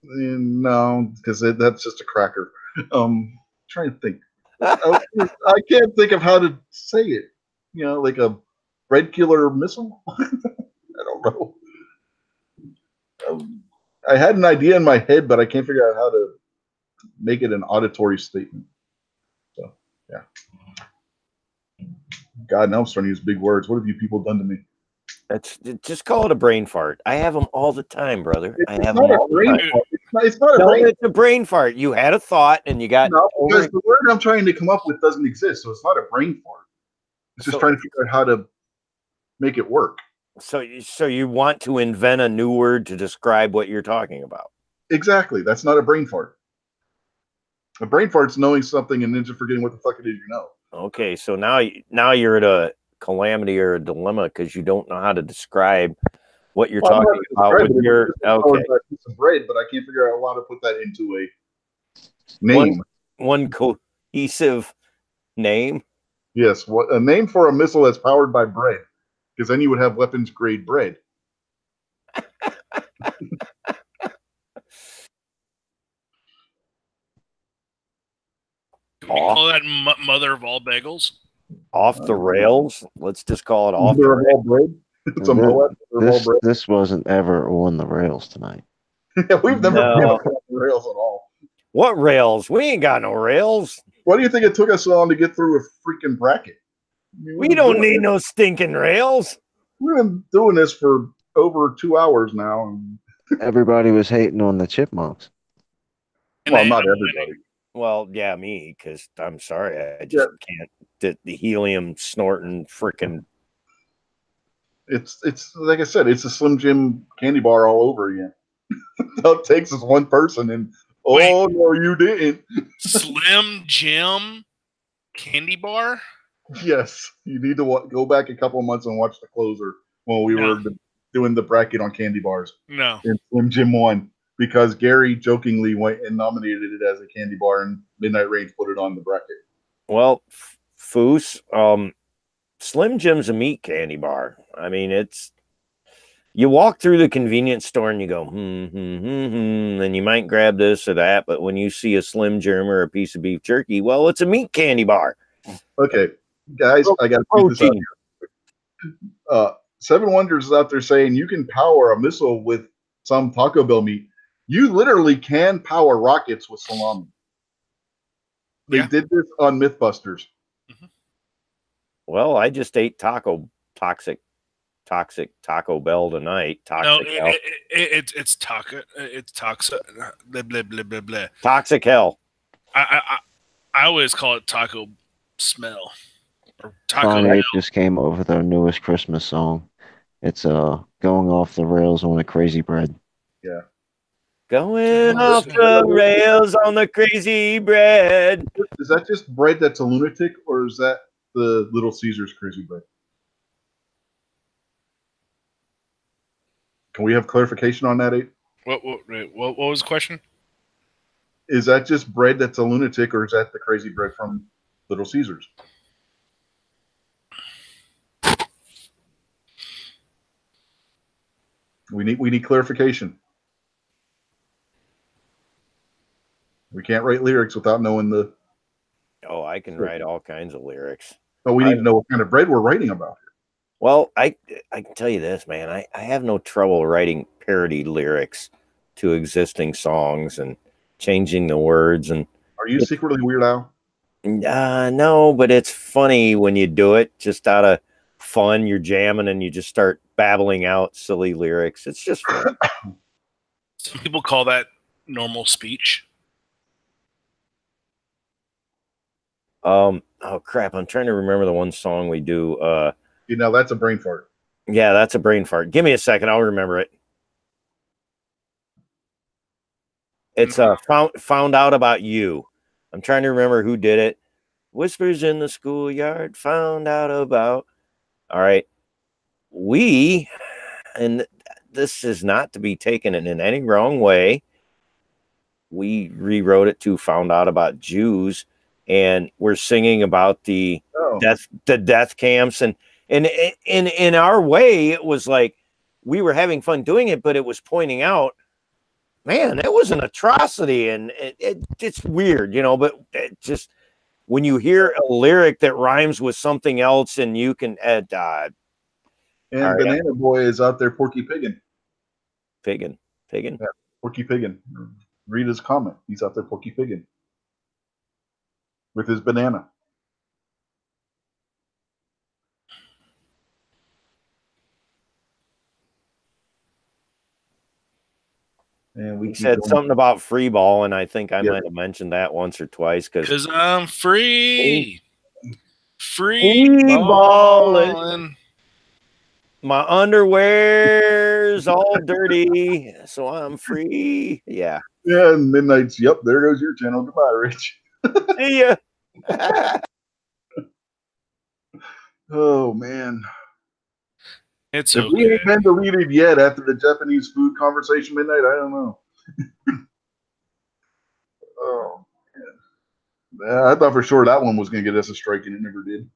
No, because that's just a cracker. Trying to think. I can't think of how to say it. You know, like a bread killer missile. I don't know. I had an idea in my head, but I can't figure out how to make it an auditory statement. So, yeah. God, now I'm starting to use big words. What have you people done to me? That's just call it a brain fart. I have them all the time, brother. I have not them a all the brain time. fart. It's not a No, brain. it's a brain fart. You had a thought and you got No, because the word I'm trying to come up with doesn't exist, so it's not a brain fart. It's just trying to figure out how to make it work. So you want to invent a new word to describe what you're talking about? Exactly. That's not a brain fart. A brain fart's knowing something and then just forgetting what the fuck it is you know. Okay, so now you're at a calamity or a dilemma because you don't know how to describe what you're talking about with your okay. Piece of bread, but I can't figure out how to put that into a name. One cohesive name. Yes, a name for a missile that's powered by bread, because then you would have weapons grade bread. Can we call that mother of all bagels? Off the rails. Let's just call it off Mother of all bread. It's a Moab. This wasn't ever on the rails tonight. We've never been on the rails at all. What rails? We ain't got no rails. Why do you think it took us so long to get through a freaking bracket? I mean, we don't need no stinking rails. We've been doing this for over 2 hours now. Everybody was hating on the chipmunks. Well, not everybody. Well, yeah, me, because I'm sorry, I just can't. The helium snorting freaking. It's like I said, it's a Slim Jim candy bar all over again. All it takes is one person, and no, you didn't. Slim Jim candy bar. Yes, you need to go back a couple of months and watch the closer when we were doing the bracket on candy bars. No, and Slim Jim won because Gary jokingly went and nominated it as a candy bar, and Midnight Range put it on the bracket. Well, Foos, Slim Jim's a meat candy bar. I mean, you walk through the convenience store and you go, and you might grab this or that, but when you see a Slim Jim or a piece of beef jerky, well, it's a meat candy bar. Okay, guys, I got to put this out here. Seven Wonders is out there saying you can power a missile with some Taco Bell meat. You literally can power rockets with salami. They did this on Mythbusters. Mm-hmm. Well, I just ate toxic Taco Bell tonight. It's taco. It's toxic. Blah blah blah blah blah. Toxic hell. I always call it taco smell. Or taco. Kanye just came up with our newest Christmas song. It's going off the rails on a crazy bread. Yeah. Going off the rails on the crazy bread. Is that just bread that's a lunatic, or is that the Little Caesars crazy bread? Can we have clarification on that, 8? What was the question? Is that just bread that's a lunatic, or is that the crazy bread from Little Caesars? We need clarification. We can't write lyrics without knowing the. Oh, I can write all kinds of lyrics. But we need to know what kind of bread we're writing about here. Well, I can tell you this, man. I have no trouble writing parody lyrics to existing songs and changing the words. And are you secretly Weird Al? No, but it's funny when you do it just out of fun. You're jamming and you just start babbling out silly lyrics. It's just fun. Some people call that normal speech. Oh crap! I'm trying to remember the one song we do. You know, that's a brain fart. Yeah, that's a brain fart. Give me a second, I'll remember it. It's found out about you. I'm trying to remember who did it. Whispers in the schoolyard, found out about. All right, and this is not to be taken in any wrong way. We rewrote it to found out about Jews. And we're singing about the death camps, and in our way, it was like we were having fun doing it, but it was pointing out man, that was an atrocity, and it's weird, but it just when you hear a lyric that rhymes with something else, and you can And Banana Boy is out there Porky Piggin. Piggin. Yeah, Porky Piggin. Read his comment. He's out there Porky Piggin with his banana. And we said something about free ball, and I think I might have mentioned that once or twice because I'm free. Free balling. My underwear's all dirty, so I'm free. Yeah. Yeah, and Midnight's, yep, there goes your channel. Goodbye, Rich. See ya. Oh, man. It's if we ain't been deleted yet after the Japanese food conversation Midnight, I don't know. Oh, man. I thought for sure that one was going to get us a strike, and it never did.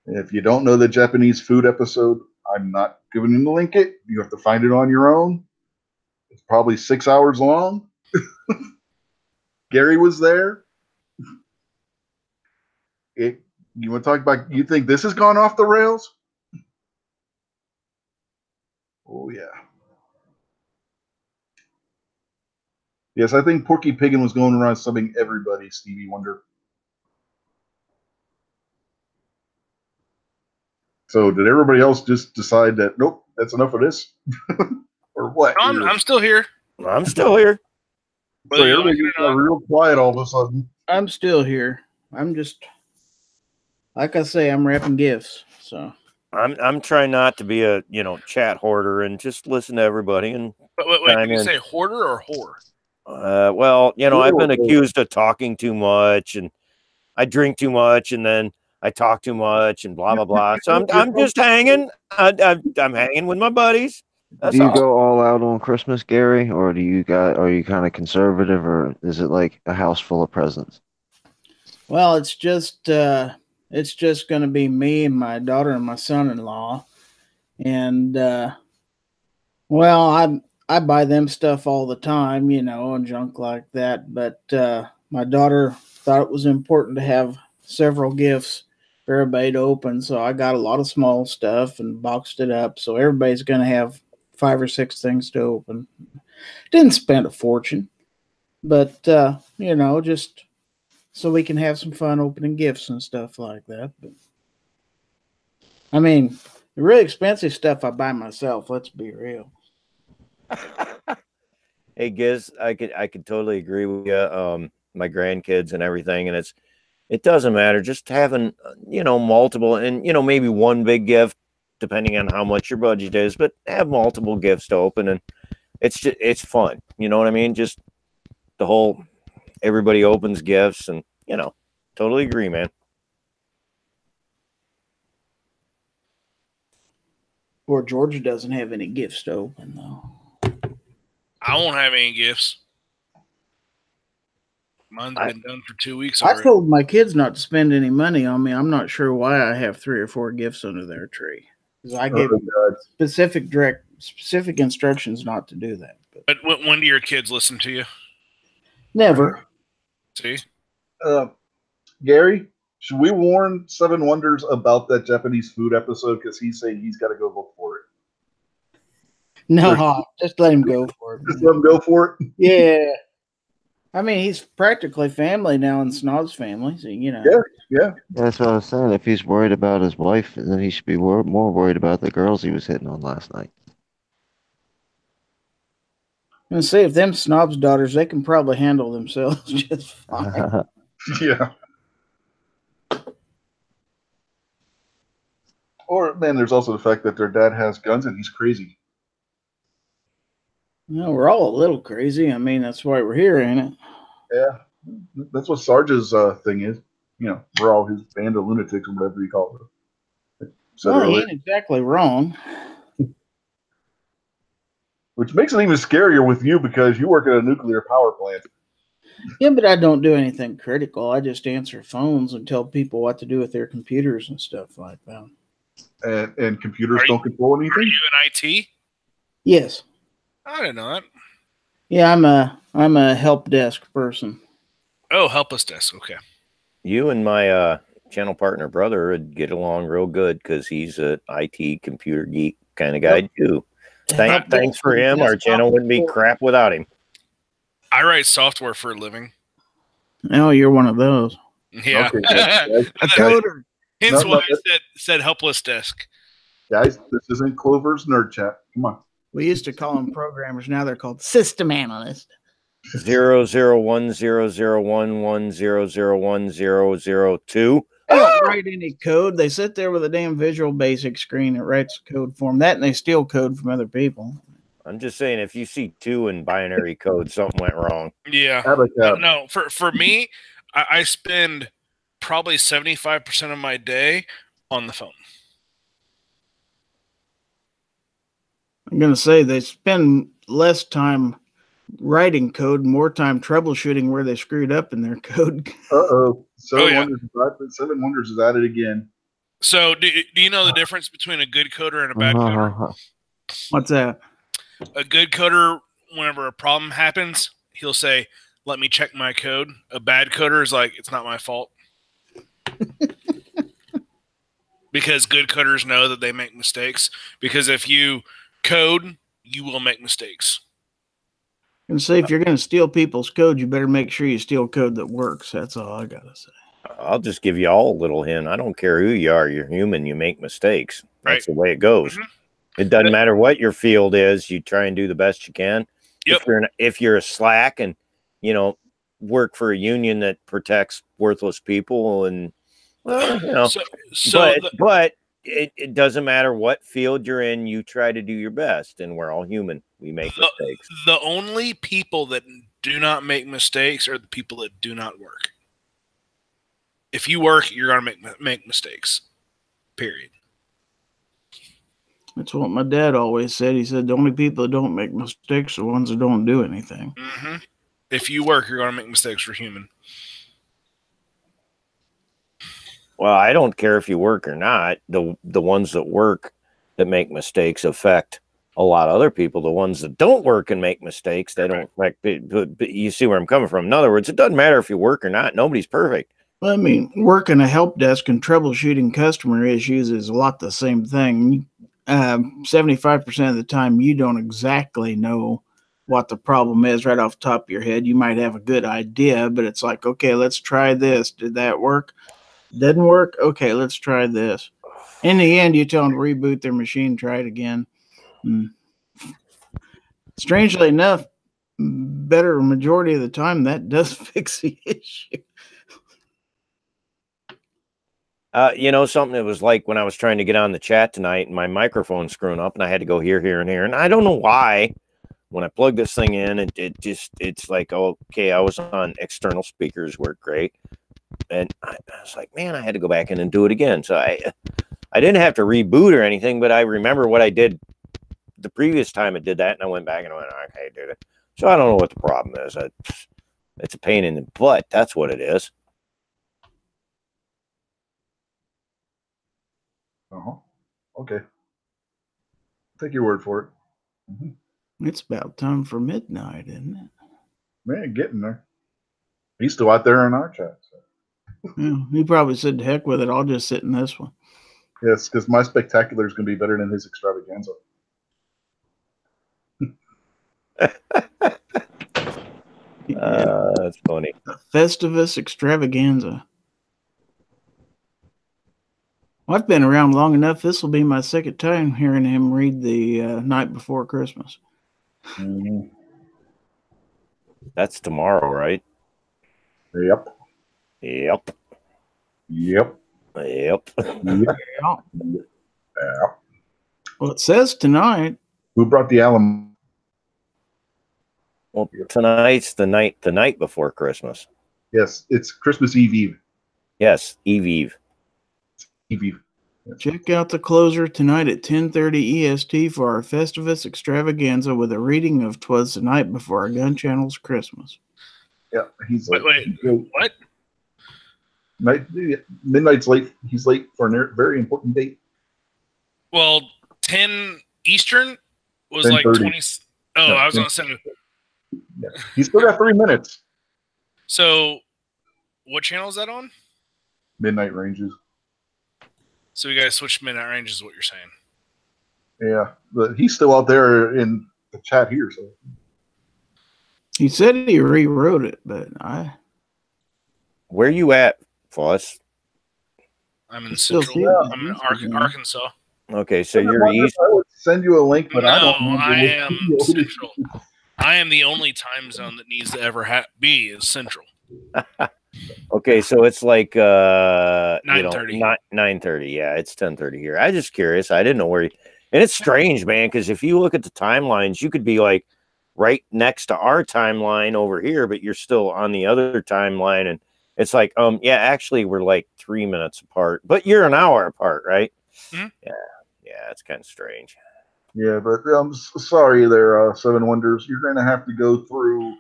If you don't know the Japanese food episode, I'm not giving you the link. You have to find it on your own. It's probably 6 hours long. Gary was there. You want to talk about, you think this has gone off the rails? Oh, yeah. Yes, I think Porky Piggin was going around subbing everybody, Stevie Wonder. So did everybody else just decide that, nope, that's enough of this? Or what? I'm still here. I'm still here. So everybody got real quiet all of a sudden. I'm still here. I'm just, like I say, I'm wrapping gifts. So I'm trying not to be a chat hoarder and just listen to everybody. And wait, did you say hoarder or whore? Well, I've been accused of talking too much, and I drink too much, and then I talk too much, and blah blah blah. So I'm just hanging. I'm hanging with my buddies. Do you go all out on Christmas, Gary, or are you kind of conservative, or is it like a house full of presents? Well, it's just going to be me and my daughter and my son-in-law, and well, I buy them stuff all the time, and junk like that. But my daughter thought it was important to have several gifts for everybody to open, so I got a lot of small stuff and boxed it up. So everybody's going to have 5 or 6 things to open. Didn't spend a fortune, but just so we can have some fun opening gifts and stuff like that. But I mean, the really expensive stuff I buy myself. Let's be real. Hey, Giz, I could totally agree with you. My grandkids and everything, and it doesn't matter. Just having multiple, and maybe one big gift, depending on how much your budget is, but have multiple gifts to open, and it's fun. You know what I mean? Just the whole everybody opens gifts, and totally agree, man. Or Georgia doesn't have any gifts to open, though. I won't have any gifts. Mine's been done for 2 weeks already. I told my kids not to spend any money on me. I'm not sure why I have 3 or 4 gifts under their tree. Because I gave them specific instructions not to do that. But when do your kids listen to you? Never. See? Gary, should we warn Seven Wonders about that Japanese food episode? Because he's saying he's got to go look for it. No, just let him go for it. Just let him go for it? Yeah. I mean, he's practically family now in Snob's family, so Yeah. That's what I was saying. If he's worried about his wife, then he should be more worried about the girls he was hitting on last night. I'm gonna say, if them Snob's daughters, they can probably handle themselves just fine. Yeah. Or, man, there's also the fact that their dad has guns and he's crazy. We're all a little crazy. I mean, that's why we're here, ain't it? Yeah. That's what Sarge's thing is. We're all his band of lunatics or whatever you call it. Well, he ain't exactly wrong. Which makes it even scarier with you because you work at a nuclear power plant. Yeah, but I don't do anything critical. I just answer phones and tell people what to do with their computers and stuff like that. and computers Are you- don't control Are anything. you in IT? Yes. I didn't know that. Yeah, I'm a help desk person. Oh, help us desk. Okay. You and my channel partner brother would get along real good because he's a IT computer geek kind of guy too. Help Thanks desk for is him. Our desktop channel wouldn't be support. crap without him. I write software for a living. Oh, you're one of those. Yeah. Okay, guys, A coder. Hence No, why no, I said helpless desk. guys, this isn't Clover's Nerd Chat. Come on. We used to call them programmers. Now they're called system analysts. 0010011001002. They don't write any code. They sit there with a damn Visual Basic screen that writes code for them. That and they steal code from other people. I'm just saying, if you see 2 in binary code, something went wrong. Yeah. Abacab. No, for me, I spend probably 75% of my day on the phone. I'm going to say they spend less time writing code, more time troubleshooting where they screwed up in their code. Uh-oh. yeah. Seven Wonders is at it again. So do you know the difference between a good coder and a bad coder? What's that? A good coder, whenever a problem happens, he'll say, "Let me check my code." A bad coder is like, "It's not my fault." Because good coders know that they make mistakes. Because if you code, you will make mistakes. And say if you're going to steal people's code, you better make sure you steal code that works. That's all I got to say. I'll just give you all a little hint. I don't care who you are. You're human. You make mistakes. That's the way it goes. It doesn't matter what your field is. You try and do the best you can. Yep. If you're a Slack and, work for a union that protects worthless people and, but it doesn't matter what field you're in. You try to do your best, and we're all human. We make mistakes. The only people that do not make mistakes are the people that do not work. If you work, you're going to make mistakes. Period. That's what my dad always said. He said the only people that don't make mistakes are the ones that don't do anything. Mm-hmm. If you work, you're going to make mistakes. We're human. Well, I don't care if you work or not. The ones that work that make mistakes affect a lot of other people. The ones that don't work and make mistakes, they don't affect. But you see where I'm coming from. In other words, it doesn't matter if you work or not. Nobody's perfect. I mean, working a help desk and troubleshooting customer issues is a lot the same thing. 75% of the time, you don't exactly know what the problem is right off the top of your head. You might have a good idea, but it's like, okay, let's try this. Did that work? Didn't work? Okay, let's try this. In the end, you tell them to reboot their machine, try it again. Strangely enough, better majority of the time, that does fix the issue. Something that was like when I was trying to get on the chat tonight and my microphone screwing up and I had to go here, and here. And I don't know why. When I plug this thing in, it's like, okay, I was on external speakers, worked great. And I was like, man, I had to go back in and do it again. So I didn't have to reboot or anything, but I remember what I did the previous time I did that. And I went back and I went, okay, I did it. So I don't know what the problem is. It's a pain in the butt. That's what it is. Okay. Take your word for it. It's about time for midnight, isn't it? Man, getting there. He's still out there in our chat. So. Yeah, he probably said, "To heck with it. I'll just sit in this one." Yes, because my spectacular is going to be better than his extravaganza. That's funny. The Festivus extravaganza. Well, I've been around long enough. This will be my second time hearing him read the Night Before Christmas. Mm-hmm. That's tomorrow, right? Yep. Yep. Yep. Yep. Yep. Well, it says tonight. Who brought the alum? Well, tonight's the night before Christmas. Yes, it's Christmas Eve. Yes, Eve. Eve. Yes. Check out the closer tonight at 10:30 EST for our Festivus extravaganza with a reading of "'Twas the Night Before Our Gun Channel's Christmas." Yeah, he's Wait, what? Midnight's late. He's late for a very important date. Well, 10 Eastern was like 10:30. 20. Oh, No, I was 10. going to say. Yeah. He's still got 3 minutes. So, what channel is that on? Midnight Ranges. So we got to switch to Midnight Ranges, is what you're saying. Yeah, but he's still out there in the chat here. So He said he rewrote it, but Where you at, Foss? I'm in Still Central. see it. I'm in Arkansas. Okay, so I you're wonder if east. I would send you a link, but I No, don't. remember I which am video. Central. I am the only time zone that needs to ever be is Central. Okay, so it's like 9:30. 9:30. Yeah, it's 10:30 here. I just curious. I didn't know where. And it's strange, man, because if you look at the timelines, you could be like right next to our timeline over here, but you're still on the other timeline, and it's like, yeah, actually, we're like 3 minutes apart, but you're an hour apart, right? Mhm. Yeah, it's kind of strange. Yeah, but I'm sorry there, Seven Wonders. You're going to have to go through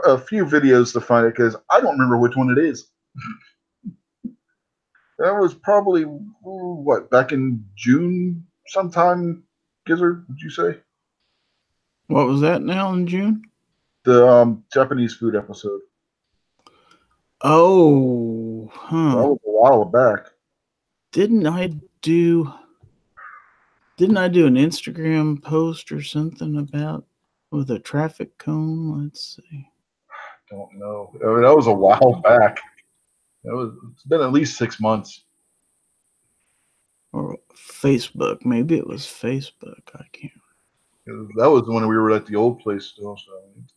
a few videos to find it because I don't remember which one it is. That was probably, what, back in June sometime, Gizzard, would you say? what was that now in June? The Japanese food episode. Oh, That huh. was a while back. Didn't I do an Instagram post or something about with a traffic cone? Let's see. Don't know. I mean, that was a while back. It's been at least 6 months. Or Facebook. Maybe it was Facebook. I can't. That was when we were at the old place still. So it's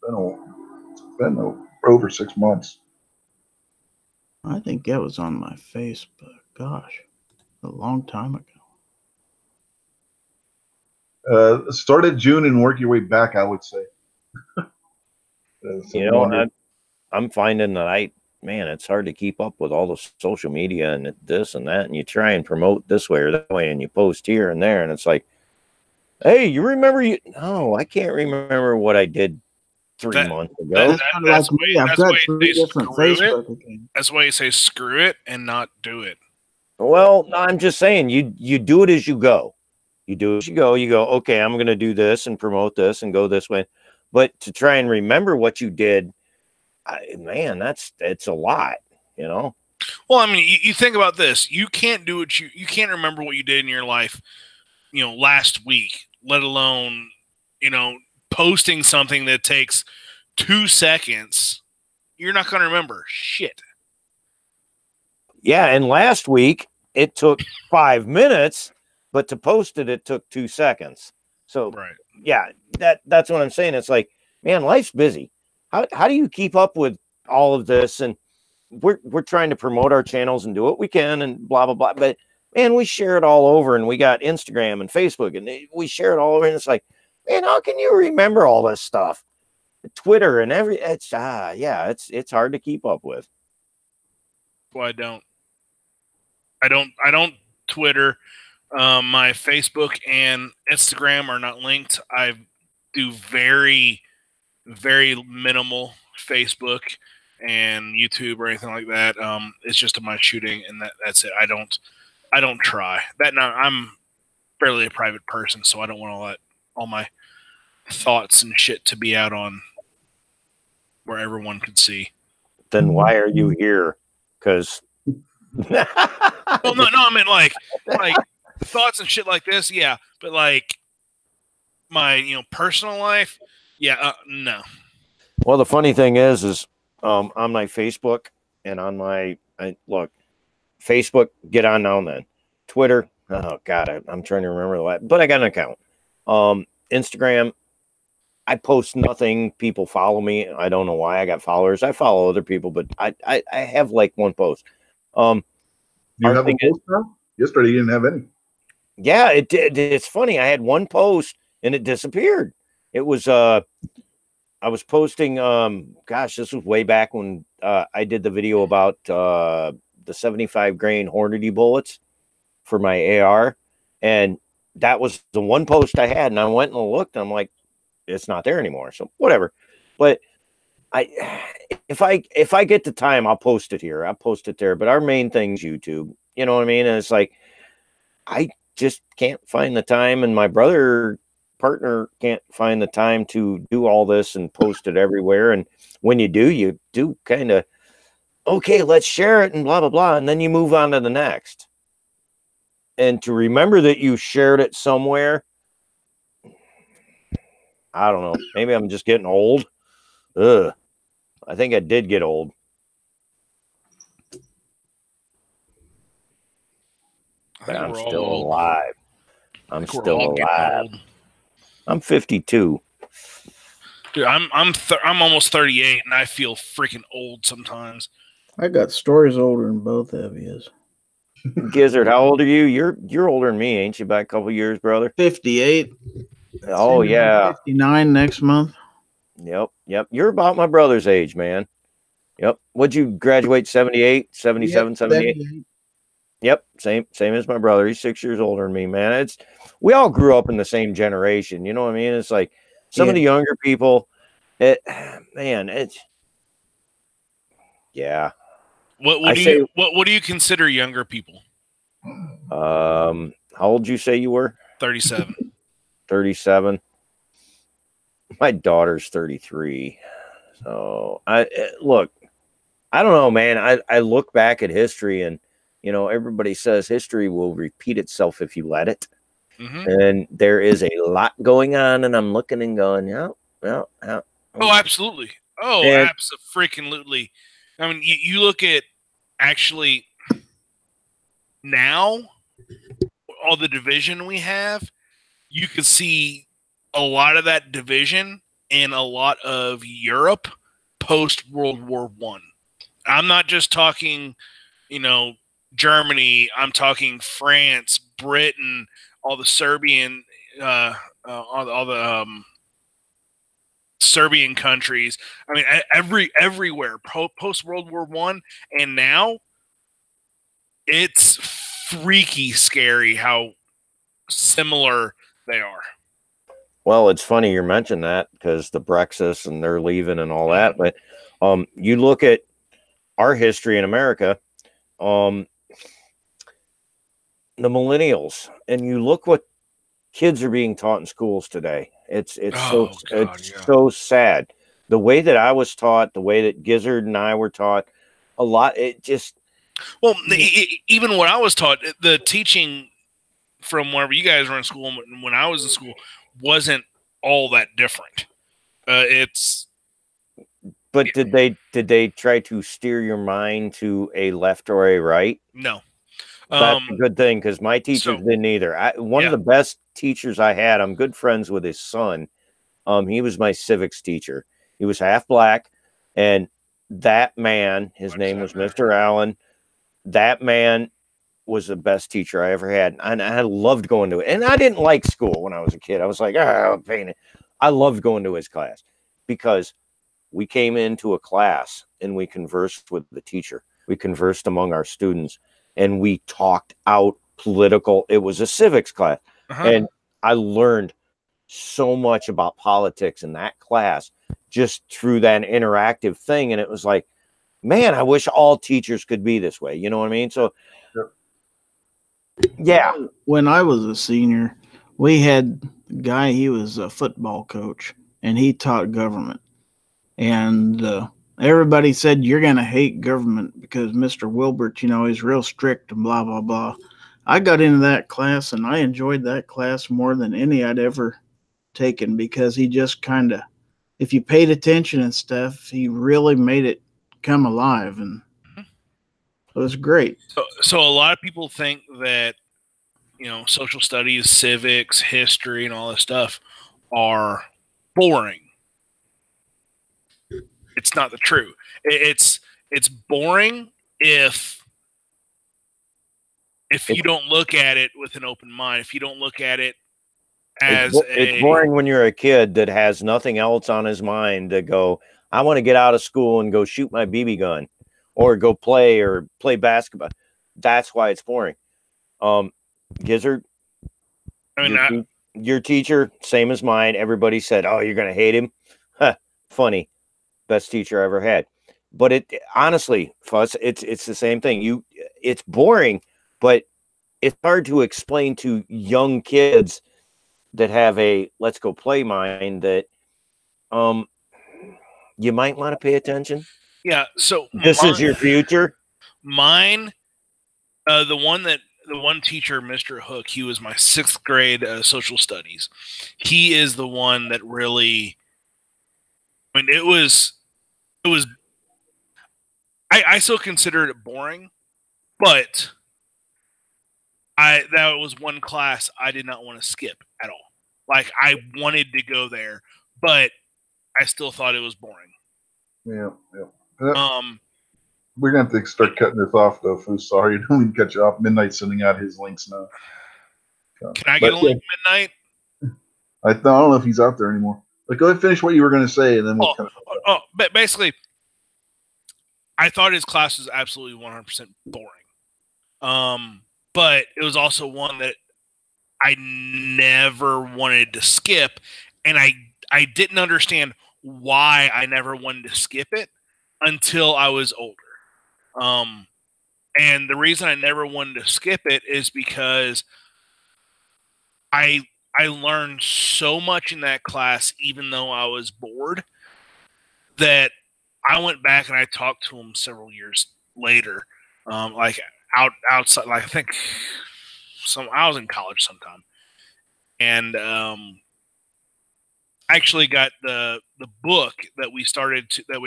been over 6 months. I think that was on my Facebook. Gosh, a long time ago. Start at June and work your way back, I would say. You know, I'm finding that it's hard to keep up with all the social media and this and that, and you try and promote this way or that way, and you post here and there, and it's like, hey, you remember you? No, I can't remember what I did 3 months ago. That's kind of like me. I've got 3 different Facebook accounts. That's why you say screw it and not do it. Well, no, I'm just saying you do it as you go. You do it as you go. You go, okay, I'm going to do this and promote this and go this way. But to try and remember what you did, it's a lot, you know? Well, I mean, you think about this. You can't do it. You can't remember what you did in your life, last week, let alone, posting something that takes 2 seconds. You're not going to remember shit. Yeah, and last week it took 5 minutes, but to post it, it took 2 seconds. So, right. Yeah, that's what I'm saying. It's like, man, life's busy. How do you keep up with all of this? And we're trying to promote our channels and do what we can and blah, blah, blah. But, man, we share it all over, and we got Instagram and Facebook, and we share it all over. And it's like, man, how can you remember all this stuff? Twitter and it's hard to keep up with. Well, I don't Twitter. My Facebook and Instagram are not linked. I do very, very minimal Facebook and YouTube or anything like that. It's just my shooting, and that's it. I don't try that. Now I'm fairly a private person, so I don't want to let all my thoughts and shit to be out on where everyone could see. Then why are you here? Because well, no, I mean like thoughts and shit like this, yeah. But like my personal life, yeah, no. Well, the funny thing is on my Facebook and on my Facebook, get on now and then. Twitter, oh god, I'm trying to remember that, but I got an account. Instagram, I post nothing. People follow me. I don't know why I got followers. I follow other people, but I have like one post. You have a post now? Yesterday you didn't have any. Yeah, it did. It's funny. I had one post and it disappeared. It was I was posting this was way back when I did the video about the 75 grain Hornady bullets for my AR, and that was the one post I had, and I went and looked, and I'm like, it's not there anymore. So whatever. But if I get the time, I'll post it here. I'll post it there. But our main thing's YouTube. You know what I mean? And it's like, I just can't find the time, and my brother partner can't find the time to do all this and post it everywhere. And when you do kind of, okay, let's share it and blah blah blah, and then you move on to the next. And to remember that you shared it somewhere, I don't know, maybe I'm just getting old. I think I did get old. But I'm still alive. I'm still alive. I'm 52. Dude, I'm almost 38, and I feel freaking old sometimes. I got stories older than both of you. Gizzard, how old are you? You're older than me, ain't you? By a couple years, brother. 58. Oh yeah. 59 next month. Yep. You're about my brother's age, man. Yep. Would you graduate 78, 77, 78? Yep. Same as my brother. He's 6 years older than me, man. We all grew up in the same generation. You know what I mean? It's like some of the younger people, yeah. What do you consider younger people? How old you say you were? 37. 37. My daughter's 33. So I don't know, man. I look back at history, and everybody says history will repeat itself if you let it. Mm-hmm. And there is a lot going on, and I'm looking and going, yeah. Oh, absolutely. Oh, abso-freaking-lutely. I mean, you look at actually now, all the division we have, you could see a lot of that division in a lot of Europe post World War I. I'm not just talking, Germany. I'm talking France, Britain, all the Serbian, all the Serbian countries. I mean, everywhere post World War I, and now it's freaky scary how similar they are. Well, it's funny you mentioned that because the Brexit and they're leaving and all that. But you look at our history in America, the millennials, and you look what kids are being taught in schools today. It's so sad. The way that I was taught, the way that Gizzard and I were taught, a lot. It just even what I was taught, the teaching from wherever you guys were in school and when I was in school wasn't all that different. But did they try to steer your mind to a left or a right? No. That's a good thing because my teachers didn't either. One of the best teachers I had, I'm good friends with his son. He was my civics teacher. He was half black, and that man, his name was Mr. Allen. That man was the best teacher I ever had, and I loved going to it. And I didn't like school when I was a kid. I was like, pain it. I loved going to his class because we came into a class and we conversed with the teacher. We conversed among our students, and we talked out political. It was a civics class, and I learned so much about politics in that class just through that interactive thing. And it was like, man, I wish all teachers could be this way. You know what I mean? So, yeah. When I was a senior, we had a guy, he was a football coach, and he taught government. And everybody said, you're going to hate government because Mr. Wilbert, he's real strict and blah, blah, blah. I got into that class, and I enjoyed that class more than any I'd ever taken because he just kind of, if you paid attention and stuff, he really made it come alive, and it was great. So a lot of people think that, social studies, civics, history, and all this stuff are boring. It's not the truth. It's boring if you don't look at it with an open mind. If you don't look at it as it's boring when you're a kid that has nothing else on his mind to go, I want to get out of school and go shoot my BB gun or go play basketball. That's why it's boring. Gizzard, your teacher, same as mine. Everybody said, oh, you're going to hate him. Funny. Best teacher I ever had. But it honestly, Fuss, it's the same thing. It's boring, but it's hard to explain to young kids that have a let's go play mind that you might want to pay attention. Yeah. So This is your future. Mine, the one teacher, Mr. Hook, he was my 6th grade social studies. He is the one that really, I mean, it was, I still considered it boring, but that was one class I did not want to skip at all. Like, I wanted to go there, but I still thought it was boring. Yeah. We're going to have to start cutting this off, though, Foo. Sorry, don't mean to cut you off. Midnight's sending out his links now. So, Can I get a link, Midnight? I don't know if he's out there anymore. But go ahead and finish what you were going to say, and then we'll but basically, I thought his class was absolutely 100% boring. But it was also one that I never wanted to skip, and I didn't understand why I never wanted to skip it until I was older. And the reason I never wanted to skip it is because I learned so much in that class, even though I was bored, that I went back and I talked to him several years later, like outside, like I think I was in college sometime, and I actually got the book that we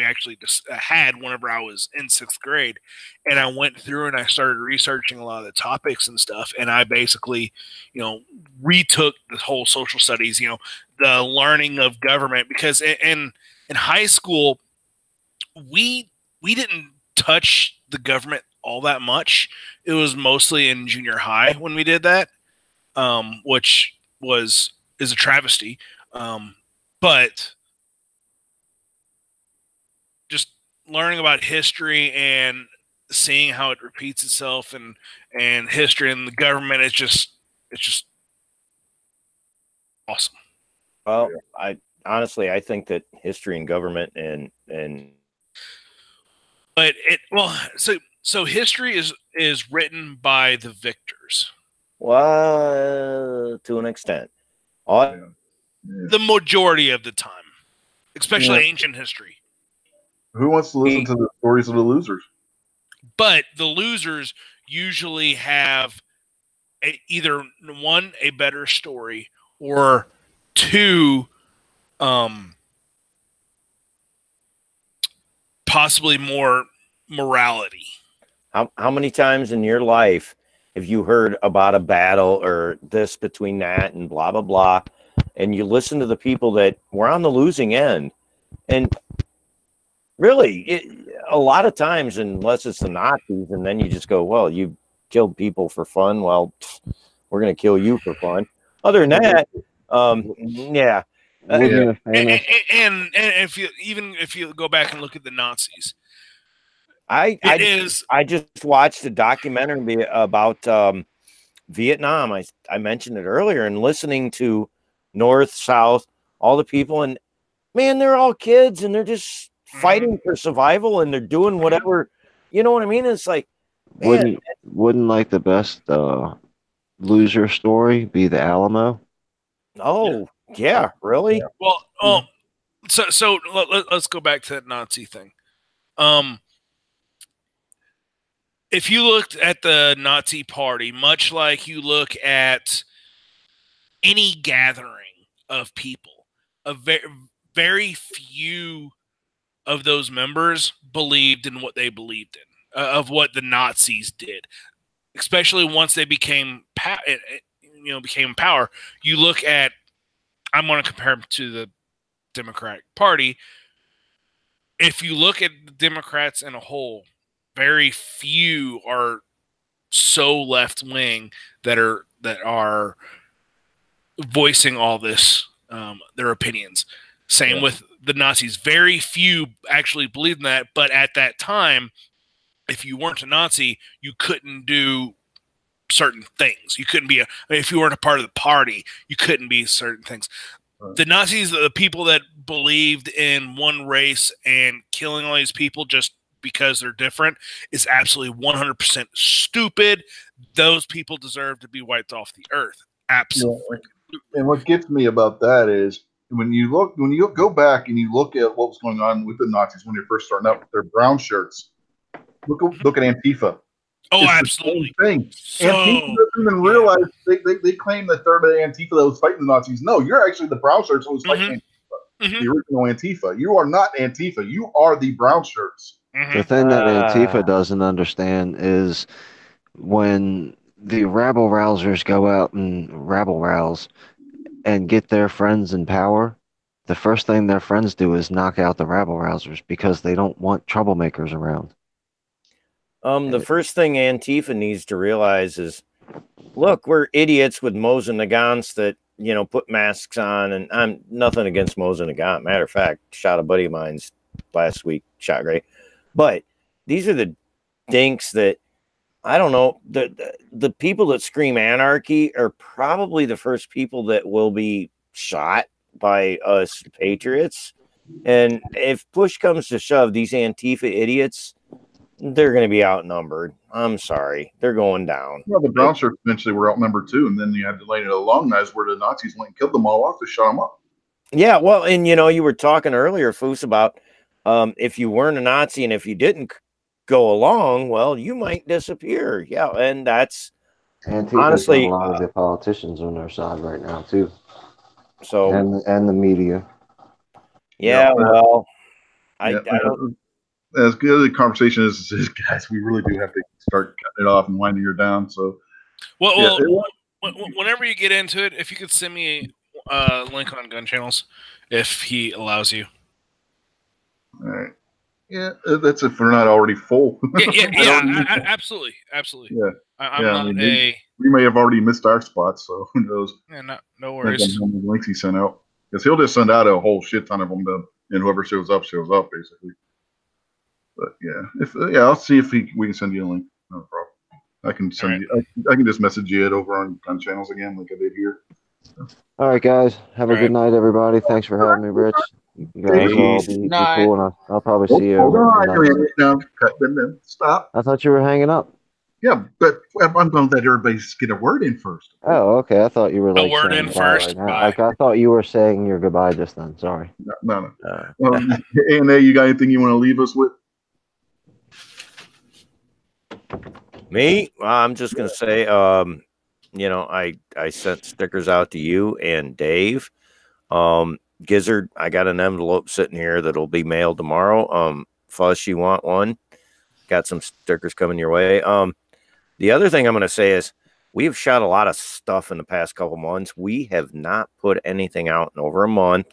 actually had whenever I was in 6th grade, and I went through and I started researching a lot of the topics and stuff, and I basically, retook the whole social studies, the learning of government, because in high school we didn't touch the government all that much. It was mostly in junior high when we did that, which is a travesty. But just learning about history and seeing how it repeats itself and history and the government, it's just awesome. Well, I think that history and government so history is written by the victors. Well, to an extent. The majority of the time, especially ancient history. Who wants to listen to the stories of the losers? But the losers usually have either one, a better story, or two, possibly more morality. How many times in your life have you heard about a battle or this between that and blah, blah, blah, and you listen to the people that were on the losing end? And really, a lot of times, unless it's the Nazis, and then you just go, well, you killed people for fun. Well, we're going to kill you for fun. Other than that, yeah. And if you go back and look at the Nazis, I just watched a documentary about Vietnam. I mentioned it earlier, and listening to North, South, all the people, and man, they're all kids, and they're just fighting for survival, and they're doing whatever, you know what I mean? It's like, man, wouldn't like the best loser story be the Alamo? Oh, yeah, really? Well, so let's go back to that Nazi thing. If you looked at the Nazi Party, much like you look at any gathering of people, very few of those members believed in what they believed in, of what the Nazis did, especially once they became became power. You look at, I'm going to compare them to the Democratic Party. If you look at the Democrats in a whole, very few are so left wing that are voicing all this, their opinions. Same with the Nazis. Very few actually believed in that, but at that time, if you weren't a Nazi, you couldn't do certain things. You couldn't be if you weren't a part of the party, you couldn't be certain things. Right. The Nazis, the people that believed in one race and killing all these people just because they're different is absolutely 100% stupid. Those people deserve to be wiped off the earth. Absolutely. And what gets me about that is when you go back and you look at what was going on with the Nazis when they first started out with their brown shirts. Look at Antifa. Oh, It's absolutely. the same thing. So, Antifa doesn't even realize they claim that they're the Antifa that was fighting the Nazis. No, you're actually the brown shirts that was fighting Antifa. The original Antifa. You are not Antifa. You are the brown shirts. The thing that Antifa doesn't understand is when the rabble rousers go out and rabble rouse and get their friends in power, the first thing their friends do is knock out the rabble rousers because they don't want troublemakers around. The first thing Antifa needs to realize is, look, we're idiots with Mosin Nagants that, put masks on, and I'm nothing against Mosin Nagant. Matter of fact, shot a buddy of mine's last week, shot great. But these are the dinks that, I don't know, the people that scream anarchy are probably the first people that will be shot by us patriots. And if push comes to shove, these Antifa idiots, they're going to be outnumbered. I'm sorry. They're going down. Well, the brown shirts eventually were outnumbered too, and then you had the Lane of the Long Knives where the Nazis went and killed them all off to shut them up. Yeah, well, and you were talking earlier, Foose, about if you weren't a Nazi and if you didn't go along, well, you might disappear. Yeah, and that's Antifa's honestly got a lot of the politicians on their side right now too. So and the media. Yeah, well, I don't. As good as the conversation is, guys, we really do have to start cutting it off and winding her down. So, whenever you get into it, if you could send me a link on Gun Channels, if he allows you. All right. Yeah, that's if we're not already full. Absolutely. Yeah, I'm not we may have already missed our spots, so who knows? Yeah, no worries. Links he sent out, because he'll just send out a whole shit ton of them, and whoever shows up, basically. But I'll see if we can send you a link. No problem. I can send you. I can just message you it over on Channels again, like I did here. So. All right, guys. Have a good night, everybody. Thanks for having me, Rich. You guys will all be cool, and I'll probably see you. Hold on, now. Stop. I thought you were hanging up. Yeah, but I'm going to let everybody get a word in first. Oh, okay. I thought you were like a word in first. Right I thought you were saying your goodbye just then. Sorry. No. A&A, you got anything you want to leave us with? Me? I'm just going to say, I sent stickers out to you and Dave. Gizzard, I got an envelope sitting here that'll be mailed tomorrow. Fuzz, you want one? Got some stickers coming your way. The other thing I'm going to say is we have shot a lot of stuff in the past couple months. We have not put anything out in over a month.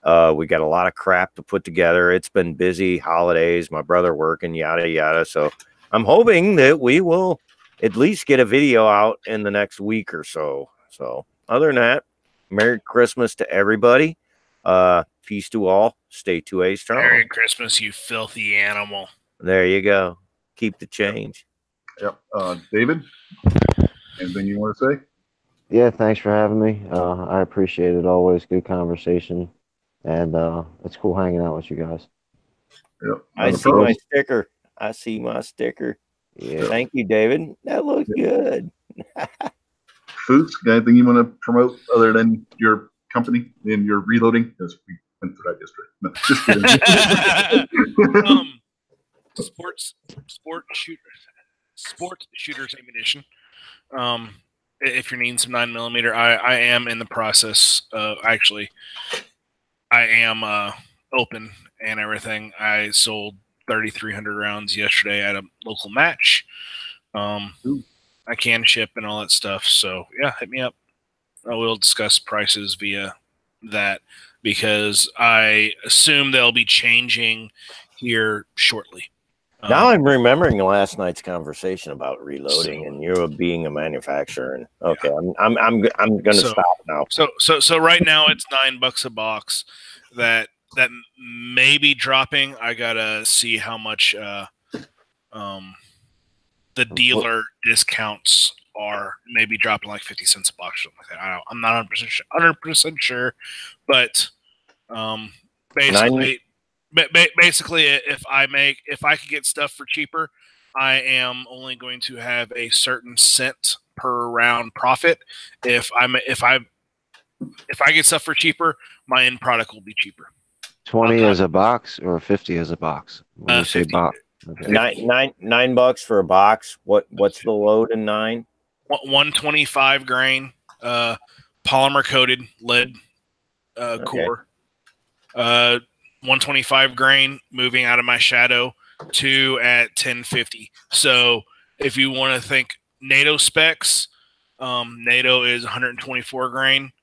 We got a lot of crap to put together. It's been busy, holidays, my brother working, yada, yada. So I'm hoping that we will at least get a video out in the next week or so. So other than that, Merry Christmas to everybody. Peace to all. Stay 2A strong. Merry Christmas, you filthy animal. There you go. Keep the change. Yep. David, anything you want to say? Yeah, thanks for having me. I appreciate it. Always good conversation. And it's cool hanging out with you guys. Yep. I see my sticker. I see my sticker. Yeah. Thank you, David. That looks good. Foods, anything you want to promote other than your company and your reloading? Because we went through that yesterday. No, just kidding. Sports shooters ammunition. If you're needing some 9mm, I am in the process. Actually, I am open and everything. I sold 3,300 rounds yesterday at a local match. I can ship and all that stuff. So yeah, hit me up. I will discuss prices via that because I assume they'll be changing here shortly. Now I'm remembering last night's conversation about reloading and you being a manufacturer. And okay, yeah. I'm going to stop now. So right now it's $9 a box. That may be dropping. I gotta see how much the dealer discounts are. Maybe dropping like 50 cents a box, something like that. I'm not 100% sure, but basically Basically, if I could get stuff for cheaper, I am only going to have a certain cent per round profit. If I get stuff for cheaper, my end product will be cheaper. 20 as a box or 50 as a box? When you say 50. box. Okay. $9 for a box. What's the load in 9? 125 grain, polymer coated lead core. 125 grain moving out of my shadow, 2 at 1050. So if you want to think NATO specs, NATO is 124 grain,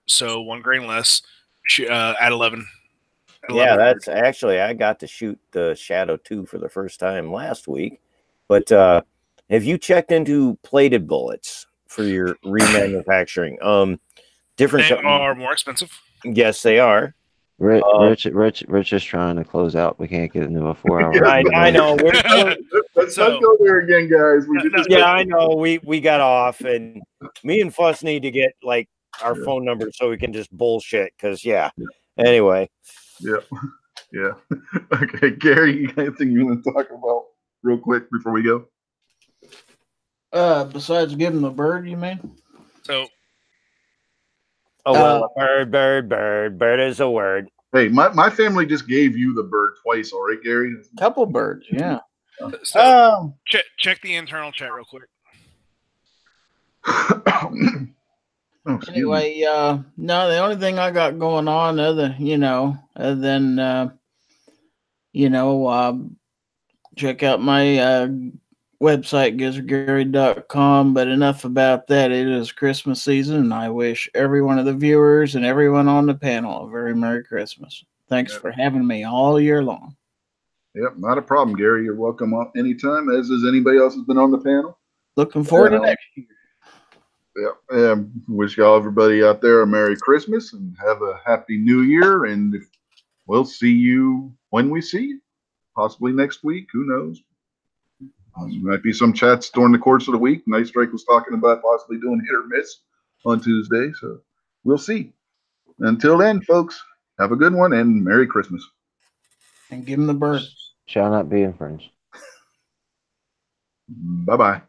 so 1 grain less at 11. Yeah, that's actually, I got to shoot the Shadow 2 for the first time last week. But have you checked into plated bullets for your remanufacturing? Different. They are more expensive. Yes, they are. Rich is trying to close out. We can't get into a 4-hour. I know. Let's not go there again, guys. I know. We got off, and me and Fuss need to get like our phone numbers so we can just bullshit. Because anyway. Yeah. Okay, Gary, you got anything you want to talk about real quick before we go? Besides giving the bird, you mean? So. Bird is a word. Hey, my family just gave you the bird twice, all right, Gary? Couple birds, yeah. So check the internal chat real quick. Anyway, no, the only thing I got going on other than check out my website, gizzardgary.com. But enough about that. It is Christmas season, and I wish every one of the viewers and everyone on the panel a very Merry Christmas. Thanks for having me all year long. Yep, not a problem, Gary. You're welcome anytime, as is anybody else who's been on the panel. Looking forward to next year. Yeah, wish everybody out there a Merry Christmas and have a Happy New Year. And we'll see you when we see you, possibly next week. Who knows? There might be some chats during the course of the week. Night Strike was talking about possibly doing hit or miss on Tuesday, so we'll see. Until then, folks, have a good one and Merry Christmas. And give them the bird. Shall not be infringed. Bye-bye.